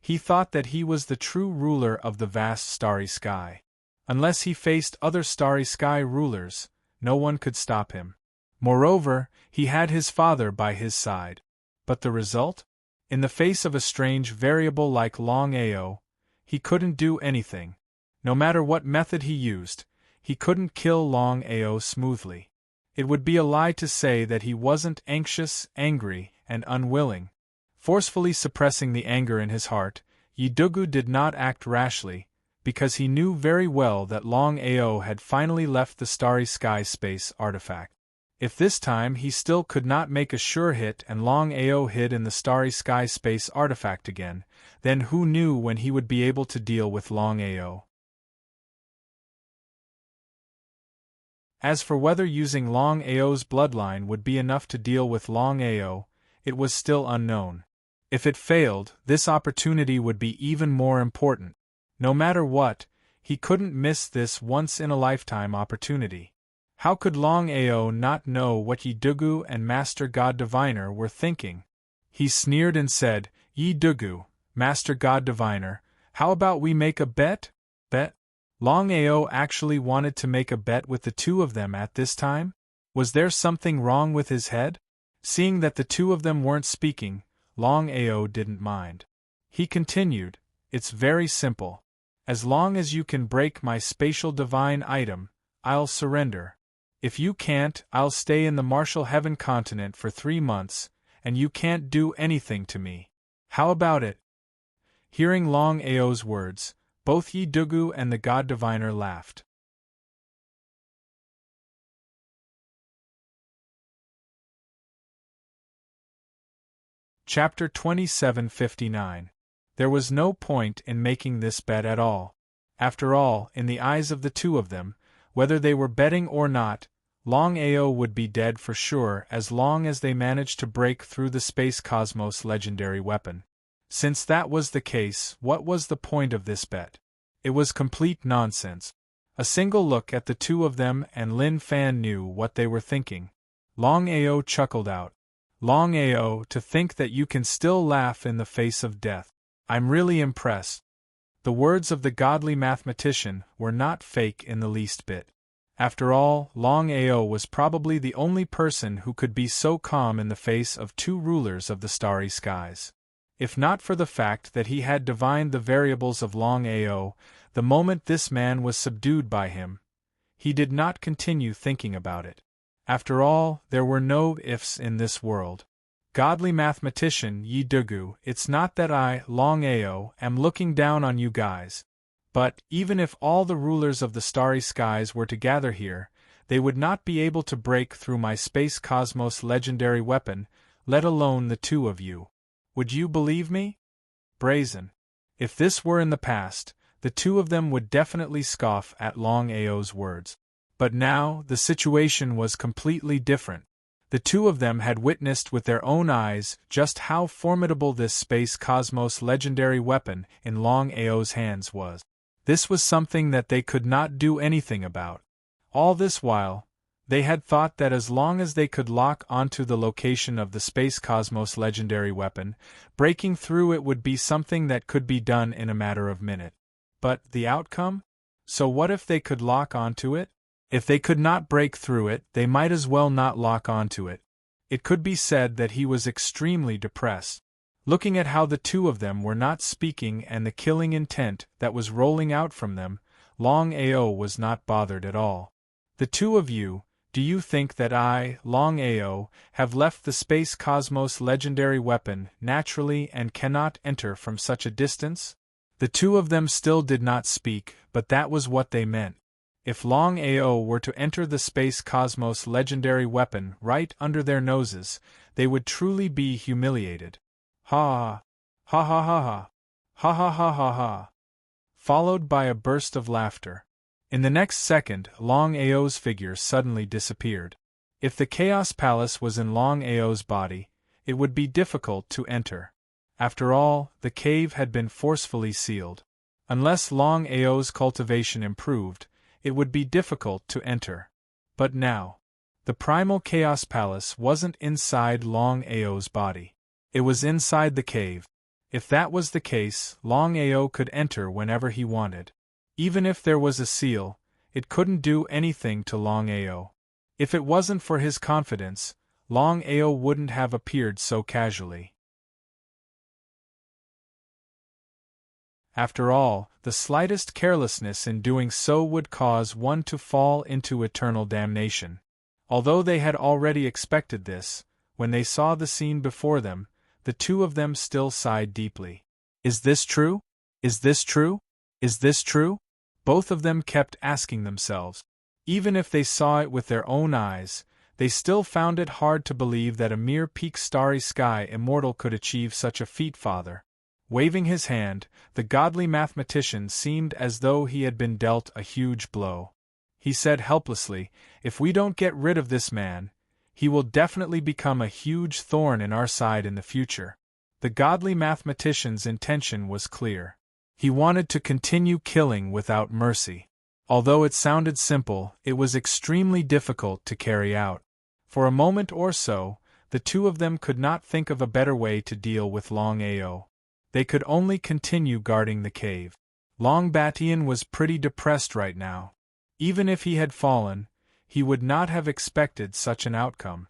he thought that he was the true ruler of the vast Starry Sky. Unless he faced other Starry Sky rulers, no one could stop him. Moreover, he had his father by his side. But the result? In the face of a strange variable like Longao, he couldn't do anything. No matter what method he used, he couldn't kill Longao smoothly. It would be a lie to say that he wasn't anxious, angry, and unwilling. Forcefully suppressing the anger in his heart, Yi Dugu did not act rashly, because he knew very well that Longao had finally left the Starry Sky space artifact. If this time he still could not make a sure hit and Longao hid in the starry sky space artifact again, then who knew when he would be able to deal with Longao? As for whether using Longao's bloodline would be enough to deal with Longao, it was still unknown. If it failed, this opportunity would be even more important. No matter what, he couldn't miss this once-in-a-lifetime opportunity. How could Longao not know what Yi Dugu and Master God Diviner were thinking? He sneered and said, "Yi Dugu, Master God Diviner, how about we make a bet?" Bet? Longao actually wanted to make a bet with the two of them at this time? Was there something wrong with his head? Seeing that the two of them weren't speaking, Longao didn't mind. He continued, "It's very simple. As long as you can break my spatial divine item, I'll surrender. If you can't, I'll stay in the Martial Heaven continent for 3 months, and you can't do anything to me. How about it?" Hearing Longao's words, both Yi Dugu and the God Diviner laughed. Chapter 2759. There was no point in making this bet at all. After all, in the eyes of the two of them, whether they were betting or not, Longao would be dead for sure as long as they managed to break through the Space Cosmos legendary weapon. Since that was the case, what was the point of this bet? It was complete nonsense. A single look at the two of them and Lin Fan knew what they were thinking. Longao chuckled out. "Longao, to think that you can still laugh in the face of death. I'm really impressed." The words of the godly mathematician were not fake in the least bit. After all, Longao was probably the only person who could be so calm in the face of two rulers of the starry skies. If not for the fact that he had divined the variables of Longao, the moment this man was subdued by him, he did not continue thinking about it. After all, there were no ifs in this world. Godly mathematician Yi Dugu, it's not that I, Longao, am looking down on you guys. But, even if all the rulers of the starry skies were to gather here, they would not be able to break through my Space Cosmos legendary weapon, let alone the two of you. Would you believe me? Brazen. If this were in the past, the two of them would definitely scoff at Longao's words. But now, the situation was completely different. The two of them had witnessed with their own eyes just how formidable this Space Cosmos legendary weapon in Longao's hands was. This was something that they could not do anything about. All this while, they had thought that as long as they could lock onto the location of the Space Cosmos legendary weapon, breaking through it would be something that could be done in a matter of minutes. But the outcome? So what if they could lock onto it? If they could not break through it, they might as well not lock onto it. It could be said that he was extremely depressed. Looking at how the two of them were not speaking and the killing intent that was rolling out from them, Longao was not bothered at all. "The two of you, do you think that I, Longao, have left the Space Cosmos legendary weapon naturally and cannot enter from such a distance?" The two of them still did not speak, but that was what they meant. If Longao were to enter the Space Cosmos legendary weapon right under their noses, they would truly be humiliated. Ha ha ha ha ha ha ha ha ha ha, followed by a burst of laughter. In the next second, Longao's figure suddenly disappeared. If the Chaos Palace was in Longao's body, it would be difficult to enter. After all, the cave had been forcefully sealed. Unless Longao's cultivation improved, it would be difficult to enter. But now, the primal Chaos Palace wasn't inside Longao's body. It was inside the cave. If that was the case, Longao could enter whenever he wanted. Even if there was a seal, it couldn't do anything to Longao. If it wasn't for his confidence, Longao wouldn't have appeared so casually. After all, the slightest carelessness in doing so would cause one to fall into eternal damnation. Although they had already expected this, when they saw the scene before them, the two of them still sighed deeply. Is this true? Is this true? Is this true? Both of them kept asking themselves. Even if they saw it with their own eyes, they still found it hard to believe that a mere peak starry sky immortal could achieve such a feat. Father. Waving his hand, the godly mathematician seemed as though he had been dealt a huge blow. He said helplessly, "If we don't get rid of this man, he will definitely become a huge thorn in our side in the future." The godly mathematician's intention was clear. He wanted to continue killing without mercy. Although it sounded simple, it was extremely difficult to carry out. For a moment or so, the two of them could not think of a better way to deal with Longao. They could only continue guarding the cave. Longbatian was pretty depressed right now. Even if he had fallen, he would not have expected such an outcome.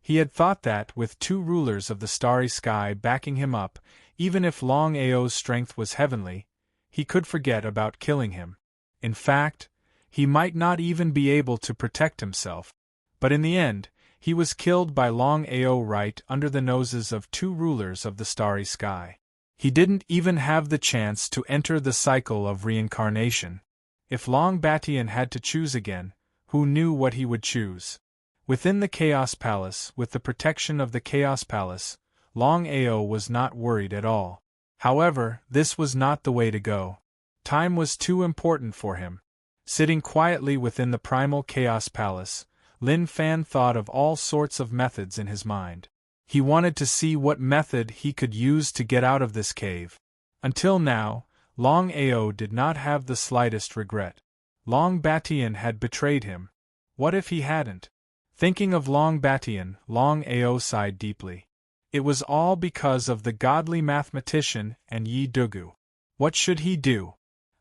He had thought that, with two rulers of the starry sky backing him up, even if Longao's strength was heavenly, he could forget about killing him. In fact, he might not even be able to protect himself. But in the end, he was killed by Longao right under the noses of two rulers of the starry sky. He didn't even have the chance to enter the cycle of reincarnation. If Longbatian had to choose again, who knew what he would choose? Within the Chaos Palace, with the protection of the Chaos Palace, Longao was not worried at all. However, this was not the way to go. Time was too important for him. Sitting quietly within the primal Chaos Palace, Lin Fan thought of all sorts of methods in his mind. He wanted to see what method he could use to get out of this cave. Until now, Longao did not have the slightest regret. Longbatian had betrayed him. What if he hadn't? Thinking of Longbatian, Longao sighed deeply. It was all because of the godly mathematician and Yi Dugu. What should he do?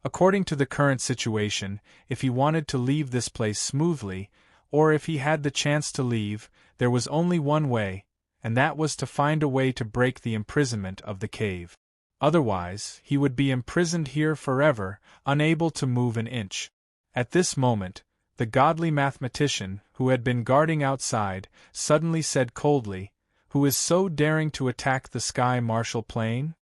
According to the current situation, if he wanted to leave this place smoothly, or if he had the chance to leave, there was only one way, and that was to find a way to break the imprisonment of the cave. Otherwise, he would be imprisoned here forever, unable to move an inch. At this moment, the godly mathematician, who had been guarding outside, suddenly said coldly, "Who is so daring to attack the sky martial plane?"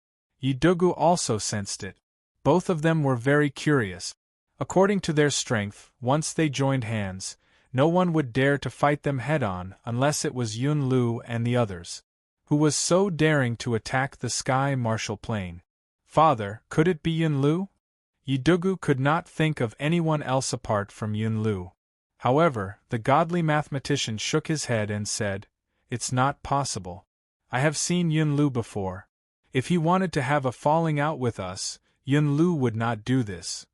Yi Dugu also sensed it. Both of them were very curious. According to their strength, once they joined hands, no one would dare to fight them head-on unless it was Yun Lu and the others. Who was so daring to attack the sky martial plane? Father, could it be Yun Lu? Yi Dugu could not think of anyone else apart from Yun Lu. However, the godly mathematician shook his head and said, "It's not possible. I have seen Yun Lu before. If he wanted to have a falling out with us, Yun Lu would not do this.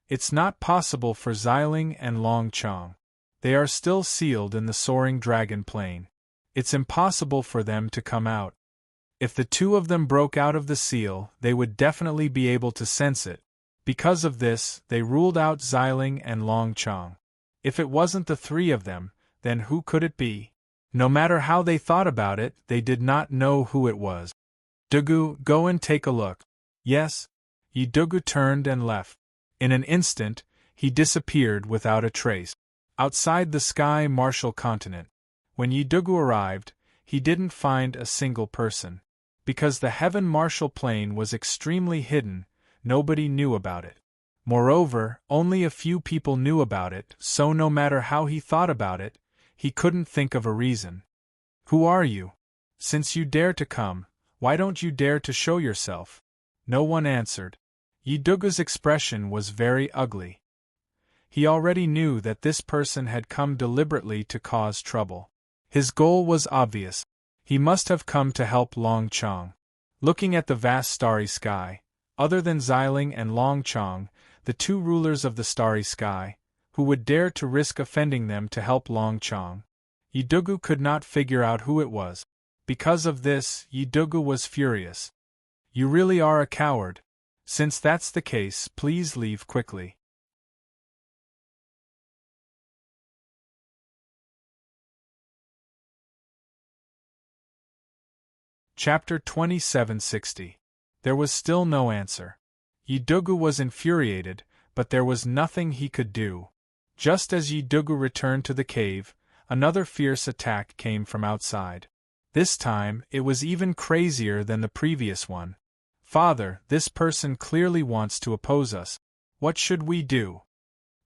It's not possible for Xiling and Long Chong. They are still sealed in the soaring dragon plane. It's impossible for them to come out. If the two of them broke out of the seal, they would definitely be able to sense it. Because of this, they ruled out Xiling and Long Chong. If it wasn't the three of them, then who could it be? No matter how they thought about it, they did not know who it was. Dugu, go and take a look." "Yes." Yi Dugu turned and left. In an instant, he disappeared without a trace. Outside the sky martial continent. When Yi Dugu arrived, he didn't find a single person. Because the heaven martial plane was extremely hidden, nobody knew about it. Moreover, only a few people knew about it, so no matter how he thought about it, he couldn't think of a reason. "Who are you? Since you dare to come, why don't you dare to show yourself?" No one answered. Yi Dugu's expression was very ugly. He already knew that this person had come deliberately to cause trouble. His goal was obvious. He must have come to help Long Chong. Looking at the vast starry sky, other than Xiling and Long Chong, the two rulers of the starry sky, who would dare to risk offending them to help Long Chong? Yi Dugu could not figure out who it was. Because of this, Yi Dugu was furious. "You really are a coward. Since that's the case, please leave quickly." Chapter 2760. There was still no answer. Yi Dugu was infuriated, but there was nothing he could do. Just as Yi Dugu returned to the cave, another fierce attack came from outside. This time, it was even crazier than the previous one. "Father, this person clearly wants to oppose us. What should we do?"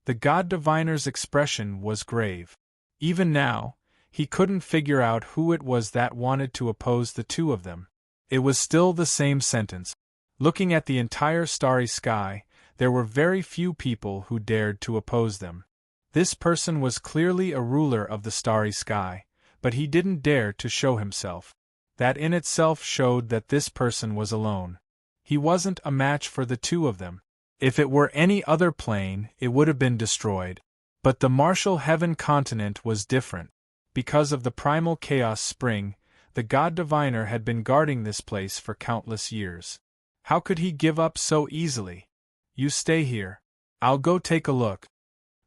The god diviner's expression was grave. Even now, he couldn't figure out who it was that wanted to oppose the two of them. It was still the same sentence. Looking at the entire starry sky, there were very few people who dared to oppose them. This person was clearly a ruler of the starry sky, but he didn't dare to show himself. That in itself showed that this person was alone. He wasn't a match for the two of them. If it were any other plane, it would have been destroyed. But the martial heaven continent was different. Because of the primal chaos spring, the god diviner had been guarding this place for countless years. How could he give up so easily? You stay here. I'll go take a look.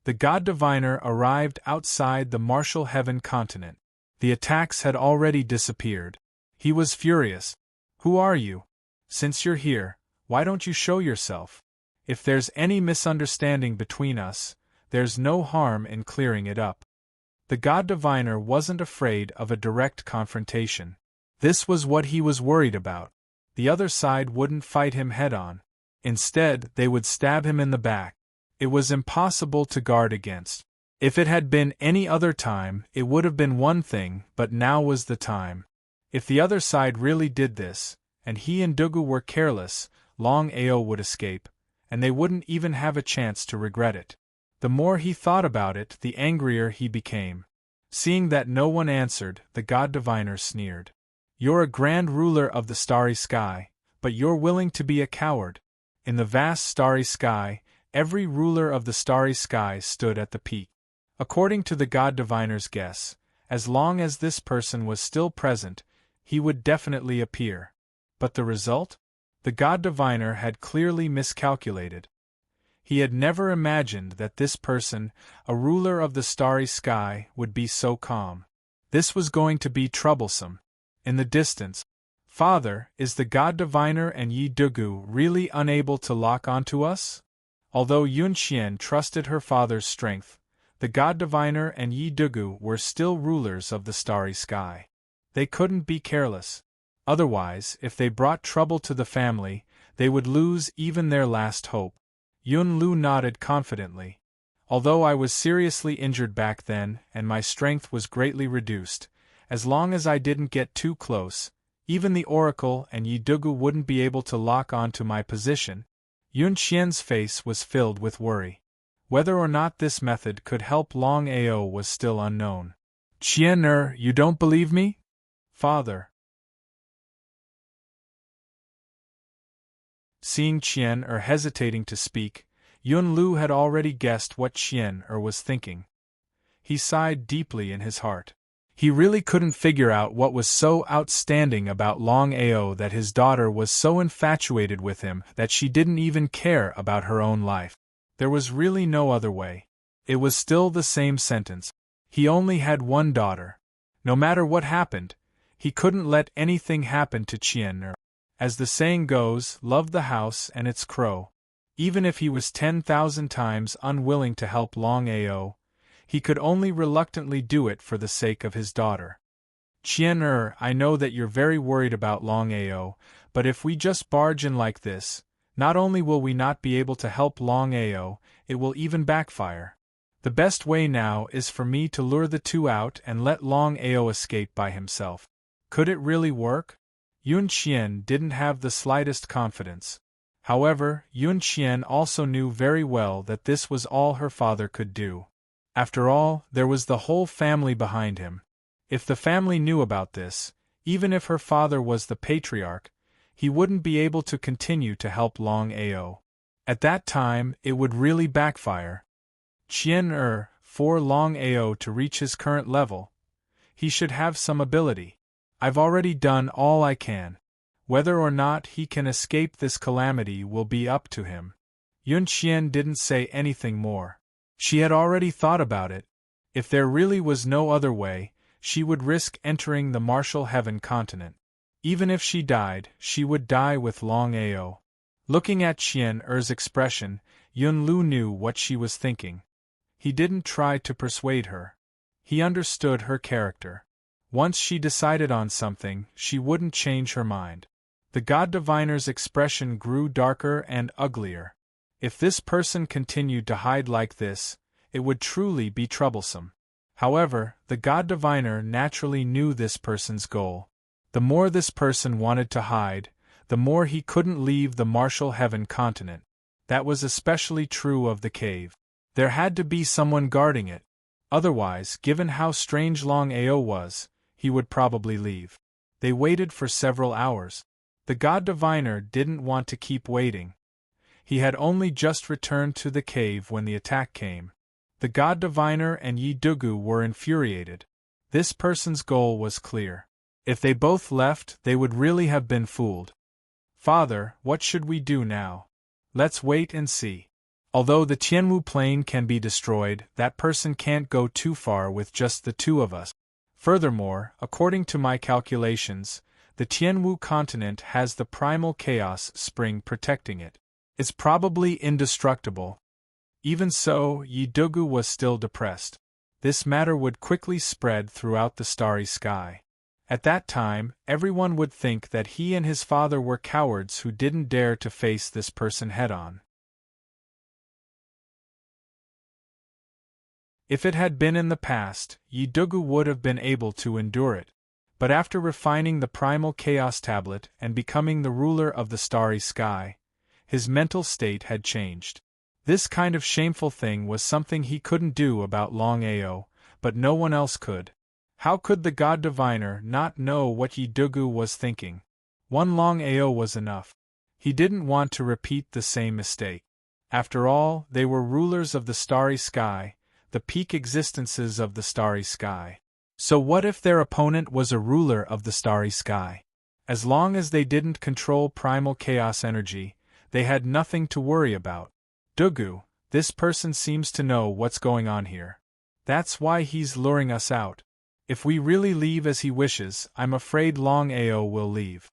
The god diviner arrived outside the martial heaven continent. The attacks had already disappeared. He was furious. Who are you? Since you're here, why don't you show yourself? If there's any misunderstanding between us, there's no harm in clearing it up. The god diviner wasn't afraid of a direct confrontation. This was what he was worried about. The other side wouldn't fight him head-on. Instead, they would stab him in the back. It was impossible to guard against. If it had been any other time, it would have been one thing, but now was the time. If the other side really did this, and he and Dugu were careless, Longao would escape, and they wouldn't even have a chance to regret it. The more he thought about it, the angrier he became. Seeing that no one answered, the god diviner sneered. You're a grand ruler of the starry sky, but you're willing to be a coward. In the vast starry sky, every ruler of the starry sky stood at the peak. According to the god diviner's guess, as long as this person was still present, he would definitely appear. But the result? The god diviner had clearly miscalculated. He had never imagined that this person, a ruler of the starry sky, would be so calm. This was going to be troublesome. In the distance, Father, is the god diviner and Yi Dugu really unable to lock onto us? Although Yun Xian trusted her father's strength, the god diviner and Yi Dugu were still rulers of the starry sky. They couldn't be careless. Otherwise, if they brought trouble to the family, they would lose even their last hope. Yun Lu nodded confidently. Although I was seriously injured back then and my strength was greatly reduced, as long as I didn't get too close, even the oracle and Yi Dugu wouldn't be able to lock on to my position. Yun Qian's face was filled with worry. Whether or not this method could help Longao was still unknown. Qian, you don't believe me? Father. Seeing Qian hesitating to speak, Yun Lu had already guessed what Qian was thinking. He sighed deeply in his heart. He really couldn't figure out what was so outstanding about Longao that his daughter was so infatuated with him that she didn't even care about her own life. There was really no other way. It was still the same sentence. He only had one daughter. No matter what happened, he couldn't let anything happen to Qian. As the saying goes, love the house and its crow. Even if he was 10,000 times unwilling to help Longao, he could only reluctantly do it for the sake of his daughter. Qian, I know that you're very worried about Longao, but if we just barge in like this, not only will we not be able to help Longao, it will even backfire. The best way now is for me to lure the two out and let Longao escape by himself. Could it really work? Yun Qian didn't have the slightest confidence. However, Yun Qian also knew very well that this was all her father could do. After all, there was the whole family behind him. If the family knew about this, even if her father was the patriarch, he wouldn't be able to continue to help Longao. At that time, it would really backfire. Qian, for Longao to reach his current level, he should have some ability. I've already done all I can. Whether or not he can escape this calamity will be up to him. Yun Qian didn't say anything more. She had already thought about it. If there really was no other way, she would risk entering the martial heaven continent. Even if she died, she would die with Longao. Looking at Qian's expression, Yun Lu knew what she was thinking. He didn't try to persuade her. He understood her character. Once she decided on something, she wouldn't change her mind. The god diviner's expression grew darker and uglier. If this person continued to hide like this, it would truly be troublesome. However, the god diviner naturally knew this person's goal. The more this person wanted to hide, the more he couldn't leave the martial heaven continent. That was especially true of the cave. There had to be someone guarding it. Otherwise, given how strange Longao was, he would probably leave. They waited for several hours. The god diviner didn't want to keep waiting. He had only just returned to the cave when the attack came. The god diviner and Yi Dugu were infuriated. This person's goal was clear. If they both left, they would really have been fooled. Father, what should we do now? Let's wait and see. Although the Tianwu plane can be destroyed, that person can't go too far with just the two of us. Furthermore, according to my calculations, the Tianwu continent has the primal chaos spring protecting it. It's probably indestructible. Even so, Yi Dugu was still depressed. This matter would quickly spread throughout the starry sky. At that time, everyone would think that he and his father were cowards who didn't dare to face this person head-on. If it had been in the past, Yi Dugu would have been able to endure it. But after refining the primal chaos tablet and becoming the ruler of the starry sky, his mental state had changed. This kind of shameful thing was something he couldn't do about Longao, but no one else could. How could the god diviner not know what Yi Dugu was thinking? One Longao was enough. He didn't want to repeat the same mistake. After all, they were rulers of the starry sky, the peak existences of the starry sky. So what if their opponent was a ruler of the starry sky? As long as they didn't control primal chaos energy, they had nothing to worry about. Dugu, this person seems to know what's going on here. That's why he's luring us out. If we really leave as he wishes, I'm afraid Longao will leave.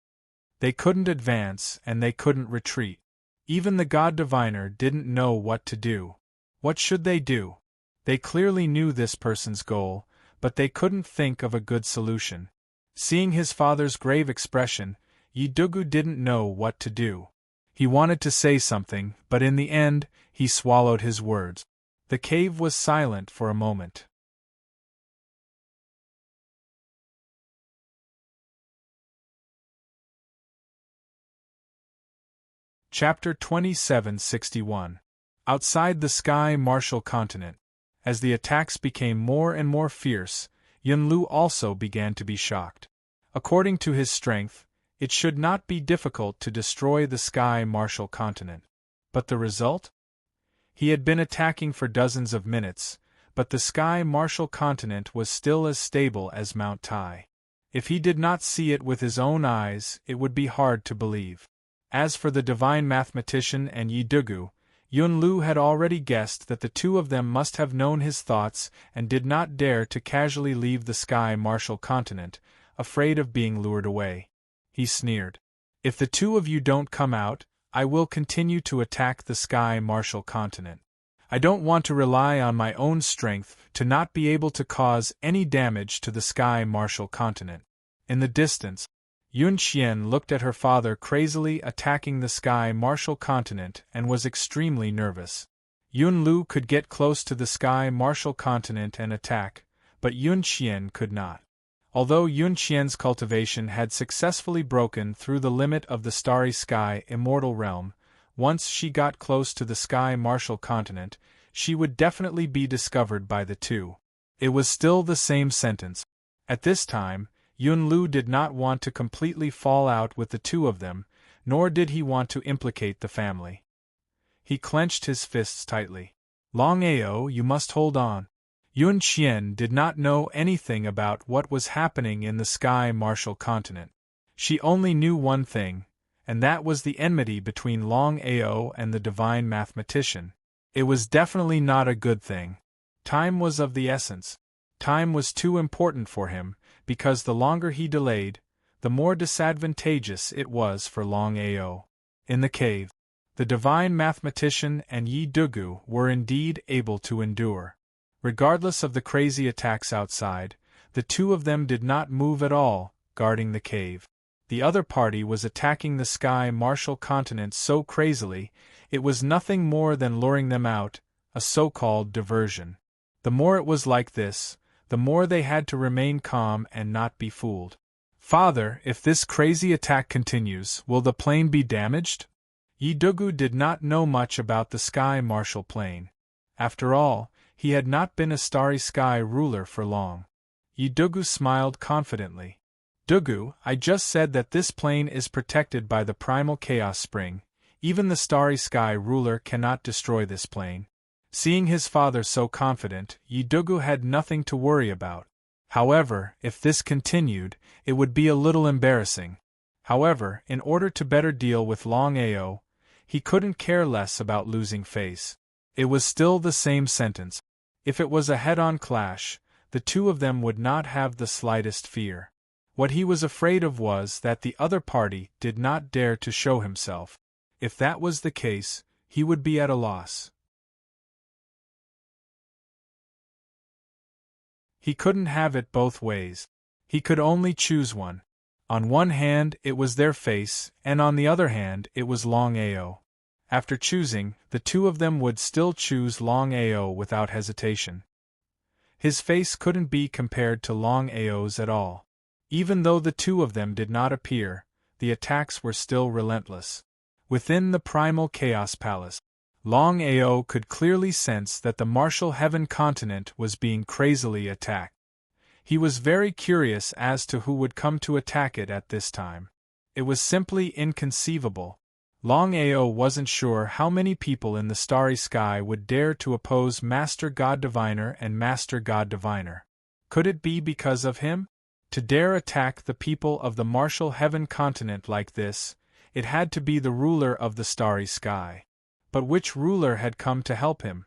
They couldn't advance and they couldn't retreat. Even the god diviner didn't know what to do. What should they do? They clearly knew this person's goal, but they couldn't think of a good solution. Seeing his father's grave expression, Yi Dugu didn't know what to do. He wanted to say something, but in the end, he swallowed his words. The cave was silent for a moment. Chapter 2761. Outside the Sky Martial Continent. As the attacks became more and more fierce, Yunlu also began to be shocked. According to his strength, it should not be difficult to destroy the Sky Martial Continent. But the result? He had been attacking for dozens of minutes, but the Sky Martial Continent was still as stable as Mount Tai. If he did not see it with his own eyes, it would be hard to believe. As for the divine mathematician and Yi Dugu, Yunlu had already guessed that the two of them must have known his thoughts and did not dare to casually leave the Sky Martial Continent, afraid of being lured away. He sneered. If the two of you don't come out, I will continue to attack the Sky Martial Continent. I don't want to rely on my own strength to not be able to cause any damage to the Sky Martial Continent. In the distance, Yun Xian looked at her father crazily attacking the Sky Martial Continent and was extremely nervous. Yun Lu could get close to the Sky Martial Continent and attack, but Yun Xian could not. Although Yun Xian's cultivation had successfully broken through the limit of the Starry Sky Immortal Realm, once she got close to the Sky Martial Continent, she would definitely be discovered by the two. It was still the same sentence. At this time, Yun Lu did not want to completely fall out with the two of them, nor did he want to implicate the family. He clenched his fists tightly. Longao, you must hold on. Yun Xian did not know anything about what was happening in the Sky Martial Continent. She only knew one thing, and that was the enmity between Longao and the divine mathematician. It was definitely not a good thing. Time was of the essence. Time was too important for him, because the longer he delayed, the more disadvantageous it was for Longao. In the cave, the divine mathematician and Yi Dugu were indeed able to endure. Regardless of the crazy attacks outside, the two of them did not move at all, guarding the cave. The other party was attacking the Sky Martial Continent so crazily, It was nothing more than luring them out, a so-called diversion. The more it was like this, the more they had to remain calm and not be fooled. "Father, if this crazy attack continues, will the plane be damaged?" Yi-Dogu did not know much about the Sky Marshal plane. After all, he had not been a Starry Sky ruler for long. Yi-Dogu smiled confidently. "Dogu, I just said that this plane is protected by the primal chaos spring. Even the Starry Sky ruler cannot destroy this plane." Seeing his father so confident, Yi-Dogu had nothing to worry about. However, if this continued, it would be a little embarrassing. However, in order to better deal with Longao, he couldn't care less about losing face. It was still the same sentence. If it was a head-on clash, the two of them would not have the slightest fear. What he was afraid of was that the other party did not dare to show himself. If that was the case, he would be at a loss. He couldn't have it both ways. He could only choose one. On one hand, it was their face, and on the other hand, it was Longao. After choosing, the two of them would still choose Longao without hesitation. His face couldn't be compared to Longao's at all. Even though the two of them did not appear, the attacks were still relentless. Within the Primal Chaos Palace, Longao could clearly sense that the Martial Heaven continent was being crazily attacked. He was very curious as to who would come to attack it at this time. It was simply inconceivable. Longao wasn't sure how many people in the Starry Sky would dare to oppose Master God Diviner and Master God Diviner. Could it be because of him? To dare attack the people of the Martial Heaven continent like this, it had to be the ruler of the Starry Sky. But which ruler had come to help him?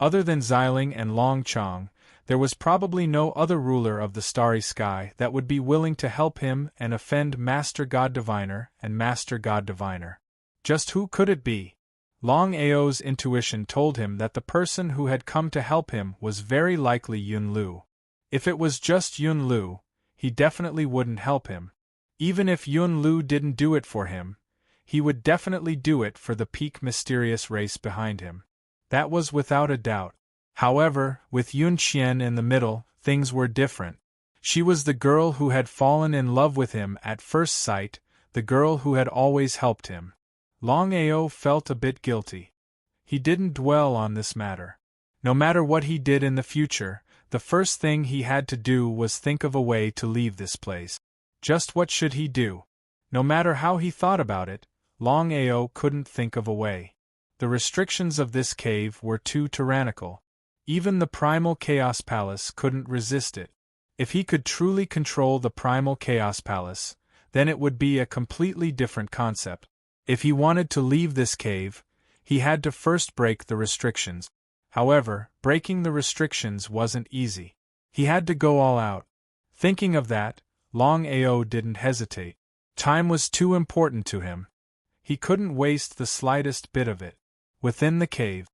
Other than Xiling and Longchong, there was probably no other ruler of the Starry Sky that would be willing to help him and offend Master God Diviner and Master God Diviner. Just who could it be? Longao's intuition told him that the person who had come to help him was very likely Yun Lu. If it was just Yun Lu, he definitely wouldn't help him. Even if Yun Lu didn't do it for him, he would definitely do it for the peak mysterious race behind him. That was without a doubt. However, with Yun Qian in the middle, things were different. She was the girl who had fallen in love with him at first sight, the girl who had always helped him. Longao felt a bit guilty. He didn't dwell on this matter. No matter what he did in the future, the first thing he had to do was think of a way to leave this place. Just what should he do? No matter how he thought about it, Longao couldn't think of a way. The restrictions of this cave were too tyrannical. Even the Primal Chaos Palace couldn't resist it. If he could truly control the Primal Chaos Palace, then it would be a completely different concept. If he wanted to leave this cave, he had to first break the restrictions. However, breaking the restrictions wasn't easy. He had to go all out. Thinking of that, Longao didn't hesitate. Time was too important to him. He couldn't waste the slightest bit of it. Within the cave,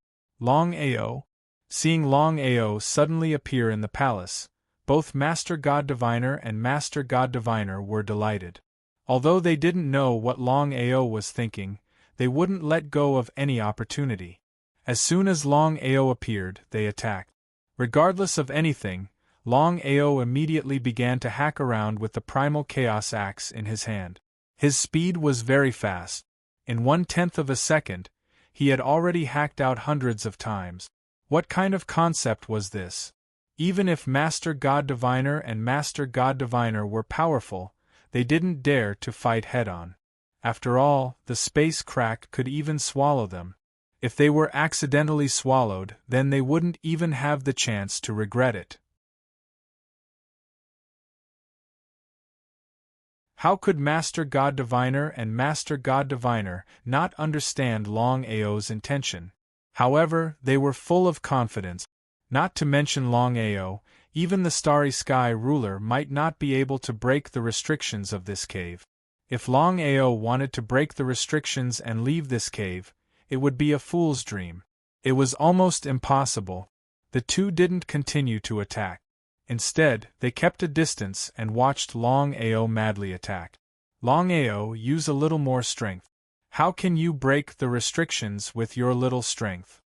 seeing Longao suddenly appear in the palace, both Master God Diviner and Master God Diviner were delighted. Although they didn't know what Longao was thinking, they wouldn't let go of any opportunity. As soon as Longao appeared, they attacked. Regardless of anything, Longao immediately began to hack around with the Primal Chaos Axe in his hand. His speed was very fast. In 1/10 of a second, he had already hacked out hundreds of times. What kind of concept was this? Even if Master God Diviner and Master God Diviner were powerful, they didn't dare to fight head-on. After all, the space crack could even swallow them. If they were accidentally swallowed, then they wouldn't even have the chance to regret it. How could Master God Diviner and Master God Diviner not understand Longao's intention? However, they were full of confidence. Not to mention Longao, even the Starry Sky ruler might not be able to break the restrictions of this cave. If Longao wanted to break the restrictions and leave this cave, it would be a fool's dream. It was almost impossible. The two didn't continue to attack. Instead, they kept a distance and watched Longao madly attack. Longao used a little more strength. How can you break the restrictions with your little strength?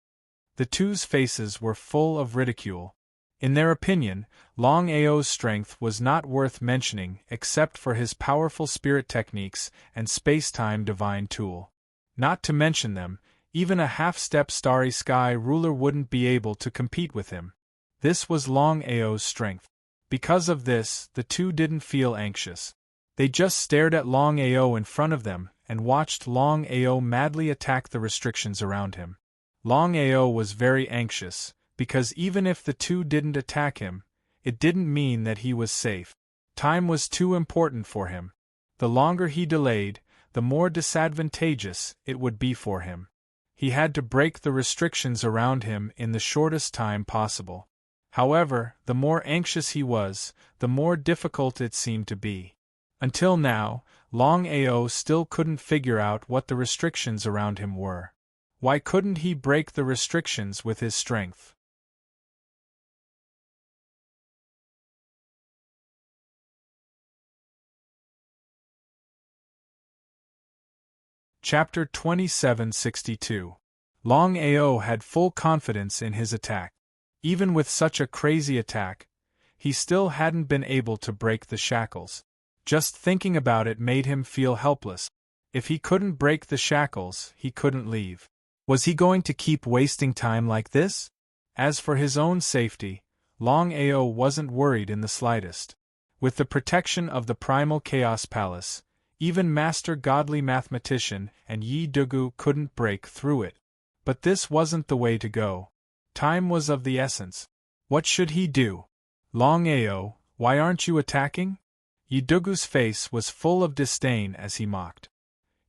The two's faces were full of ridicule. In their opinion, Longao's strength was not worth mentioning except for his powerful spirit techniques and space-time divine tool. Not to mention them, even a half-step starry sky ruler wouldn't be able to compete with him. This was Longao's strength. Because of this, the two didn't feel anxious. They just stared at Longao in front of them and watched Longao madly attack the restrictions around him. Longao was very anxious, because even if the two didn't attack him, it didn't mean that he was safe. Time was too important for him. The longer he delayed, the more disadvantageous it would be for him. He had to break the restrictions around him in the shortest time possible. However, the more anxious he was, the more difficult it seemed to be. Until now, Longao still couldn't figure out what the restrictions around him were. Why couldn't he break the restrictions with his strength? Chapter 2762. Longao had full confidence in his attack. Even with such a crazy attack, he still hadn't been able to break the shackles. Just thinking about it made him feel helpless. If he couldn't break the shackles, he couldn't leave. Was he going to keep wasting time like this? As for his own safety, Longao wasn't worried in the slightest. With the protection of the Primal Chaos Palace, even Master Godly Mathematician and Yi Dugu couldn't break through it. But this wasn't the way to go. Time was of the essence. What should he do? Longao, why aren't you attacking? Yi Dugu's face was full of disdain as he mocked.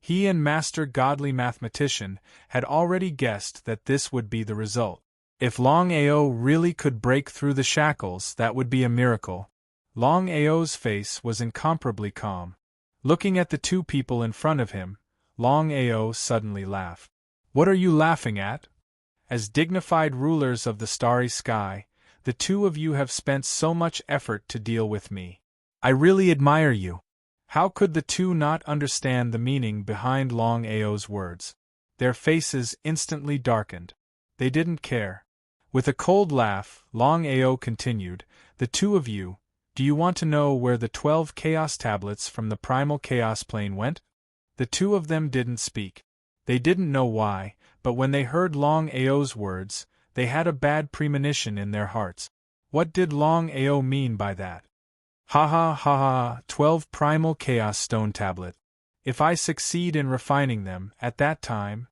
He and Master Godly Mathematician had already guessed that this would be the result. If Longao really could break through the shackles, that would be a miracle. Longao's face was incomparably calm. Looking at the two people in front of him, Longao suddenly laughed. What are you laughing at? As dignified rulers of the starry sky, the two of you have spent so much effort to deal with me. I really admire you. How could the two not understand the meaning behind Longao's words? Their faces instantly darkened. They didn't care. With a cold laugh, Longao continued, the two of you, do you want to know where the 12 Chaos Tablets from the Primal Chaos Plane went? The two of them didn't speak. They didn't know why, but when they heard Longao's words, they had a bad premonition in their hearts. What did Longao mean by that? Ha ha ha ha, 12 Primal Chaos Stone Tablet. If I succeed in refining them at that time...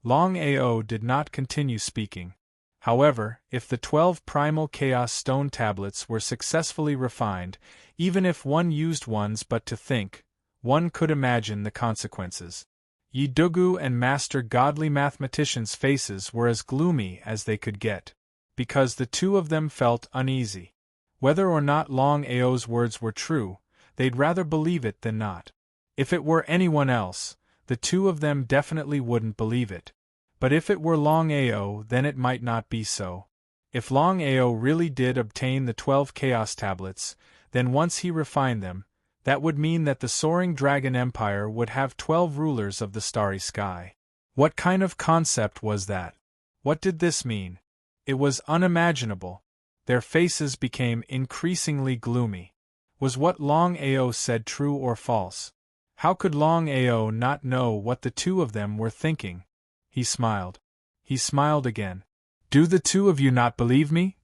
Longao did not continue speaking. However, if the 12 Primal Chaos Stone Tablets were successfully refined, even if one used ones but to think, one could imagine the consequences. Yi Dugu and Master Godly Mathematician's faces were as gloomy as they could get, because the two of them felt uneasy. Whether or not Longao's words were true, they'd rather believe it than not. If it were anyone else, the two of them definitely wouldn't believe it. But if it were Longao, then it might not be so. If Longao really did obtain the 12 Chaos Tablets, then once he refined them, that would mean that the Soaring Dragon Empire would have 12 rulers of the starry sky. What kind of concept was that? What did this mean? It was unimaginable. Their faces became increasingly gloomy. Was what Longao said true or false? How could Longao not know what the two of them were thinking? He smiled. He smiled again. Do the two of you not believe me?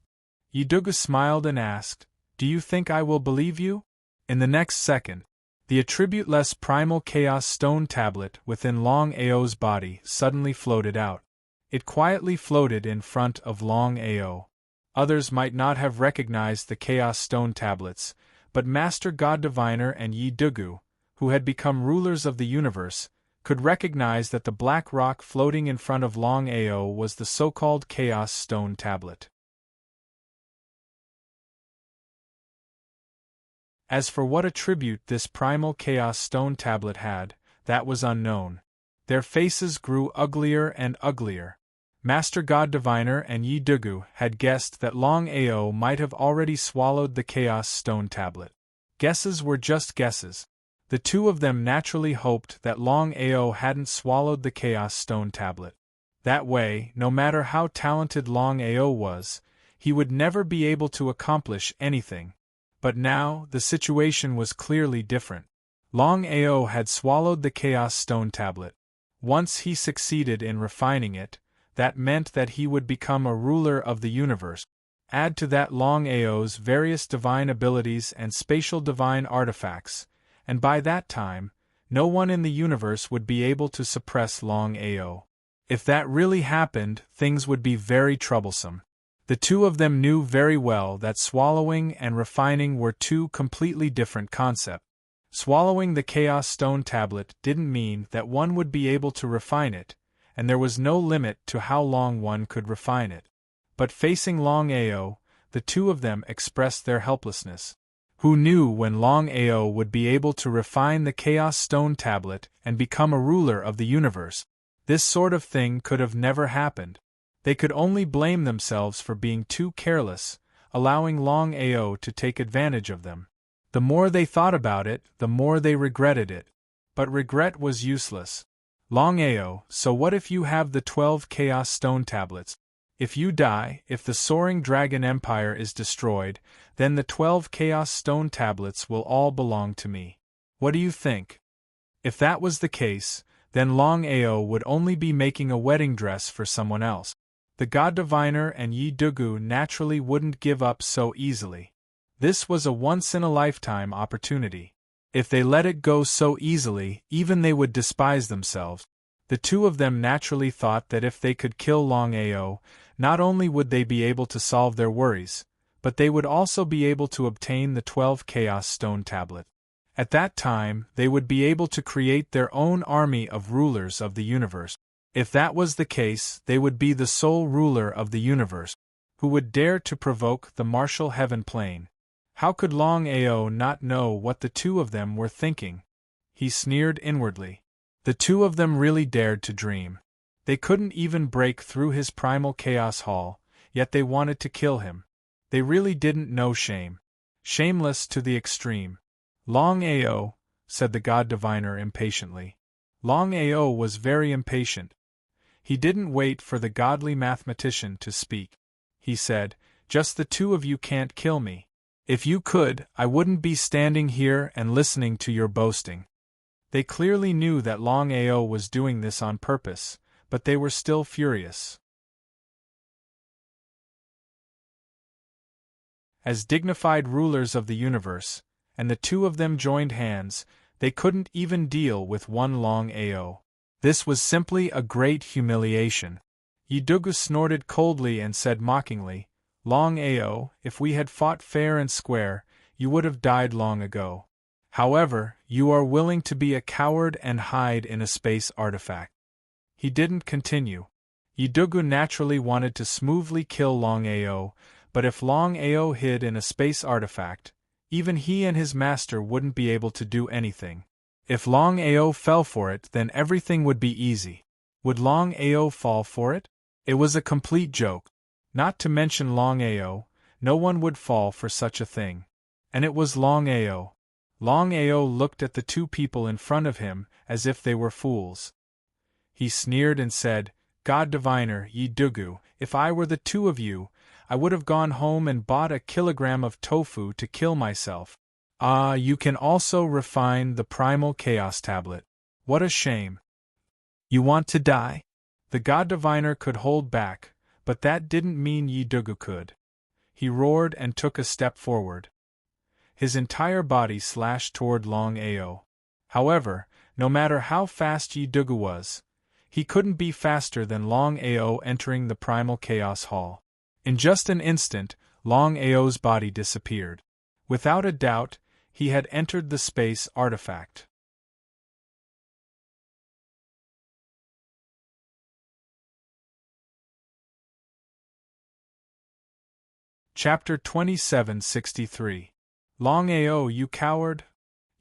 Yi Dugu smiled and asked, do you think I will believe you? In the next second, the attributeless Primal Chaos Stone Tablet within Longao's body suddenly floated out. It quietly floated in front of Longao. Others might not have recognized the Chaos Stone Tablets, but Master God Diviner and Yi Dugu, who had become rulers of the universe, could recognize that the black rock floating in front of Longao was the so-called Chaos Stone Tablet. As for what attribute this Primal Chaos Stone Tablet had, that was unknown. Their faces grew uglier and uglier. Master God Diviner and Yi Dugu had guessed that Longao might have already swallowed the Chaos Stone Tablet. Guesses were just guesses. The two of them naturally hoped that Longao hadn't swallowed the Chaos Stone tablet. That way, no matter how talented Longao was, he would never be able to accomplish anything. But now, the situation was clearly different. Longao had swallowed the Chaos Stone tablet. Once he succeeded in refining it, that meant that he would become a ruler of the universe. Add to that Longao's various divine abilities and spatial divine artifacts, and by that time, no one in the universe would be able to suppress Longao. If that really happened, things would be very troublesome. The two of them knew very well that swallowing and refining were two completely different concepts. Swallowing the Chaos Stone tablet didn't mean that one would be able to refine it, and there was no limit to how long one could refine it. But facing Longao, the two of them expressed their helplessness. Who knew when Longao would be able to refine the Chaos Stone tablet and become a ruler of the universe? This sort of thing could have never happened. They could only blame themselves for being too careless, allowing Longao to take advantage of them. The more they thought about it, the more they regretted it. But regret was useless. Longao, so what if you have the 12 Chaos Stone tablets? If you die, if the Soaring Dragon Empire is destroyed, then the 12 Chaos Stone tablets will all belong to me. What do you think? If that was the case, then Longao would only be making a wedding dress for someone else. The God Diviner and Yi Dugu naturally wouldn't give up so easily. This was a once-in-a-lifetime opportunity. If they let it go so easily, even they would despise themselves. The two of them naturally thought that if they could kill Longao, not only would they be able to solve their worries, but they would also be able to obtain the 12 Chaos Stone tablet. At that time, they would be able to create their own army of rulers of the universe. If that was the case, they would be the sole ruler of the universe. Who would dare to provoke the martial heaven plane? How could Longao not know what the two of them were thinking? He sneered inwardly. The two of them really dared to dream. They couldn't even break through his primal chaos hall, yet they wanted to kill him. They really didn't know shame. Shameless to the extreme. Longao, said the God Diviner impatiently. Longao was very impatient. He didn't wait for the godly mathematician to speak. He said, "Just the two of you can't kill me. If you could, I wouldn't be standing here and listening to your boasting." They clearly knew that Longao was doing this on purpose, but they were still furious. As dignified rulers of the universe, and the two of them joined hands, they couldn't even deal with one Longao. This was simply a great humiliation. Yidugu snorted coldly and said mockingly, "Longao, if we had fought fair and square, you would have died long ago. However, you are willing to be a coward and hide in a space artifact." He didn't continue. Yidugu naturally wanted to smoothly kill Longao, but if Longao hid in a space artifact, even he and his master wouldn't be able to do anything. If Longao fell for it, then everything would be easy. Would Longao fall for it? It was a complete joke. Not to mention Longao, no one would fall for such a thing. And it was Longao. Longao looked at the two people in front of him as if they were fools. He sneered and said, "God Diviner, Yidugu, if I were the two of you, I would have gone home and bought a kilogram of tofu to kill myself. Ah, you can also refine the primal chaos tablet. What a shame. You want to die?" The God Diviner could hold back, but that didn't mean Yidugu could. He roared and took a step forward. His entire body slashed toward Longao. However, no matter how fast Yidugu was, he couldn't be faster than Longao entering the primal chaos hall. In just an instant, Longao's body disappeared. Without a doubt, he had entered the space artifact. Chapter 2763. Longao, you coward!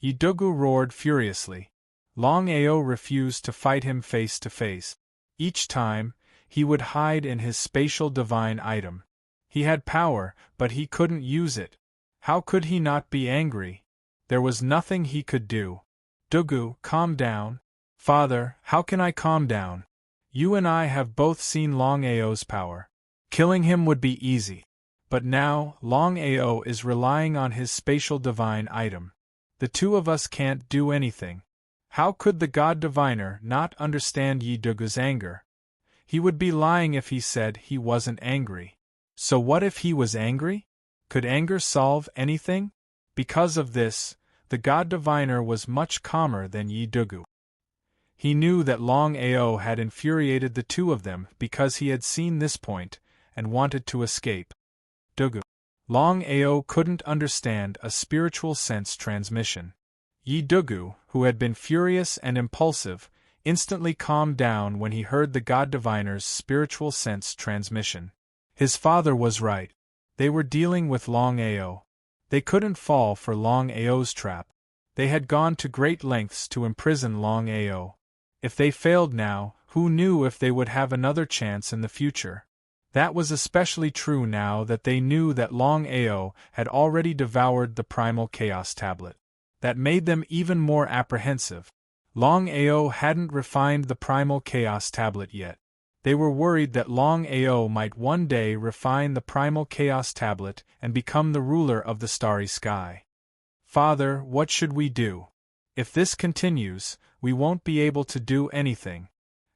Yidugu roared furiously. Longao refused to fight him face to face. Each time, he would hide in his spatial divine item. He had power, but he couldn't use it. How could he not be angry? There was nothing he could do. Dugu, calm down. Father, how can I calm down? You and I have both seen Longao's power. Killing him would be easy. But now, Longao is relying on his spatial divine item. The two of us can't do anything. How could the god diviner not understand Yi Dugu's anger? He would be lying if he said he wasn't angry. So what if he was angry? Could anger solve anything? Because of this, the god diviner was much calmer than Yi Dugu. He knew that Longao had infuriated the two of them because he had seen this point and wanted to escape. Dugu. Longao couldn't understand a spiritual sense transmission. Yi Dugu, who had been furious and impulsive, instantly calmed down when he heard the god diviner's spiritual sense transmission. His father was right. They were dealing with Longao. They couldn't fall for Longao's trap. They had gone to great lengths to imprison Longao. If they failed now, who knew if they would have another chance in the future? That was especially true now that they knew that Longao had already devoured the primal chaos tablet. That made them even more apprehensive. Longao hadn't refined the primal chaos tablet yet. They were worried that Longao might one day refine the primal chaos tablet and become the ruler of the starry sky. Father, what should we do? If this continues, we won't be able to do anything.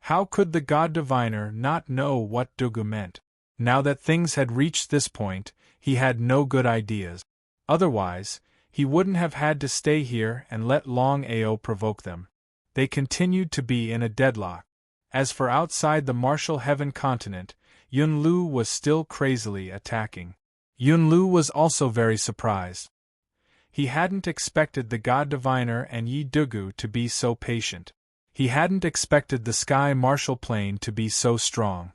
How could the god diviner not know what Dugu meant? Now that things had reached this point, he had no good ideas. Otherwise, he wouldn't have had to stay here and let Longao provoke them. They continued to be in a deadlock. As for outside the martial heaven continent, Yunlu was still crazily attacking. Yunlu was also very surprised. He hadn't expected the god diviner and Yi Dugu to be so patient. He hadn't expected the sky martial plane to be so strong.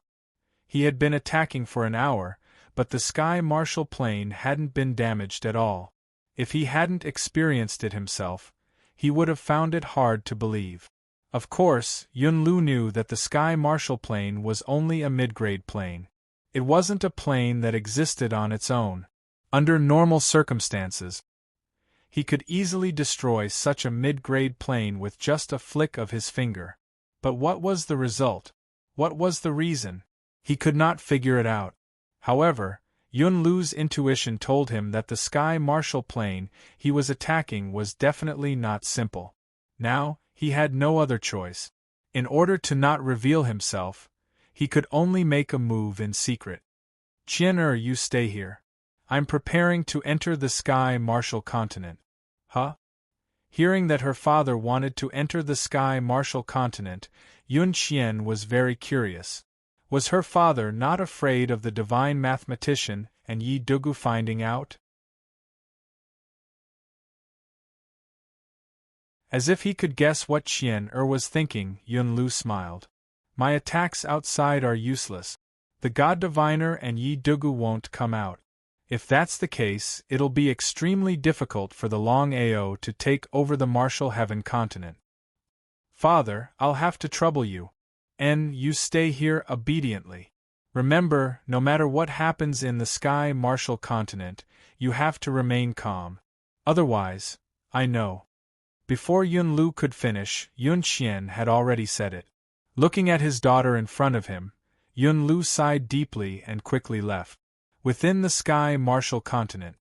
He had been attacking for an hour, but the sky martial plane hadn't been damaged at all. If he hadn't experienced it himself, he would have found it hard to believe. Of course, Yunlu knew that the sky martial plane was only a mid-grade plane. It wasn't a plane that existed on its own. Under normal circumstances, he could easily destroy such a mid-grade plane with just a flick of his finger. But what was the result? What was the reason? He could not figure it out. However, Yunlu's intuition told him that the sky martial plane he was attacking was definitely not simple. Now, he had no other choice. In order to not reveal himself, he could only make a move in secret. Qian, you stay here. I'm preparing to enter the sky martial continent. Huh? Hearing that her father wanted to enter the sky martial continent, Yun Qian was very curious. Was her father not afraid of the divine mathematician and Yi Dugu finding out? As if he could guess what Qian was thinking, Yunlu smiled. My attacks outside are useless. The god diviner and Yi Dugu won't come out. If that's the case, it'll be extremely difficult for the Longao to take over the martial heaven continent. Father, I'll have to trouble you. And you stay here obediently. Remember, no matter what happens in the sky martial continent, you have to remain calm. Otherwise, I know. Before Yunlu could finish, Yun Qian had already said it. Looking at his daughter in front of him, Yunlu sighed deeply and quickly left. Within the sky martial continent,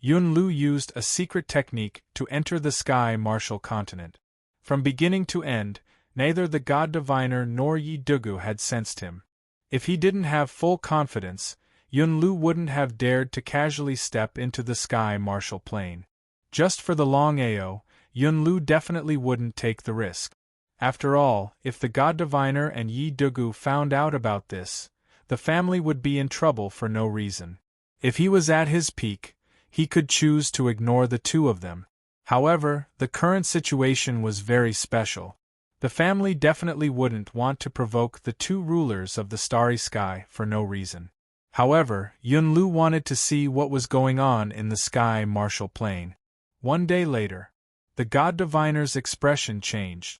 Yunlu used a secret technique to enter the sky martial continent. From beginning to end, neither the god diviner nor Yi Dugu had sensed him. If he didn't have full confidence, Yunlu wouldn't have dared to casually step into the sky martial plane. Just for the Longao, Yunlu definitely wouldn't take the risk. After all, if the god diviner and Yi Dugu found out about this, the family would be in trouble for no reason. If he was at his peak, he could choose to ignore the two of them. However, the current situation was very special. The family definitely wouldn't want to provoke the two rulers of the starry sky for no reason. However, Yunlu wanted to see what was going on in the sky martial plane. One day later, the god diviner's expression changed.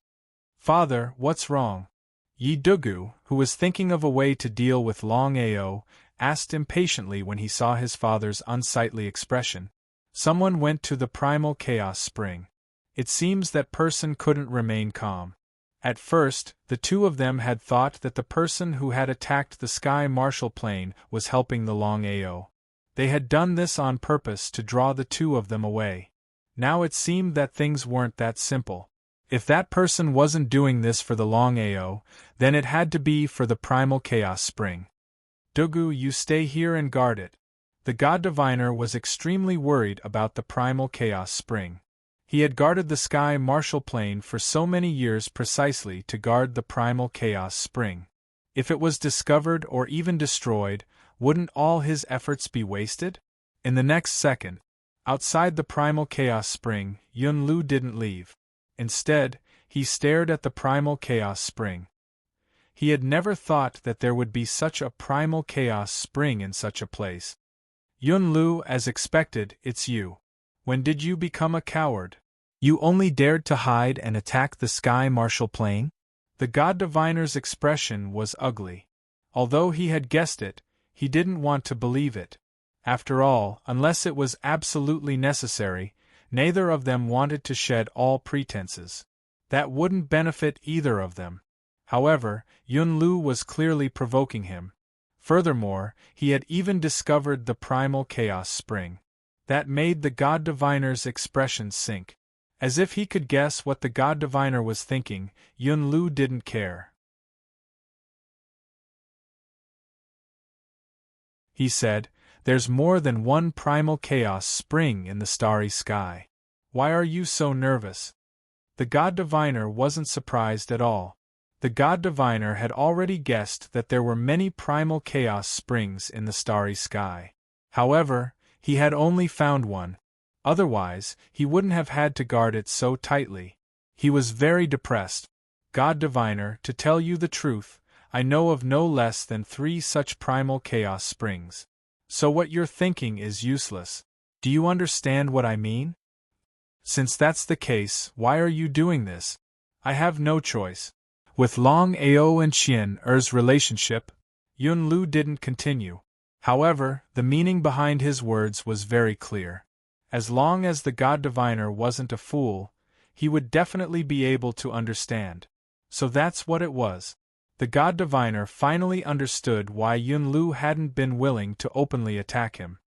Father, what's wrong? Yi Dugu, who was thinking of a way to deal with Longao, asked impatiently when he saw his father's unsightly expression. Someone went to the primal chaos spring. It seems that person couldn't remain calm. At first, the two of them had thought that the person who had attacked the sky martial plane was helping the Longao. They had done this on purpose to draw the two of them away. Now it seemed that things weren't that simple. If that person wasn't doing this for the Longao, then it had to be for the primal chaos spring. Dugu, you stay here and guard it. The god diviner was extremely worried about the primal chaos spring. He had guarded the sky martial plane for so many years precisely to guard the primal chaos spring. If it was discovered or even destroyed, wouldn't all his efforts be wasted? In the next second, outside the primal chaos spring, Yunlu didn't leave. Instead, he stared at the primal chaos spring. He had never thought that there would be such a primal chaos spring in such a place. Yunlu, as expected, it's you. When did you become a coward? You only dared to hide and attack the sky martial plane? The god diviner's expression was ugly. Although he had guessed it, he didn't want to believe it. After all, unless it was absolutely necessary, neither of them wanted to shed all pretenses. That wouldn't benefit either of them. However, Yunlu was clearly provoking him. Furthermore, he had even discovered the primal chaos spring. That made the god diviner's expression sink. As if he could guess what the god diviner was thinking, Yunlu didn't care. He said, "There's more than one primal chaos spring in the starry sky. Why are you so nervous?" The god diviner wasn't surprised at all. The god diviner had already guessed that there were many primal chaos springs in the starry sky. However, he had only found one. Otherwise, he wouldn't have had to guard it so tightly. He was very depressed. God diviner, to tell you the truth, I know of no less than 3 such primal chaos springs. So what you're thinking is useless. Do you understand what I mean? Since that's the case, why are you doing this? I have no choice. With Longao and Qian Er's relationship, Yunlu didn't continue. However, the meaning behind his words was very clear. As long as the god diviner wasn't a fool, he would definitely be able to understand. So that's what it was. The god diviner finally understood why Yunlu hadn't been willing to openly attack him.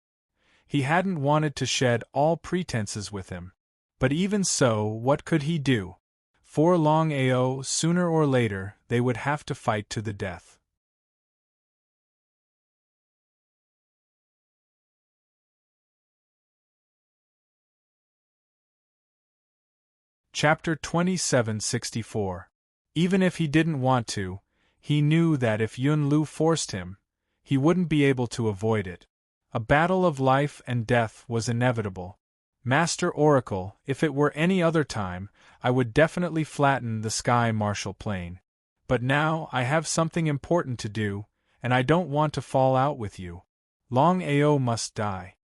He hadn't wanted to shed all pretenses with him. But even so, what could he do? For Longao, sooner or later, they would have to fight to the death. Chapter 2764. Even if he didn't want to, he knew that if Yunlu forced him, he wouldn't be able to avoid it. A battle of life and death was inevitable. Master Oracle, if it were any other time, I would definitely flatten the sky martial plane. But now I have something important to do, and I don't want to fall out with you. Longao must die.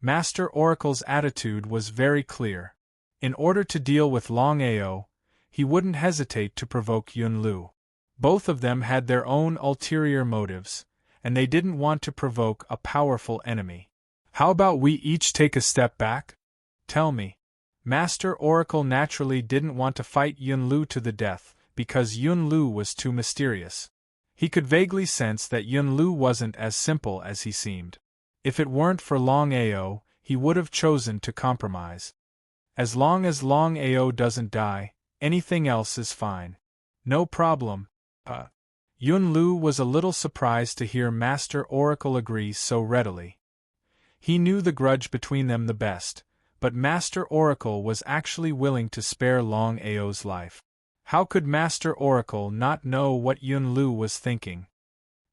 Master Oracle's attitude was very clear. In order to deal with Longao, he wouldn't hesitate to provoke Yunlu. Both of them had their own ulterior motives, and they didn't want to provoke a powerful enemy. How about we each take a step back? Tell me. Master Oracle naturally didn't want to fight Yunlu to the death, because Yunlu was too mysterious. He could vaguely sense that Yunlu wasn't as simple as he seemed. If it weren't for Longao, he would have chosen to compromise. As long as Longao doesn't die, anything else is fine. No problem. Yunlu was a little surprised to hear Master Oracle agree so readily. He knew the grudge between them the best, but Master Oracle was actually willing to spare Longao's life. How could Master Oracle not know what Yunlu was thinking?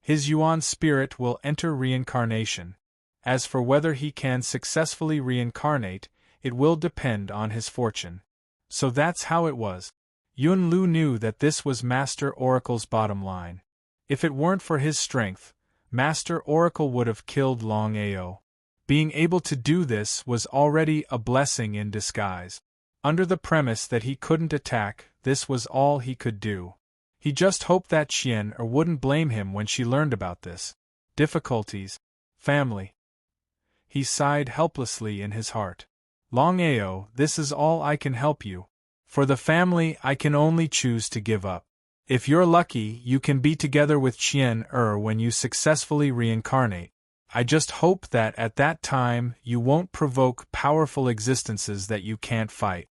His Yuan spirit will enter reincarnation. As for whether he can successfully reincarnate, it will depend on his fortune. So that's how it was. Yunlu knew that this was Master Oracle's bottom line. If it weren't for his strength, Master Oracle would have killed Longao. Being able to do this was already a blessing in disguise. Under the premise that he couldn't attack, this was all he could do. He just hoped that Qian wouldn't blame him when she learned about this. Difficulties. Family. He sighed helplessly in his heart. Longao, this is all I can help you. For the family, I can only choose to give up. If you're lucky, you can be together with Qian when you successfully reincarnate. I just hope that at that time you won't provoke powerful existences that you can't fight.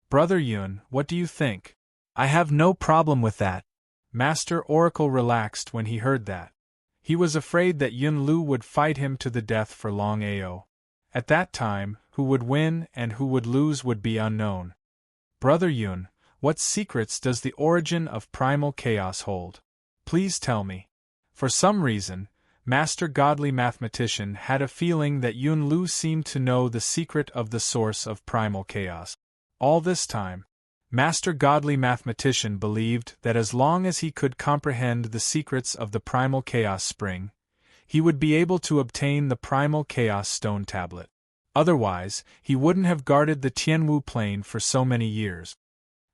Brother Yun, what do you think? I have no problem with that. Master Oracle relaxed when he heard that. He was afraid that Yun Lu would fight him to the death for Longao. At that time, who would win and who would lose would be unknown. Brother Yun, what secrets does the origin of primal chaos hold? Please tell me. For some reason, Master Godly Mathematician had a feeling that Yun Lu seemed to know the secret of the source of primal chaos. All this time, Master Godly Mathematician believed that as long as he could comprehend the secrets of the primal chaos spring, he would be able to obtain the primal chaos stone tablet. Otherwise, he wouldn't have guarded the Tianwu plane for so many years.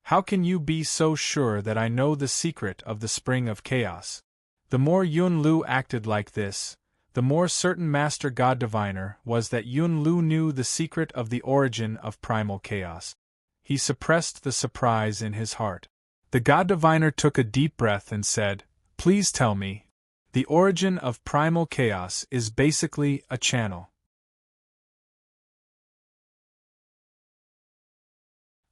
How can you be so sure that I know the secret of the spring of chaos? The more Yun Lu acted like this, the more certain Master God Diviner was that Yun Lu knew the secret of the origin of primal chaos. He suppressed the surprise in his heart. The God Diviner took a deep breath and said, "Please tell me. The origin of primal chaos is basically a channel.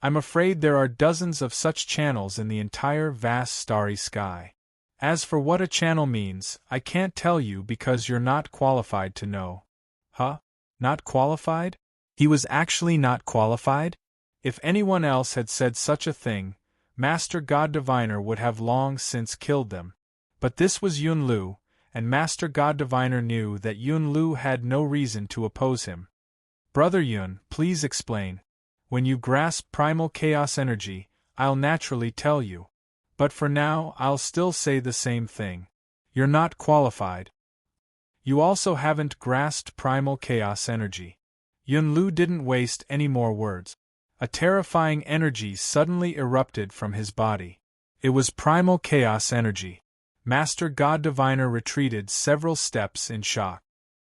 I'm afraid there are dozens of such channels in the entire vast starry sky. As for what a channel means, I can't tell you because you're not qualified to know." Huh? Not qualified? He was actually not qualified? If anyone else had said such a thing, Master God Diviner would have long since killed them. But this was Yun Lu, and Master God Diviner knew that Yun Lu had no reason to oppose him. Brother Yun, please explain. When you grasp primal chaos energy, I'll naturally tell you. But for now, I'll still say the same thing. You're not qualified. You also haven't grasped primal chaos energy. Yun Lu didn't waste any more words. A terrifying energy suddenly erupted from his body. It was primal chaos energy. Master God Diviner retreated several steps in shock.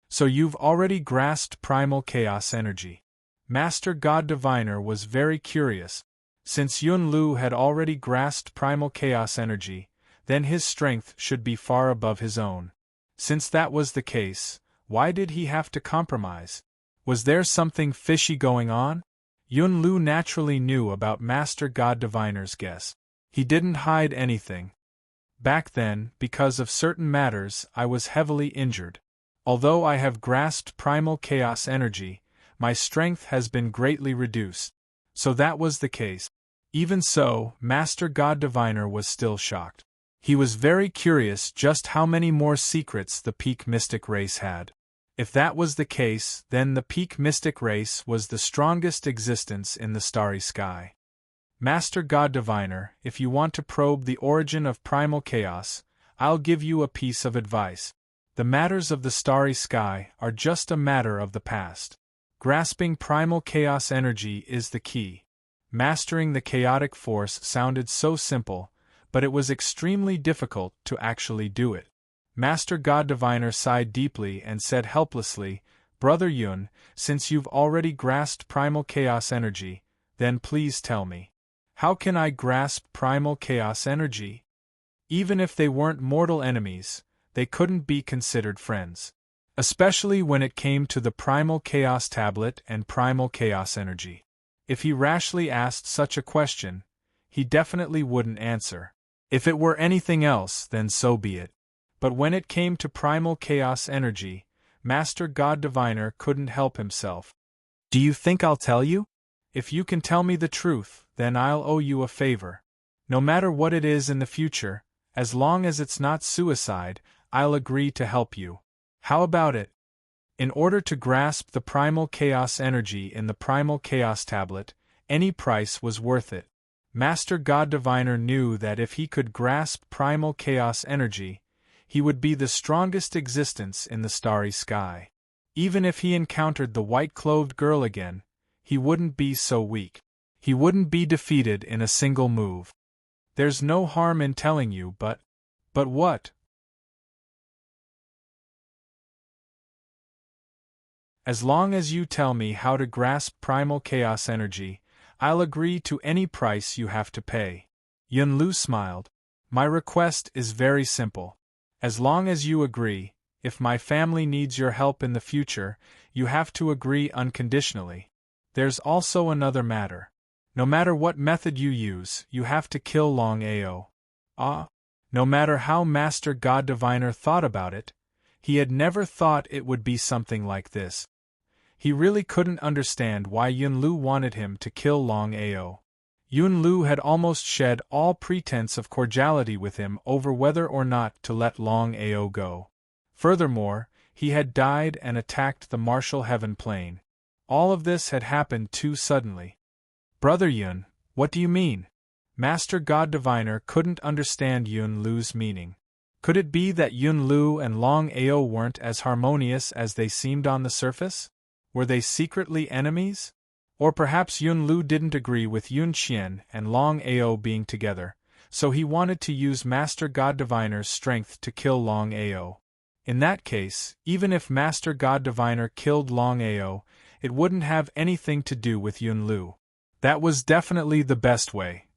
So you've already grasped primal chaos energy. Master God Diviner was very curious. Since Yun Lu had already grasped primal chaos energy, then his strength should be far above his own. Since that was the case, why did he have to compromise? Was there something fishy going on? Yun Lu naturally knew about Master God Diviner's guess. He didn't hide anything. Back then, because of certain matters, I was heavily injured. Although I have grasped primal chaos energy, my strength has been greatly reduced. So that was the case. Even so, Master God Diviner was still shocked. He was very curious just how many more secrets the Peak Mystic race had. If that was the case, then the Peak Mystic race was the strongest existence in the starry sky. Master God Diviner, if you want to probe the origin of primal chaos, I'll give you a piece of advice. The matters of the starry sky are just a matter of the past. Grasping primal chaos energy is the key. Mastering the chaotic force sounded so simple, but it was extremely difficult to actually do it. Master God Diviner sighed deeply and said helplessly, "Brother Yun, since you've already grasped primal chaos energy, then please tell me. How can I grasp primal chaos energy?" Even if they weren't mortal enemies, they couldn't be considered friends. Especially when it came to the primal chaos tablet and primal chaos energy. If he rashly asked such a question, he definitely wouldn't answer. If it were anything else, then so be it. But when it came to primal chaos energy, Master God Diviner couldn't help himself. "Do you think I'll tell you? If you can tell me the truth, then I'll owe you a favor. No matter what it is in the future, as long as it's not suicide, I'll agree to help you. How about it?" In order to grasp the primal chaos energy in the primal chaos tablet, any price was worth it. Master God Diviner knew that if he could grasp primal chaos energy, he would be the strongest existence in the starry sky. Even if he encountered the white-clothed girl again, he wouldn't be so weak. He wouldn't be defeated in a single move. There's no harm in telling you, but what? As long as you tell me how to grasp primal chaos energy, I'll agree to any price you have to pay. Yunlu smiled. My request is very simple. As long as you agree, if my family needs your help in the future, you have to agree unconditionally. There's also another matter. No matter what method you use, you have to kill Longao. No matter how Master God Diviner thought about it, he had never thought it would be something like this. He really couldn't understand why Yunlu wanted him to kill Longao. Yunlu had almost shed all pretense of cordiality with him over whether or not to let Longao go. Furthermore, he had died and attacked the martial heaven plane. All of this had happened too suddenly. Brother Yun, what do you mean? Master God Diviner couldn't understand Yunlu's meaning. Could it be that Yunlu and Longao weren't as harmonious as they seemed on the surface? Were they secretly enemies? Or perhaps Yunlu didn't agree with Yunqian and Longao being together, so he wanted to use Master God Diviner's strength to kill Longao. In that case, even if Master God Diviner killed Longao, it wouldn't have anything to do with Yunlu. That was definitely the best way.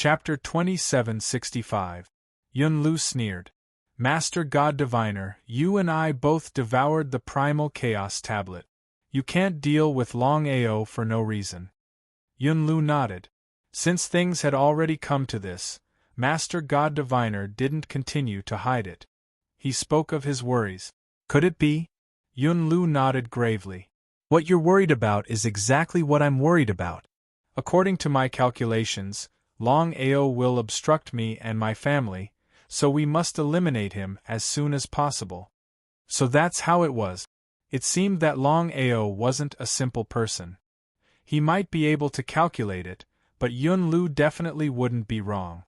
Chapter 2765. Yunlu sneered. Master God Diviner, you and I both devoured the Primal Chaos Tablet. You can't deal with Longao for no reason. Yunlu nodded. Since things had already come to this, Master God Diviner didn't continue to hide it. He spoke of his worries. Could it be? Yunlu nodded gravely. What you're worried about is exactly what I'm worried about. According to my calculations, Longao will obstruct me and my family, so we must eliminate him as soon as possible. So that's how it was. It seemed that Longao wasn't a simple person. He might be able to calculate it, but Yunlu definitely wouldn't be wrong.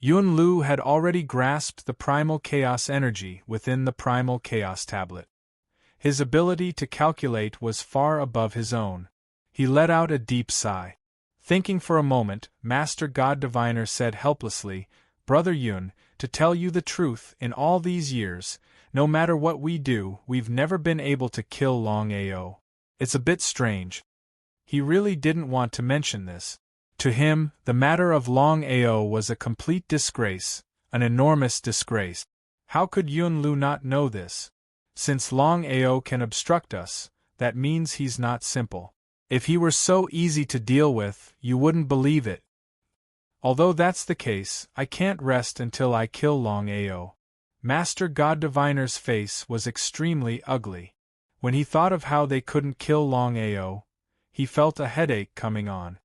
Yunlu had already grasped the primal chaos energy within the primal chaos tablet. His ability to calculate was far above his own. He let out a deep sigh. Thinking for a moment, Master God Diviner said helplessly, Brother Yun, to tell you the truth, in all these years, no matter what we do, we've never been able to kill Longao. It's a bit strange. He really didn't want to mention this. To him, the matter of Longao was a complete disgrace, an enormous disgrace. How could Yunlu not know this? Since Longao can obstruct us, that means he's not simple. If he were so easy to deal with, you wouldn't believe it. Although that's the case, I can't rest until I kill Longao. Master God Diviner's face was extremely ugly. When he thought of how they couldn't kill Longao, he felt a headache coming on.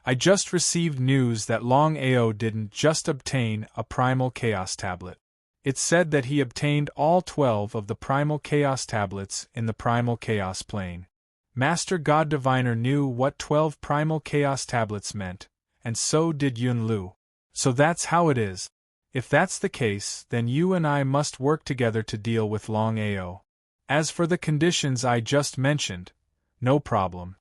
I just received news that Longao didn't just obtain a Primal Chaos Tablet. It said that he obtained all 12 of the Primal Chaos Tablets in the Primal Chaos Plane. Master God Diviner knew what 12 Primal Chaos Tablets meant, and so did Yunlu. So that's how it is. If that's the case, then you and I must work together to deal with Longao. As for the conditions I just mentioned, no problem.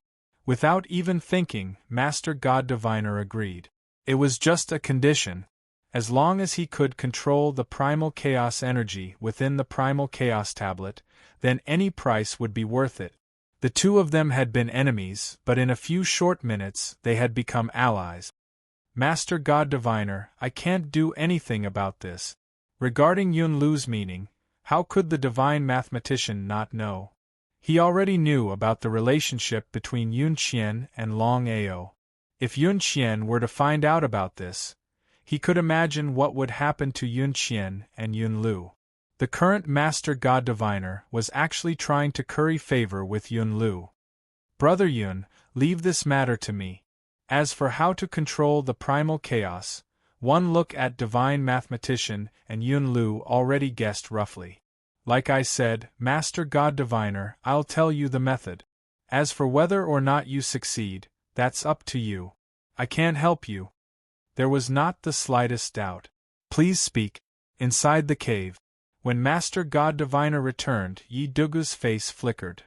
Without even thinking, Master God Diviner agreed. It was just a condition. As long as he could control the primal chaos energy within the Primal Chaos Tablet, then any price would be worth it. The two of them had been enemies, but in a few short minutes they had become allies. Master God Diviner, I can't do anything about this. Regarding Yunlu's meaning, how could the divine mathematician not know? He already knew about the relationship between Yunqian and Longao. If Yunqian were to find out about this, he could imagine what would happen to Yunqian and Yunlu. The current Master God Diviner was actually trying to curry favor with Yunlu. Brother Yun, leave this matter to me. As for how to control the primal chaos, one look at divine mathematician and Yunlu already guessed roughly. Like I said, Master God Diviner, I'll tell you the method. As for whether or not you succeed, that's up to you. I can't help you. There was not the slightest doubt. Please speak. Inside the cave. When Master God Diviner returned, Yi Dugu's face flickered.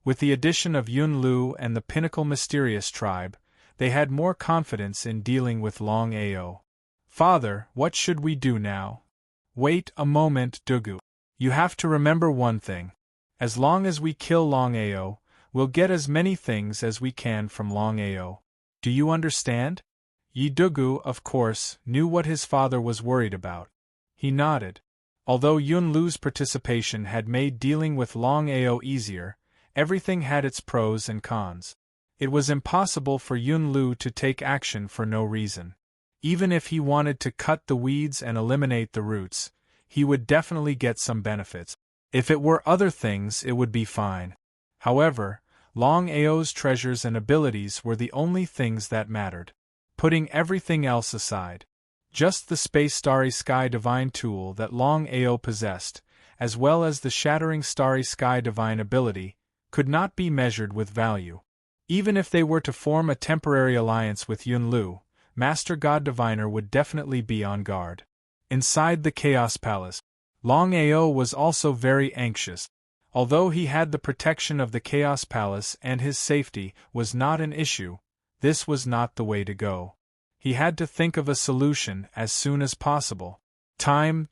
With the addition of Yun Lu and the Pinnacle Mysterious Tribe, they had more confidence in dealing with Longao. Father, what should we do now? Wait a moment, Dugu. You have to remember one thing. As long as we kill Longao, we'll get as many things as we can from Longao. Do you understand? Yi Dugu, of course, knew what his father was worried about. He nodded. Although Yun Lu's participation had made dealing with Longao easier, everything had its pros and cons. It was impossible for Yun Lu to take action for no reason. Even if he wanted to cut the weeds and eliminate the roots, he would definitely get some benefits. If it were other things, it would be fine. However, Longao's treasures and abilities were the only things that mattered. Putting everything else aside, just the Space Starry Sky Divine tool that Longao possessed, as well as the Shattering Starry Sky Divine ability, could not be measured with value. Even if they were to form a temporary alliance with Yun Lu, Master God Diviner would definitely be on guard. Inside the Chaos Palace, Longao was also very anxious. Although he had the protection of the Chaos Palace and his safety was not an issue, this was not the way to go. He had to think of a solution as soon as possible. Time,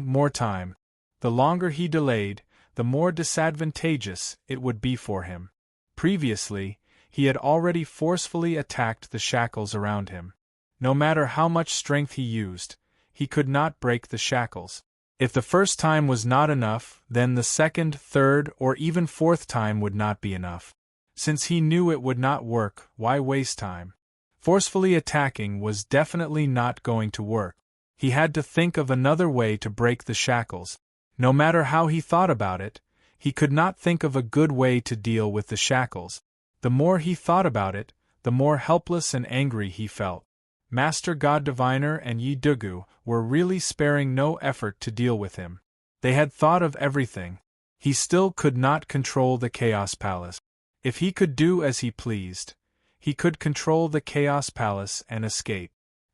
more time. The longer he delayed, the more disadvantageous it would be for him. Previously, he had already forcefully attacked the shackles around him. No matter how much strength he used, he could not break the shackles. If the first time was not enough, then the second, third, or even fourth time would not be enough. Since he knew it would not work, why waste time? Forcefully attacking was definitely not going to work. He had to think of another way to break the shackles. No matter how he thought about it, he could not think of a good way to deal with the shackles. The more he thought about it, the more helpless and angry he felt. Master God Diviner and Yi Dugu were really sparing no effort to deal with him. They had thought of everything. He still could not control the Chaos Palace. If he could do as he pleased, he could control the Chaos Palace and escape.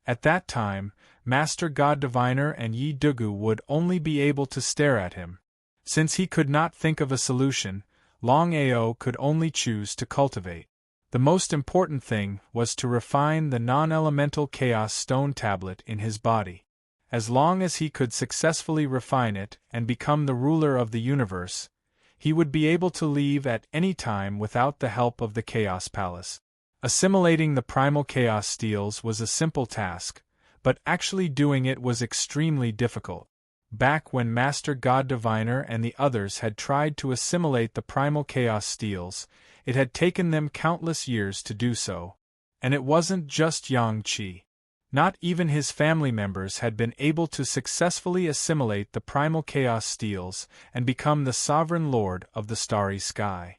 At that time, Master God Diviner and Yi Dugu would only be able to stare at him. Since he could not think of a solution, Longao could only choose to cultivate. The most important thing was to refine the non-elemental Chaos Stone Tablet in his body. As long as he could successfully refine it and become the ruler of the universe, he would be able to leave at any time without the help of the Chaos Palace. Assimilating the primal Chaos Steels was a simple task, but actually doing it was extremely difficult. Back when Master God Diviner and the others had tried to assimilate the primal Chaos Steels, it had taken them countless years to do so. And it wasn't just Yang Qi. Not even his family members had been able to successfully assimilate the primal Chaos Steels and become the sovereign lord of the starry sky.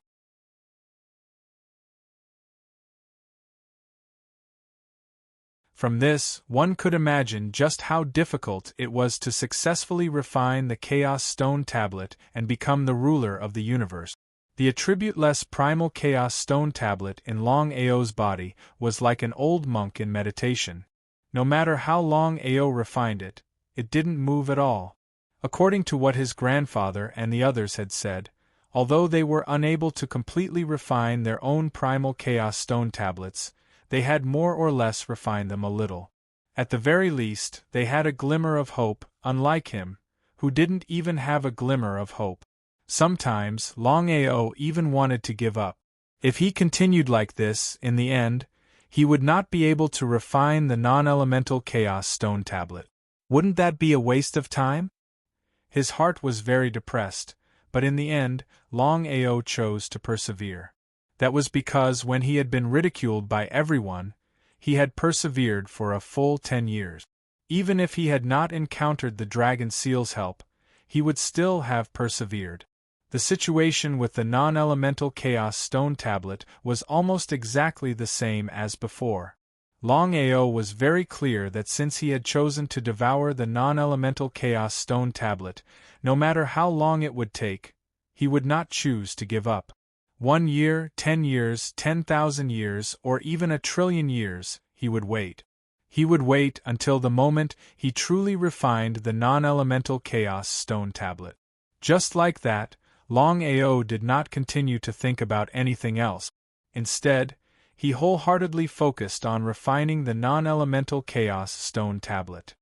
From this, one could imagine just how difficult it was to successfully refine the Chaos Stone Tablet and become the ruler of the universe. The attribute-less primal Chaos Stone Tablet in Longao's body was like an old monk in meditation. No matter how Longao refined it, it didn't move at all. According to what his grandfather and the others had said, although they were unable to completely refine their own primal Chaos Stone Tablets, they had more or less refined them a little. At the very least, they had a glimmer of hope, unlike him, who didn't even have a glimmer of hope. Sometimes, Longao even wanted to give up. If he continued like this, in the end, he would not be able to refine the non-elemental Chaos Stone Tablet. Wouldn't that be a waste of time? His heart was very depressed, but in the end, Longao chose to persevere. That was because when he had been ridiculed by everyone, he had persevered for a full 10 years. Even if he had not encountered the Dragon Seal's help, he would still have persevered. The situation with the non-elemental Chaos Stone Tablet was almost exactly the same as before. Longao was very clear that since he had chosen to devour the non-elemental Chaos Stone Tablet, no matter how long it would take, he would not choose to give up. 1 year, 10 years, 10,000 years, or even 1,000,000,000,000 years, he would wait. He would wait until the moment he truly refined the non-elemental Chaos Stone Tablet. Just like that, Longao did not continue to think about anything else. Instead, he wholeheartedly focused on refining the non-elemental chaos stone tablet.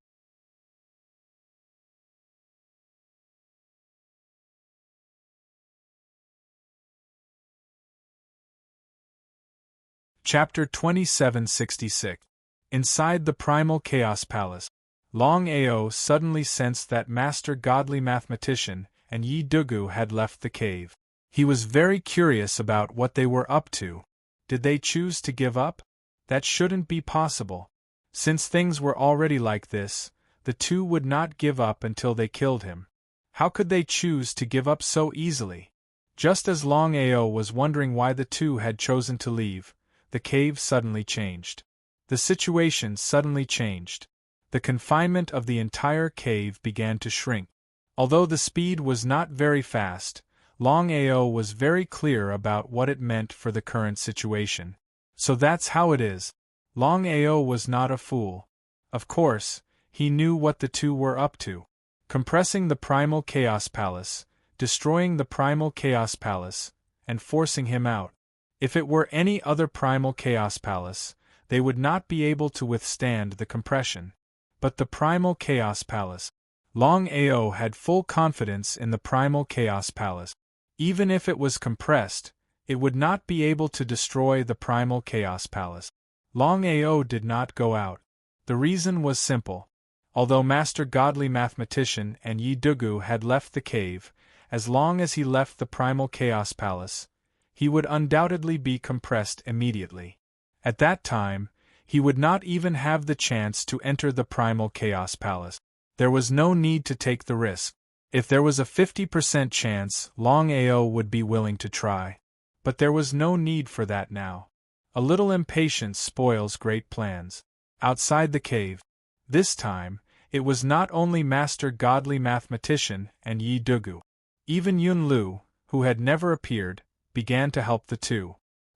Chapter 2766. Inside the Primal Chaos Palace, Longao suddenly sensed that Master Godly Mathematician and Yi Dugu had left the cave. He was very curious about what they were up to. Did they choose to give up? That shouldn't be possible. Since things were already like this, the two would not give up until they killed him. How could they choose to give up so easily? Just as Longao was wondering why the two had chosen to leave, the cave suddenly changed. The situation suddenly changed. The confinement of the entire cave began to shrink. Although the speed was not very fast, Longao was very clear about what it meant for the current situation. So that's how it is. Longao was not a fool. Of course, he knew what the two were up to. Compressing the Primal Chaos Palace, destroying the Primal Chaos Palace, and forcing him out. If it were any other Primal Chaos Palace, they would not be able to withstand the compression. But the Primal Chaos Palace. Longao had full confidence in the Primal Chaos Palace. Even if it was compressed, it would not be able to destroy the Primal Chaos Palace. Longao did not go out. The reason was simple. Although Master Godly Mathematician and Yi Dugu had left the cave, as long as he left the Primal Chaos Palace, he would undoubtedly be compressed immediately. At that time, he would not even have the chance to enter the Primal Chaos Palace. There was no need to take the risk. If there was a 50% chance, Longao would be willing to try. But there was no need for that now. A little impatience spoils great plans. Outside the cave. This time, it was not only Master Godly Mathematician and Yi Dugu. Even Yun Lu, who had never appeared, began to help the two.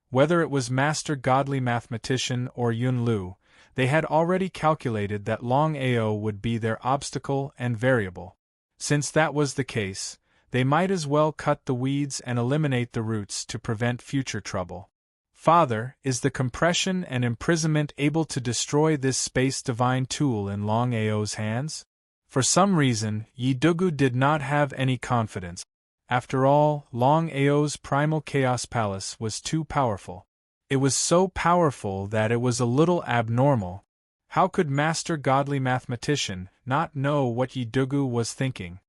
Whether it was Master Godly Mathematician or Yun Lu, they had already calculated that Longao would be their obstacle and variable. Since that was the case, they might as well cut the weeds and eliminate the roots to prevent future trouble. Father, is the compression and imprisonment able to destroy this space divine tool in Longao's hands? For some reason, Yi Dugu did not have any confidence. After all, Longao's Primal Chaos Palace was too powerful. It was so powerful that it was a little abnormal. How could Master Godly Mathematician not know what Yi Dugu was thinking?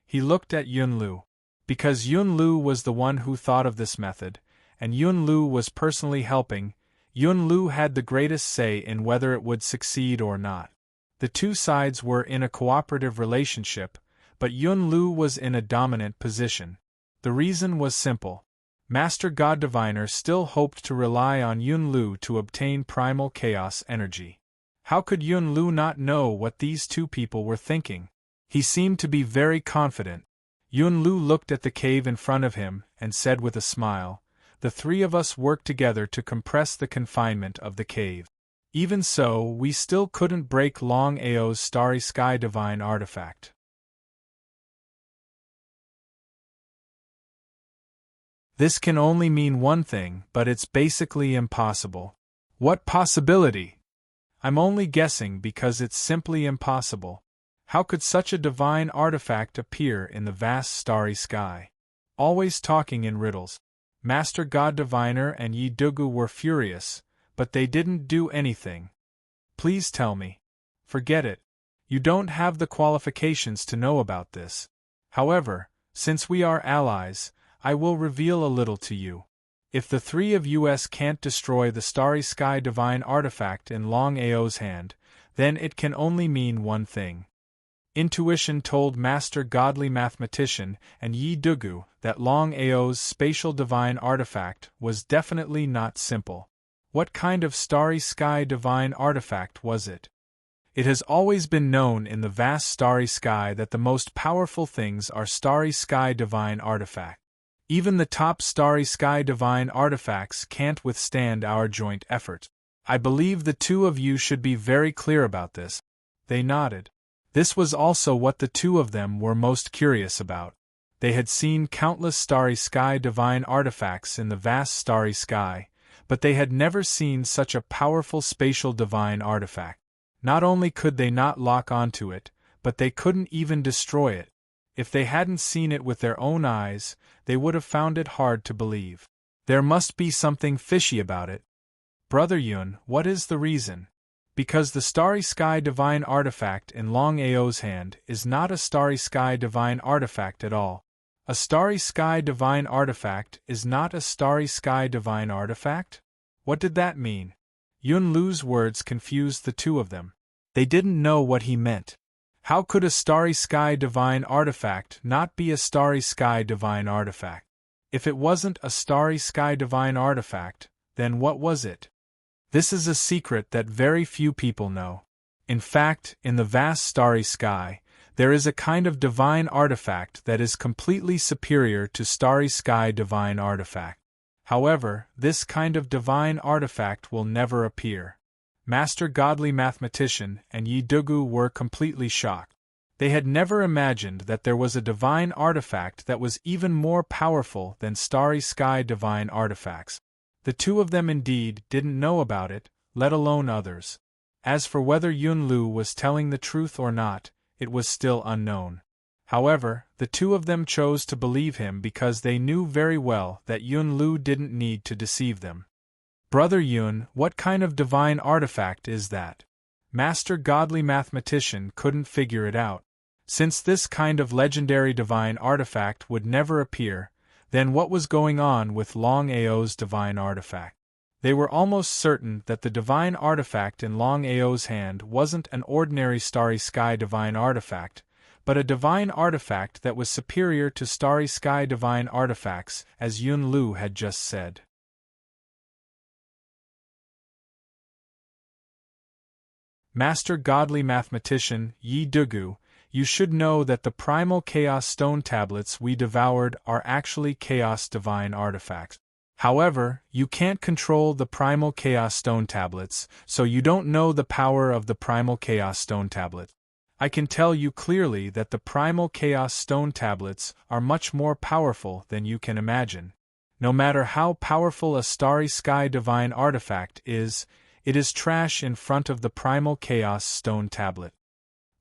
He looked at Yun Lu. Because Yun Lu was the one who thought of this method, and Yun Lu was personally helping, Yun Lu had the greatest say in whether it would succeed or not. The two sides were in a cooperative relationship, but Yun Lu was in a dominant position. The reason was simple. Master God Diviner still hoped to rely on Yun Lu to obtain primal chaos energy. How could Yun Lu not know what these two people were thinking? He seemed to be very confident. Yun Lu looked at the cave in front of him and said with a smile, "The three of us worked together to compress the confinement of the cave. Even so, we still couldn't break Longao's Starry Sky Divine artifact. This can only mean one thing, but it's basically impossible." What possibility? I'm only guessing because it's simply impossible. How could such a divine artifact appear in the vast starry sky? Always talking in riddles. Master God Diviner and Yi Dugu were furious, but they didn't do anything. Please tell me. Forget it. You don't have the qualifications to know about this. However, since we are allies, I will reveal a little to you. If the three of us can't destroy the Starry Sky Divine artifact in Longao's hand, then it can only mean one thing. Intuition told Master Godly Mathematician and Yi Dugu that Longao's spatial divine artifact was definitely not simple. What kind of Starry Sky Divine artifact was it? It has always been known in the vast starry sky that the most powerful things are Starry Sky Divine artifacts. Even the top Starry Sky Divine artifacts can't withstand our joint effort. I believe the two of you should be very clear about this. They nodded. This was also what the two of them were most curious about. They had seen countless starry sky divine artifacts in the vast starry sky, but they had never seen such a powerful spatial divine artifact. Not only could they not lock onto it, but they couldn't even destroy it. If they hadn't seen it with their own eyes, they would have found it hard to believe. There must be something fishy about it. Brother Yun, what is the reason? Because the starry sky divine artifact in Longao's hand is not a starry sky divine artifact at all. A starry sky divine artifact is not a starry sky divine artifact? What did that mean? Yun Lu's words confused the two of them. They didn't know what he meant. How could a starry sky divine artifact not be a starry sky divine artifact? If it wasn't a starry sky divine artifact, then what was it? This is a secret that very few people know. In fact, in the vast starry sky, there is a kind of divine artifact that is completely superior to starry sky divine artifact. However, this kind of divine artifact will never appear. Master Godly Mathematician and Yi Dugu were completely shocked. They had never imagined that there was a divine artifact that was even more powerful than starry sky divine artifacts. The two of them indeed didn't know about it, let alone others. As for whether Yun Lu was telling the truth or not, it was still unknown. However, the two of them chose to believe him because they knew very well that Yun Lu didn't need to deceive them. Brother Yun, what kind of divine artifact is that? Master Godly Mathematician couldn't figure it out. Since this kind of legendary divine artifact would never appear, then what was going on with Longao's divine artifact? They were almost certain that the divine artifact in Longao's hand wasn't an ordinary starry sky divine artifact, but a divine artifact that was superior to starry sky divine artifacts, as Yun Lu had just said. Master Godly Mathematician Yi Dugu, you should know that the primal chaos stone tablets we devoured are actually chaos divine artifacts. However, you can't control the primal chaos stone tablets, so you don't know the power of the primal chaos stone tablet. I can tell you clearly that the primal chaos stone tablets are much more powerful than you can imagine. No matter how powerful a starry sky divine artifact is, it is trash in front of the primal chaos stone tablet.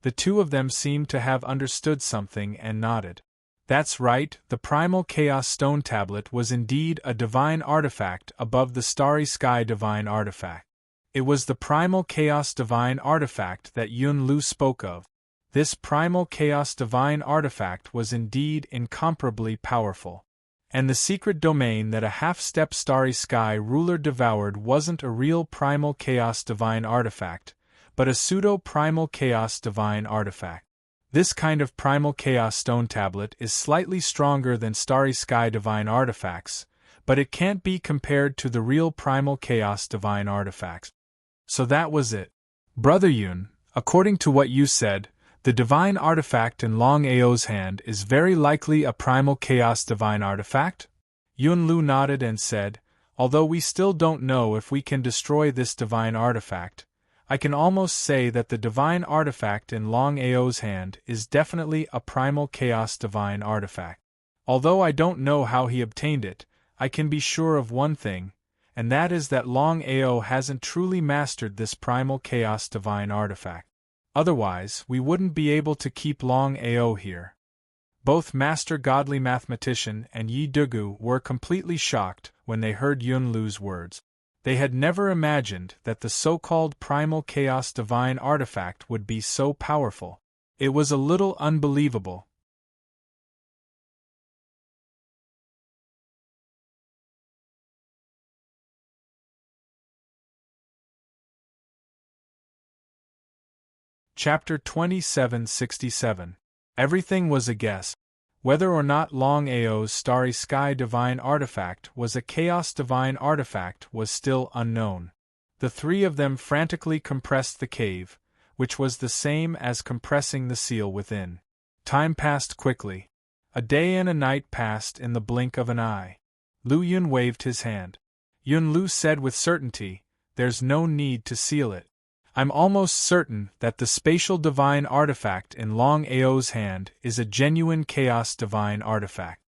The two of them seemed to have understood something and nodded. That's right, the primal chaos stone tablet was indeed a divine artifact above the starry sky divine artifact. It was the primal chaos divine artifact that Yun Lu spoke of. This primal chaos divine artifact was indeed incomparably powerful. And the secret domain that a half-step starry sky ruler devoured wasn't a real primal chaos divine artifact, but a pseudo-primal chaos divine artifact. This kind of primal chaos stone tablet is slightly stronger than starry sky divine artifacts, but it can't be compared to the real primal chaos divine artifacts. So that was it. Brother Yun, according to what you said, the divine artifact in Longao's hand is very likely a primal chaos divine artifact? Yun Lu nodded and said, although we still don't know if we can destroy this divine artifact, I can almost say that the divine artifact in Longao's hand is definitely a primal chaos divine artifact. Although I don't know how he obtained it, I can be sure of one thing, and that is that Longao hasn't truly mastered this primal chaos divine artifact. Otherwise, we wouldn't be able to keep Longao here. Both Master Godly Mathematician and Yi Dugu were completely shocked when they heard Yun Lu's words. They had never imagined that the so-called primal chaos divine artifact would be so powerful. It was a little unbelievable. Chapter 2767. Everything was a guess. Whether or not Longao's starry sky divine artifact was a chaos divine artifact was still unknown. The three of them frantically compressed the cave, which was the same as compressing the seal within. Time passed quickly. A day and a night passed in the blink of an eye. Lu Yun waved his hand. Yun Lu said with certainty, "There's no need to seal it. I'm almost certain that the spatial divine artifact in Longao's hand is a genuine chaos divine artifact.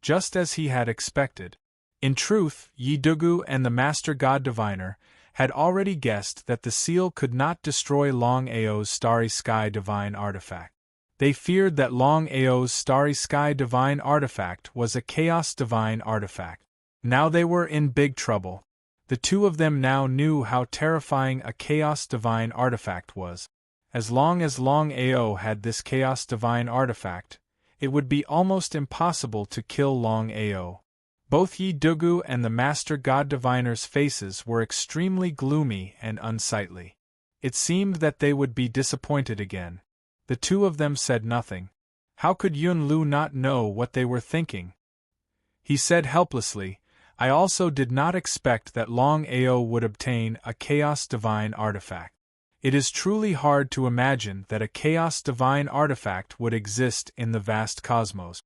Just as he had expected. In truth, Yi-Dugu and the Master God Diviner had already guessed that the seal could not destroy Longao's Starry Sky divine artifact. They feared that Longao's Starry Sky divine artifact was a chaos divine artifact. Now they were in big trouble. The two of them now knew how terrifying a chaos divine artifact was. As long as Longao had this chaos divine artifact, it would be almost impossible to kill Longao. Both Yi-Dugu and the Master God Diviner's faces were extremely gloomy and unsightly. It seemed that they would be disappointed again. The two of them said nothing. How could Yun-Lu not know what they were thinking? He said helplessly, I also did not expect that Longao would obtain a Chaos Divine artifact. It is truly hard to imagine that a Chaos Divine artifact would exist in the vast cosmos.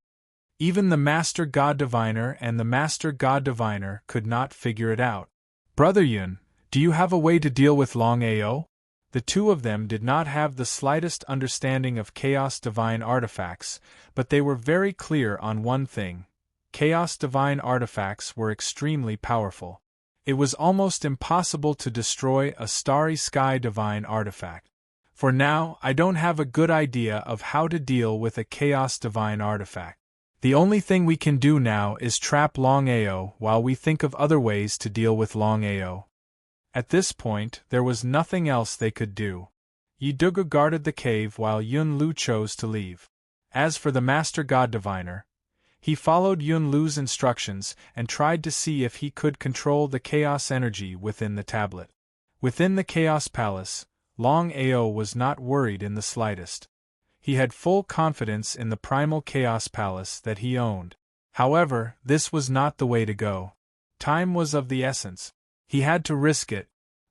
Even the Master God Diviner and the Master God Diviner could not figure it out. Brother Yun, do you have a way to deal with Longao? The two of them did not have the slightest understanding of Chaos Divine artifacts, but they were very clear on one thing. Chaos Divine artifacts were extremely powerful. It was almost impossible to destroy a Starry Sky Divine artifact. For now, I don't have a good idea of how to deal with a Chaos Divine artifact. The only thing we can do now is trap Longao while we think of other ways to deal with Longao. At this point, there was nothing else they could do. Yi-Dugu guarded the cave while Yun-Lu chose to leave. As for the Master God Diviner, he followed Yun-Lu's instructions and tried to see if he could control the chaos energy within the tablet. Within the Chaos Palace, Longao was not worried in the slightest. He had full confidence in the primal Chaos Palace that he owned. However, this was not the way to go. Time was of the essence. He had to risk it.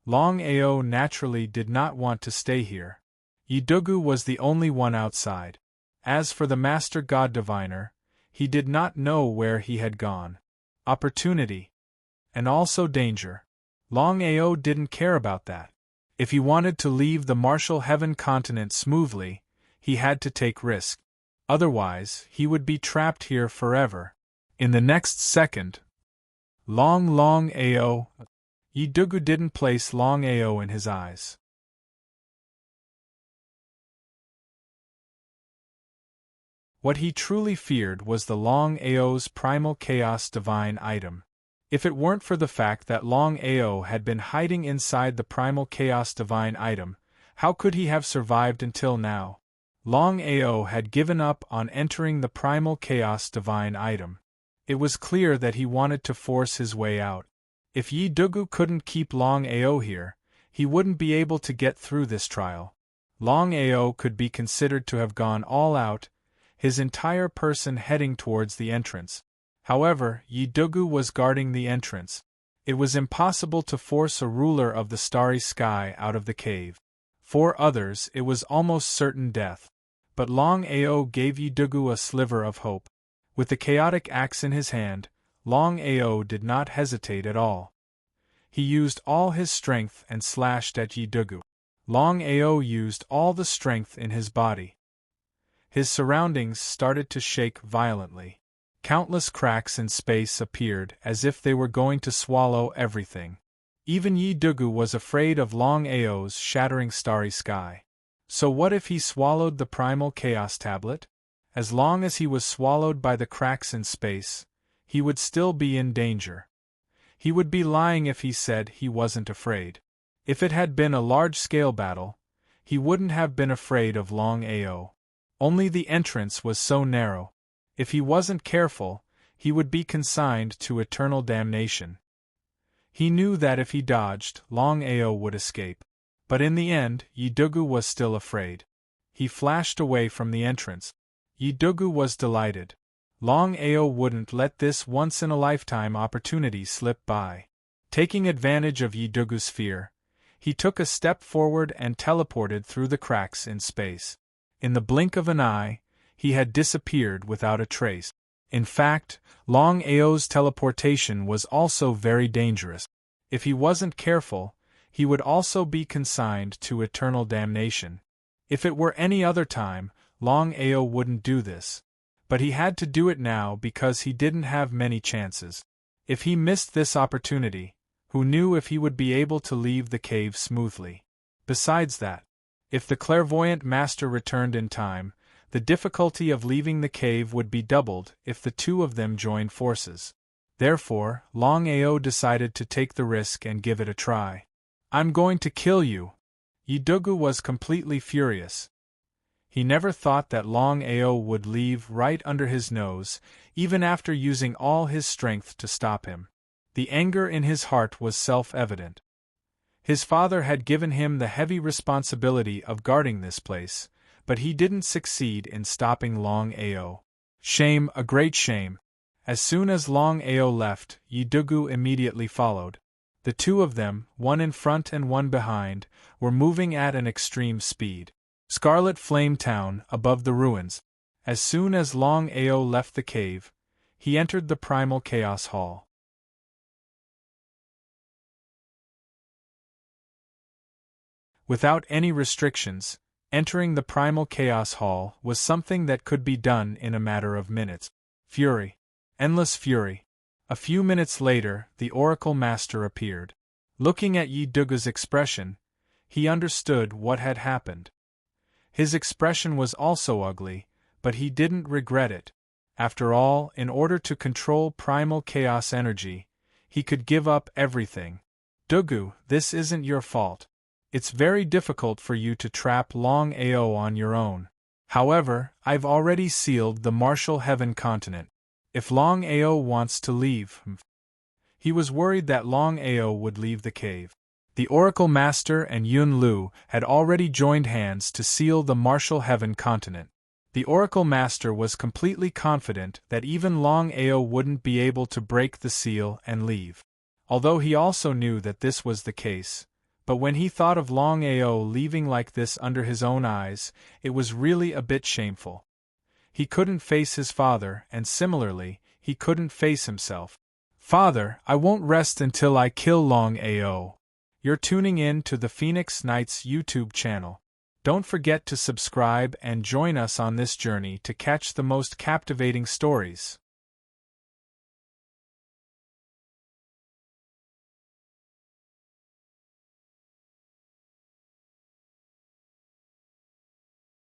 Longao naturally did not want to stay here. Yi-Dugu was the only one outside. As for the Master God Diviner, he did not know where he had gone. Opportunity. And also danger. Longao didn't care about that. If he wanted to leave the Martial Heaven continent smoothly, he had to take risk. Otherwise, he would be trapped here forever. In the next second, Longao. Yi-Dugu didn't place Longao in his eyes. What he truly feared was the Longao's primal chaos divine item. If it weren't for the fact that Longao had been hiding inside the primal chaos divine item, how could he have survived until now? Longao had given up on entering the primal chaos divine item. It was clear that he wanted to force his way out. If Yi-Dugu couldn't keep Longao here, he wouldn't be able to get through this trial. Longao could be considered to have gone all out, his entire person heading towards the entrance. However, Yi-Dugu was guarding the entrance. It was impossible to force a ruler of the Starry Sky out of the cave. For others, it was almost certain death. But Longao gave Yi-Dugu a sliver of hope. With the chaotic axe in his hand, Longao did not hesitate at all. He used all his strength and slashed at Yi-Dugu. Longao used all the strength in his body. His surroundings started to shake violently. Countless cracks in space appeared as if they were going to swallow everything. Even Yi-Dugu was afraid of Longao's shattering Starry Sky. So what if he swallowed the primal chaos tablet? As long as he was swallowed by the cracks in space, he would still be in danger. He would be lying if he said he wasn't afraid. If it had been a large-scale battle, he wouldn't have been afraid of Longao. Only the entrance was so narrow. If he wasn't careful, he would be consigned to eternal damnation. He knew that if he dodged, Longao would escape. But in the end, Yi-Dugu was still afraid. He flashed away from the entrance. Yi-Dugu was delighted. Longao wouldn't let this once-in-a-lifetime opportunity slip by. Taking advantage of Yi-Dugu's fear, he took a step forward and teleported through the cracks in space. In the blink of an eye, he had disappeared without a trace. In fact, Longao's teleportation was also very dangerous. If he wasn't careful, he would also be consigned to eternal damnation. If it were any other time, Longao wouldn't do this. But he had to do it now because he didn't have many chances. If he missed this opportunity, who knew if he would be able to leave the cave smoothly? Besides that, if the clairvoyant master returned in time, the difficulty of leaving the cave would be doubled if the two of them joined forces. Therefore, Longao decided to take the risk and give it a try. "I'm going to kill you!" Yidugu was completely furious. He never thought that Longao would leave right under his nose, even after using all his strength to stop him. The anger in his heart was self-evident. His father had given him the heavy responsibility of guarding this place, but he didn't succeed in stopping Longao. Shame, a great shame. As soon as Longao left, Yidugu immediately followed. The two of them, one in front and one behind, were moving at an extreme speed. Scarlet Flame Town, above the ruins. As soon as Longao left the cave, he entered the Primal Chaos Hall. Without any restrictions, entering the Primal Chaos Hall was something that could be done in a matter of minutes. Fury. Endless fury. A few minutes later, the Oracle Master appeared. Looking at Yidugu's expression, he understood what had happened. His expression was also ugly, but he didn't regret it. After all, in order to control primal chaos energy, he could give up everything. "Dugu, this isn't your fault. It's very difficult for you to trap Longao on your own. However, I've already sealed the Martial Heaven continent. If Longao wants to leave..." He was worried that Longao would leave the cave. The Oracle Master and Yun Lu had already joined hands to seal the Martial Heaven continent. The Oracle Master was completely confident that even Longao wouldn't be able to break the seal and leave. Although he also knew that this was the case, but when he thought of Longao leaving like this under his own eyes, it was really a bit shameful. He couldn't face his father, and similarly, he couldn't face himself. "Father, I won't rest until I kill Longao." You're tuning in to the Phoenix Knights YouTube channel. Don't forget to subscribe and join us on this journey to catch the most captivating stories.